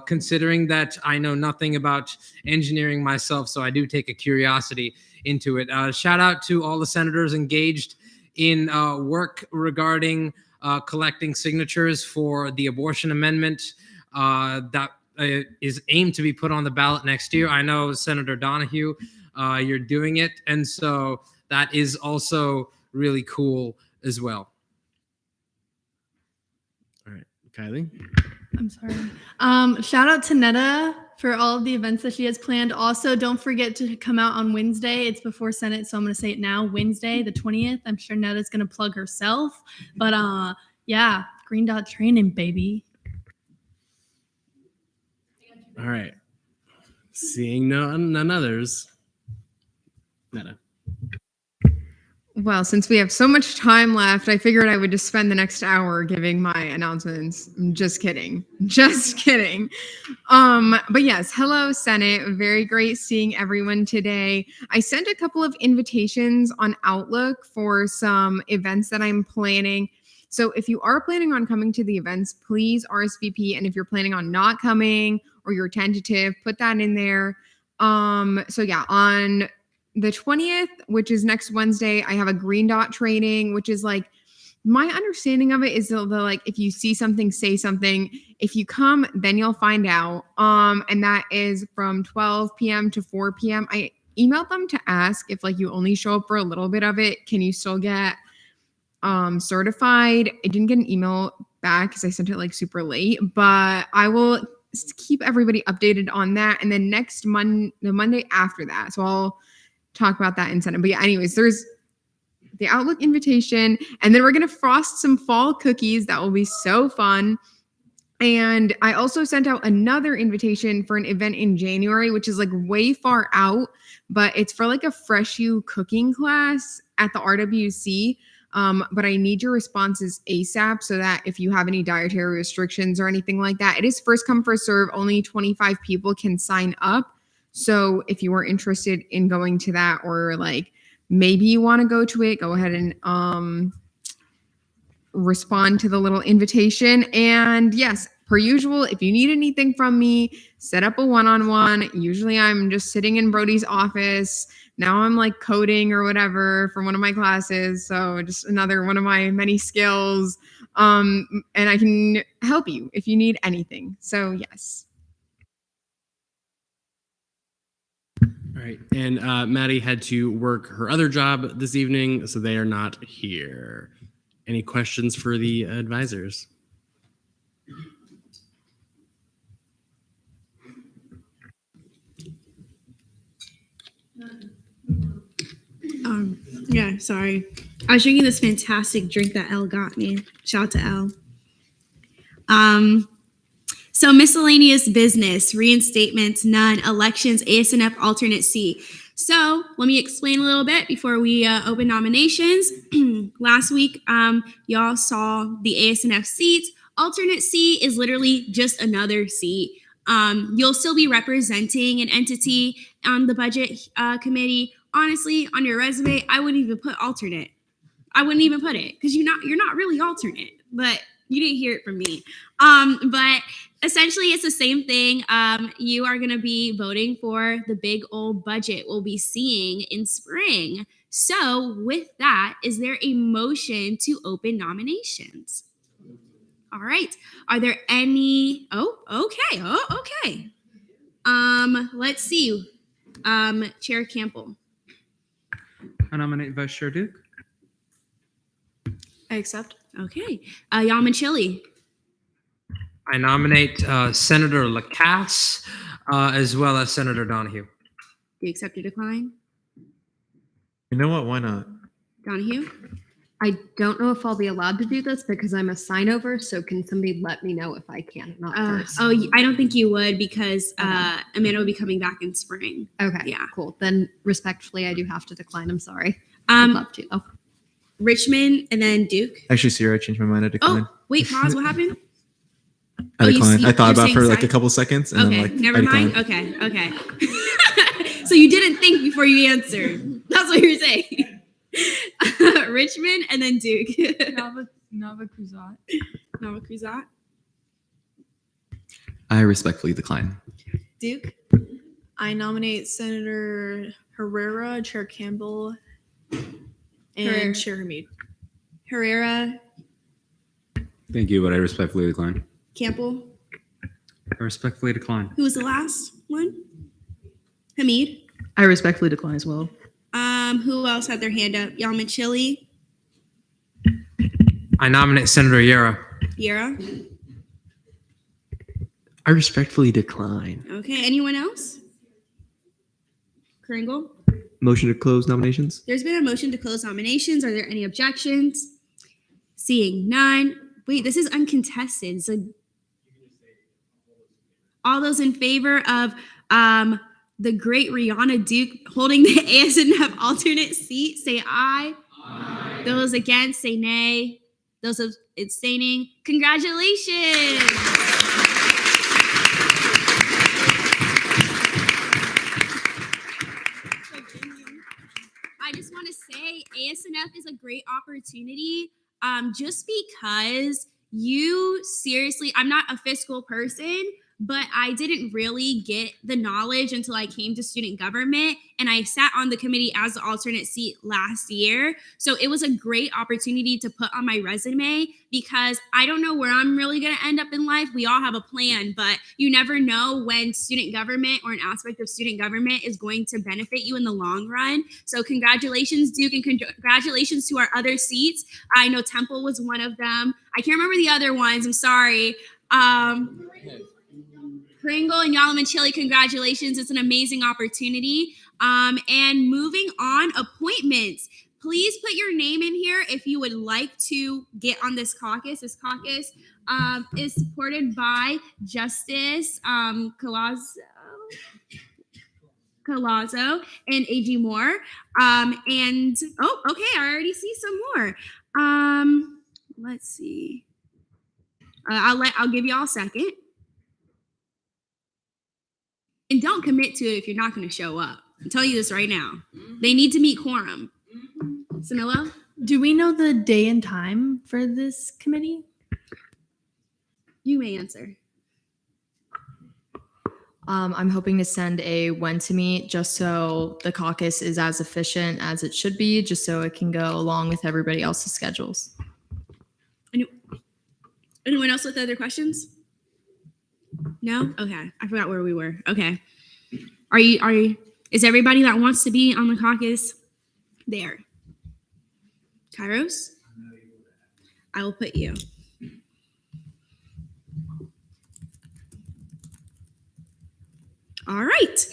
considering that I know nothing about engineering myself, so I do take a curiosity into it. Shout out to all the senators engaged in work regarding collecting signatures for the abortion amendment that is aimed to be put on the ballot next year. I know, Senator Donahue, you're doing it, and so that is also really cool as well.
All right, Kylie.
I'm sorry. Shout out to Netta for all of the events that she has planned. Also, don't forget to come out on Wednesday. It's before Senate, so I'm going to say it now. Wednesday, the 20th. I'm sure Netta's going to plug herself, but yeah, Green Dot training, baby.
All right. Seeing none others. Netta.
Well, since we have so much time left, I figured I would just spend the next hour giving my announcements. I'm just kidding. Just kidding. But yes, hello, Senate. Very great seeing everyone today. I sent a couple of invitations on Outlook for some events that I'm planning. So if you are planning on coming to the events, please RSVP. And if you're planning on not coming or you're tentative, put that in there.
So yeah, on the 20th, which is next Wednesday, I have a green dot training, which is like, my understanding of it is the like, if you see something, say something. If you come, then you'll find out. And that is from 12 p.m. to 4 p.m. I emailed them to ask if like you only show up for a little bit of it, can you still get certified? I didn't get an email back because I sent it like super late, but I will keep everybody updated on that. And then next Monday, the Monday after that, so I'll talk about that in Senate. But yeah, anyways, there's the Outlook invitation, and then we're gonna frost some fall cookies. That will be so fun. And I also sent out another invitation for an event in January, which is like way far out, but it's for like a Fresh You cooking class at the RWC. But I need your responses ASAP so that if you have any dietary restrictions or anything like that, it is first come, first serve. Only 25 people can sign up. So if you are interested in going to that, or like maybe you want to go to it, go ahead and respond to the little invitation. And yes, per usual, if you need anything from me, set up a one-on-one. Usually I'm just sitting in Brody's office. Now I'm like coding or whatever for one of my classes. So just another one of my many skills. And I can help you if you need anything. So yes.
All right. And Maddie had to work her other job this evening, so they are not here. Any questions for the advisors?
Yeah, sorry. I was drinking this fantastic drink that Elle got me. Shout out to Elle. So miscellaneous business, reinstatements, none, elections, ASNF alternate C. So let me explain a little bit before we open nominations. Last week, y'all saw the ASNF seats. Alternate C is literally just another seat. You'll still be representing an entity on the budget committee. Honestly, on your resume, I wouldn't even put alternate. I wouldn't even put it because you're not really alternate, but you didn't hear it from me. But essentially it's the same thing. You are going to be voting for the big old budget we'll be seeing in spring. So with that, is there a motion to open nominations? All right. Are there any? Oh, okay. Oh, okay. Let's see. Chair Campbell.
I nominate Vice Chair Duke.
I accept.
Okay. Yamachili.
I nominate Senator Lacasse as well as Senator Donahue.
Do you accept or decline?
You know what? Why not?
Donahue?
I don't know if I'll be allowed to do this because I'm a sign over. So can somebody let me know if I can? Not first.
I don't think you would because Amanda will be coming back in spring.
Okay.
Yeah.
Cool. Then respectfully, I do have to decline. I'm sorry. I'd love to. Oh.
Richmond and then Duke.
Actually, Sierra, I changed my mind. I declined.
Oh, wait, pause. What happened?
I declined. I thought
you're
about it for
saying
like a
side?
couple seconds. And
Okay,
then, like,
never
I
mind.
declined.
Okay. So you didn't think before you answered. That's what you're saying. Richmond and then Duke.
Nava Cruzat.
Nava Cruzat.
I respectfully decline.
Duke.
I nominate Senator Herrera, Chair Campbell, and
Herrera.
Chair Hamid.
Herrera.
Thank you, but I respectfully decline.
Campbell.
I respectfully decline.
Who was the last one? Hamid.
I respectfully decline as well.
Who else had their hand up? Yamachili.
I nominate Senator Yera.
Yera.
I respectfully decline.
Okay. Anyone else? Kringle.
Motion to close nominations.
There's been a motion to close nominations. Are there any objections? Seeing none. Wait, this is uncontested. So all those in favor of the great Rihanna Duke holding the ASNF alternate seat, say aye. Aye. Those against, say nay. Those abstaining, congratulations. I just want to say ASNF is a great opportunity just because you seriously, I'm not a fiscal person, but I didn't really get the knowledge until I came to student government, and I sat on the committee as the alternate seat last year. So it was a great opportunity to put on my resume because I don't know where I'm really going to end up in life. We all have a plan, but you never know when student government or an aspect of student government is going to benefit you in the long run. So congratulations, Duke, and congratulations to our other seats. I know Temple was one of them. I can't remember the other ones. I'm sorry. Pringle and Yalamanchili, congratulations. It's an amazing opportunity. And moving on, appointments. Please put your name in here if you would like to get on this caucus. This caucus is supported by Justice Collazo and A.G. Moore. And, oh, okay, I already see some more. Let's see. I'll give y'all a second. And don't commit to it if you're not going to show up. I'm telling you this right now. They need to meet quorum. Samilla?
Do we know the day and time for this committee?
You may answer.
I'm hoping to send a when to meet just so the caucus is as efficient as it should be, just so it can go along with everybody else's schedules.
Anyone else with other questions? No? Okay. I forgot where we were. Okay. Is everybody that wants to be on the caucus there? Kairos? I will put you. All right.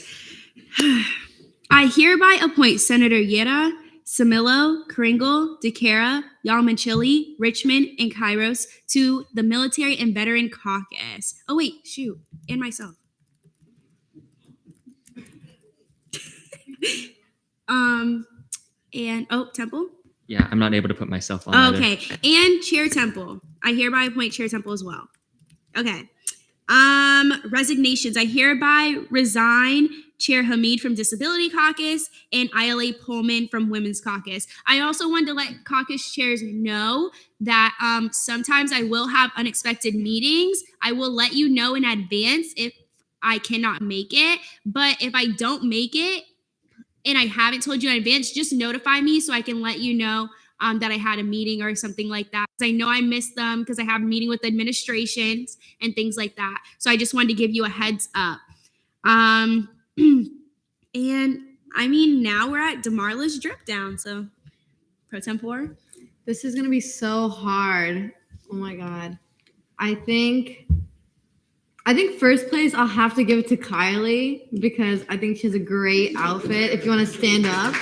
I hereby appoint Senator Yera, Samillo, Kringle, DeCara, Yalamanchili, Richmond, and Kairos to the Military and Veteran Caucus. Oh, wait, shoot. And myself. Temple?
Yeah, I'm not able to put myself on. either.
Okay. And Chair Temple. I hereby appoint Chair Temple as well. Okay. Resignations. I hereby resign Chair Hamid from Disability Caucus and ILA Pullman from Women's Caucus. I also wanted to let caucus chairs know that sometimes I will have unexpected meetings. I will let you know in advance if I cannot make it. But if I don't make it and I haven't told you in advance, just notify me so I can let you know that I had a meeting or something like that. I know I missed them because I have a meeting with administrations and things like that. So I just wanted to give you a heads up. And I mean, now we're at DeMarla's drip down. So pro tempore.
This is going to be so hard. Oh my God. I think first place I'll have to give it to Kylie because I think she has a great outfit. If you want to stand up.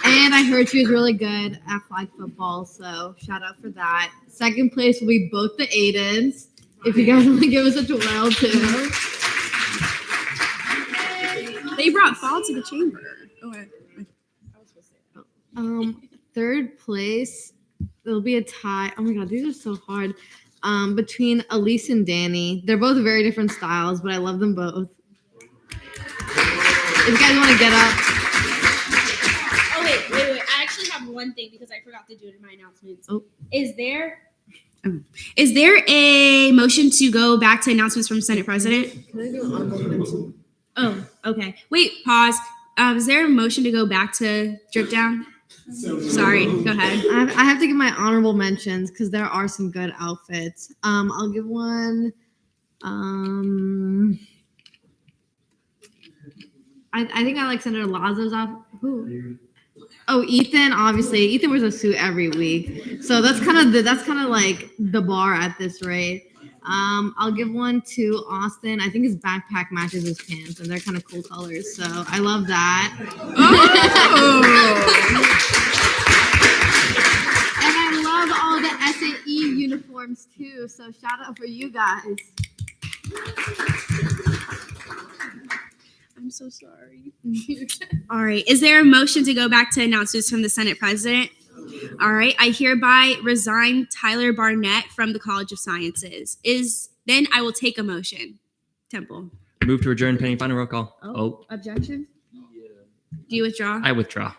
And I heard she was really good at flag football, so shout out for that. Second place will be both the Aidens. If you guys want to give us a twirl too.
They brought fall to the chamber.
Third place, it'll be a tie. Oh my God, these are so hard. Between Elise and Danny. They're both very different styles, but I love them both. If you guys want to get up.
Oh, wait. I actually have one thing because I forgot to do it in my announcements.
Oh.
Is there a motion to go back to announcements from Senate President?
Can I do an honorable mention?
Oh, okay. Wait, pause. Is there a motion to go back to drip down? Sorry, go ahead.
I have to give my honorable mentions because there are some good outfits. I'll give one. I think I like Senator Lazo's outfit. Who? Oh, Ethan. Obviously, Ethan wears a suit every week, so that's kind of like the bar at this rate. I'll give one to Austin. I think his backpack matches his pants, and they're kind of cool colors. So I love that. And I love all the SAE uniforms too. So shout out for you guys.
I'm so sorry. All right. Is there a motion to go back to announcements from the Senate President? All right. I hereby resign Tyler Barnett from the College of Sciences. Then I will take a motion. Temple.
Move to adjourn pending final roll call.
Objection? Do you withdraw?
I withdraw.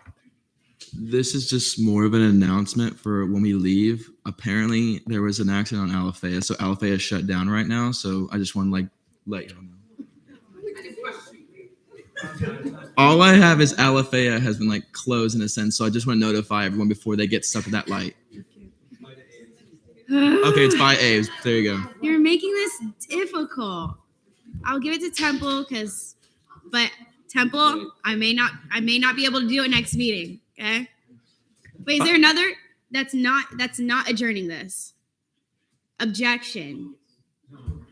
This is just more of an announcement for when we leave. Apparently, there was an accident on Alafaya, so Alafaya is shut down right now. So I just want to let you know. All I have is Alafaya has been closed in a sense, so I just want to notify everyone before they get stuck with that light. Okay, it's by A. There you go.
You're making this difficult. I'll give it to Temple but Temple, I may not be able to do it next meeting. Okay. Wait, is there another? That's not adjourning this. Objection.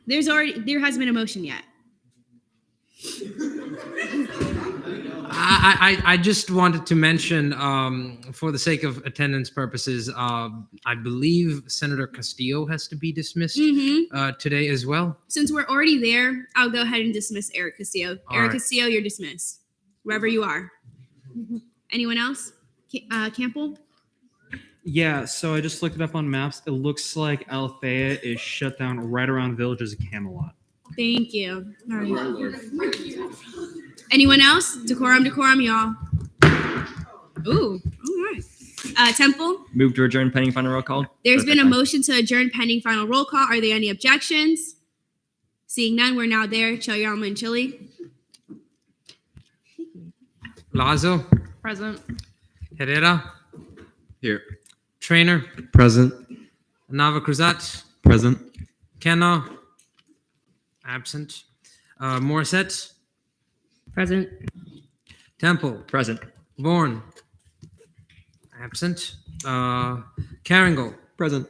There hasn't been a motion yet.
I just wanted to mention, for the sake of attendance purposes, I believe Senator Castillo has to be dismissed today as well.
Since we're already there, I'll go ahead and dismiss Eric Castillo. Eric Castillo, you're dismissed. Wherever you are. Anyone else? Campbell?
Yeah, so I just looked it up on maps. It looks like Alafaya is shut down right around Villages of Camelot.
Thank you. All right. Anyone else? Decorum, y'all. Ooh, all right. Temple?
Move to adjourn pending final roll call.
There's been a motion to adjourn pending final roll call. Are there any objections? Seeing none, we're now there. Choyama and Chili.
Lazo,
Present.
Herrera,
Here.
Trainer,
Present.
Nava Cruzat,
Present.
Kenna, absent. Morissette,
Present.
Temple,
Present.
Bourne, absent. Caringle,
Present.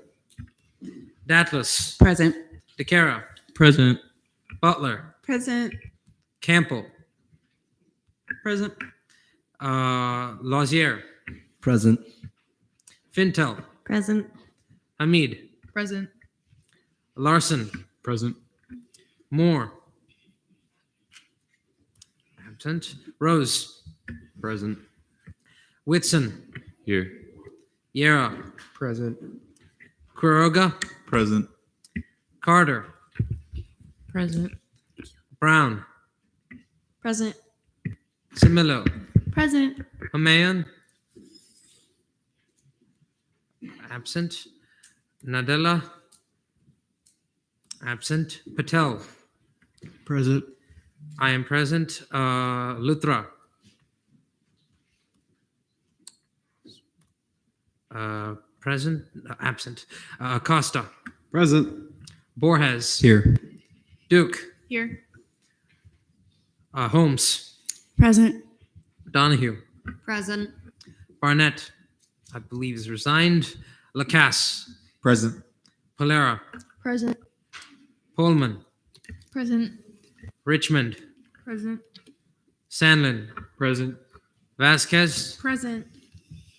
Datlas,
Present.
DeCara,
Present.
Butler,
Present.
Campbell,
Present.
Lausier,
Present.
Fintel,
Present.
Hamid,
Present.
Larson,
Present.
Moore, absent. Rose,
Present.
Whitson,
Here.
Yera,
Present.
Quiroga,
Present.
Carter,
Present.
Brown,
Present.
Similo,
Present.
Hamayan, absent. Nadella, absent. Patel,
Present.
I am present. Luthra, present. Absent. Acosta,
Present.
Borges,
Here.
Duke,
Here.
Holmes,
Present.
Donahue,
Present.
Barnett, I believe is resigned. Lacasse,
Present.
Polera,
Present.
Pullman,
Present.
Richmond,
Present.
Sandlin,
Present.
Vasquez,
Present.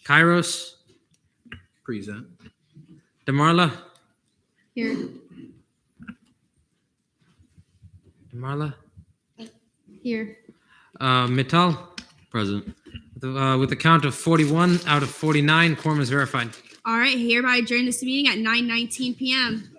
Kairos,
Present.
DeMarla,
Here.
DeMarla,
Here.
Mittal,
Present.
with a count of 41 out of 49, quorum is verified.
All right. Hereby adjourn this meeting at 9:19 p.m.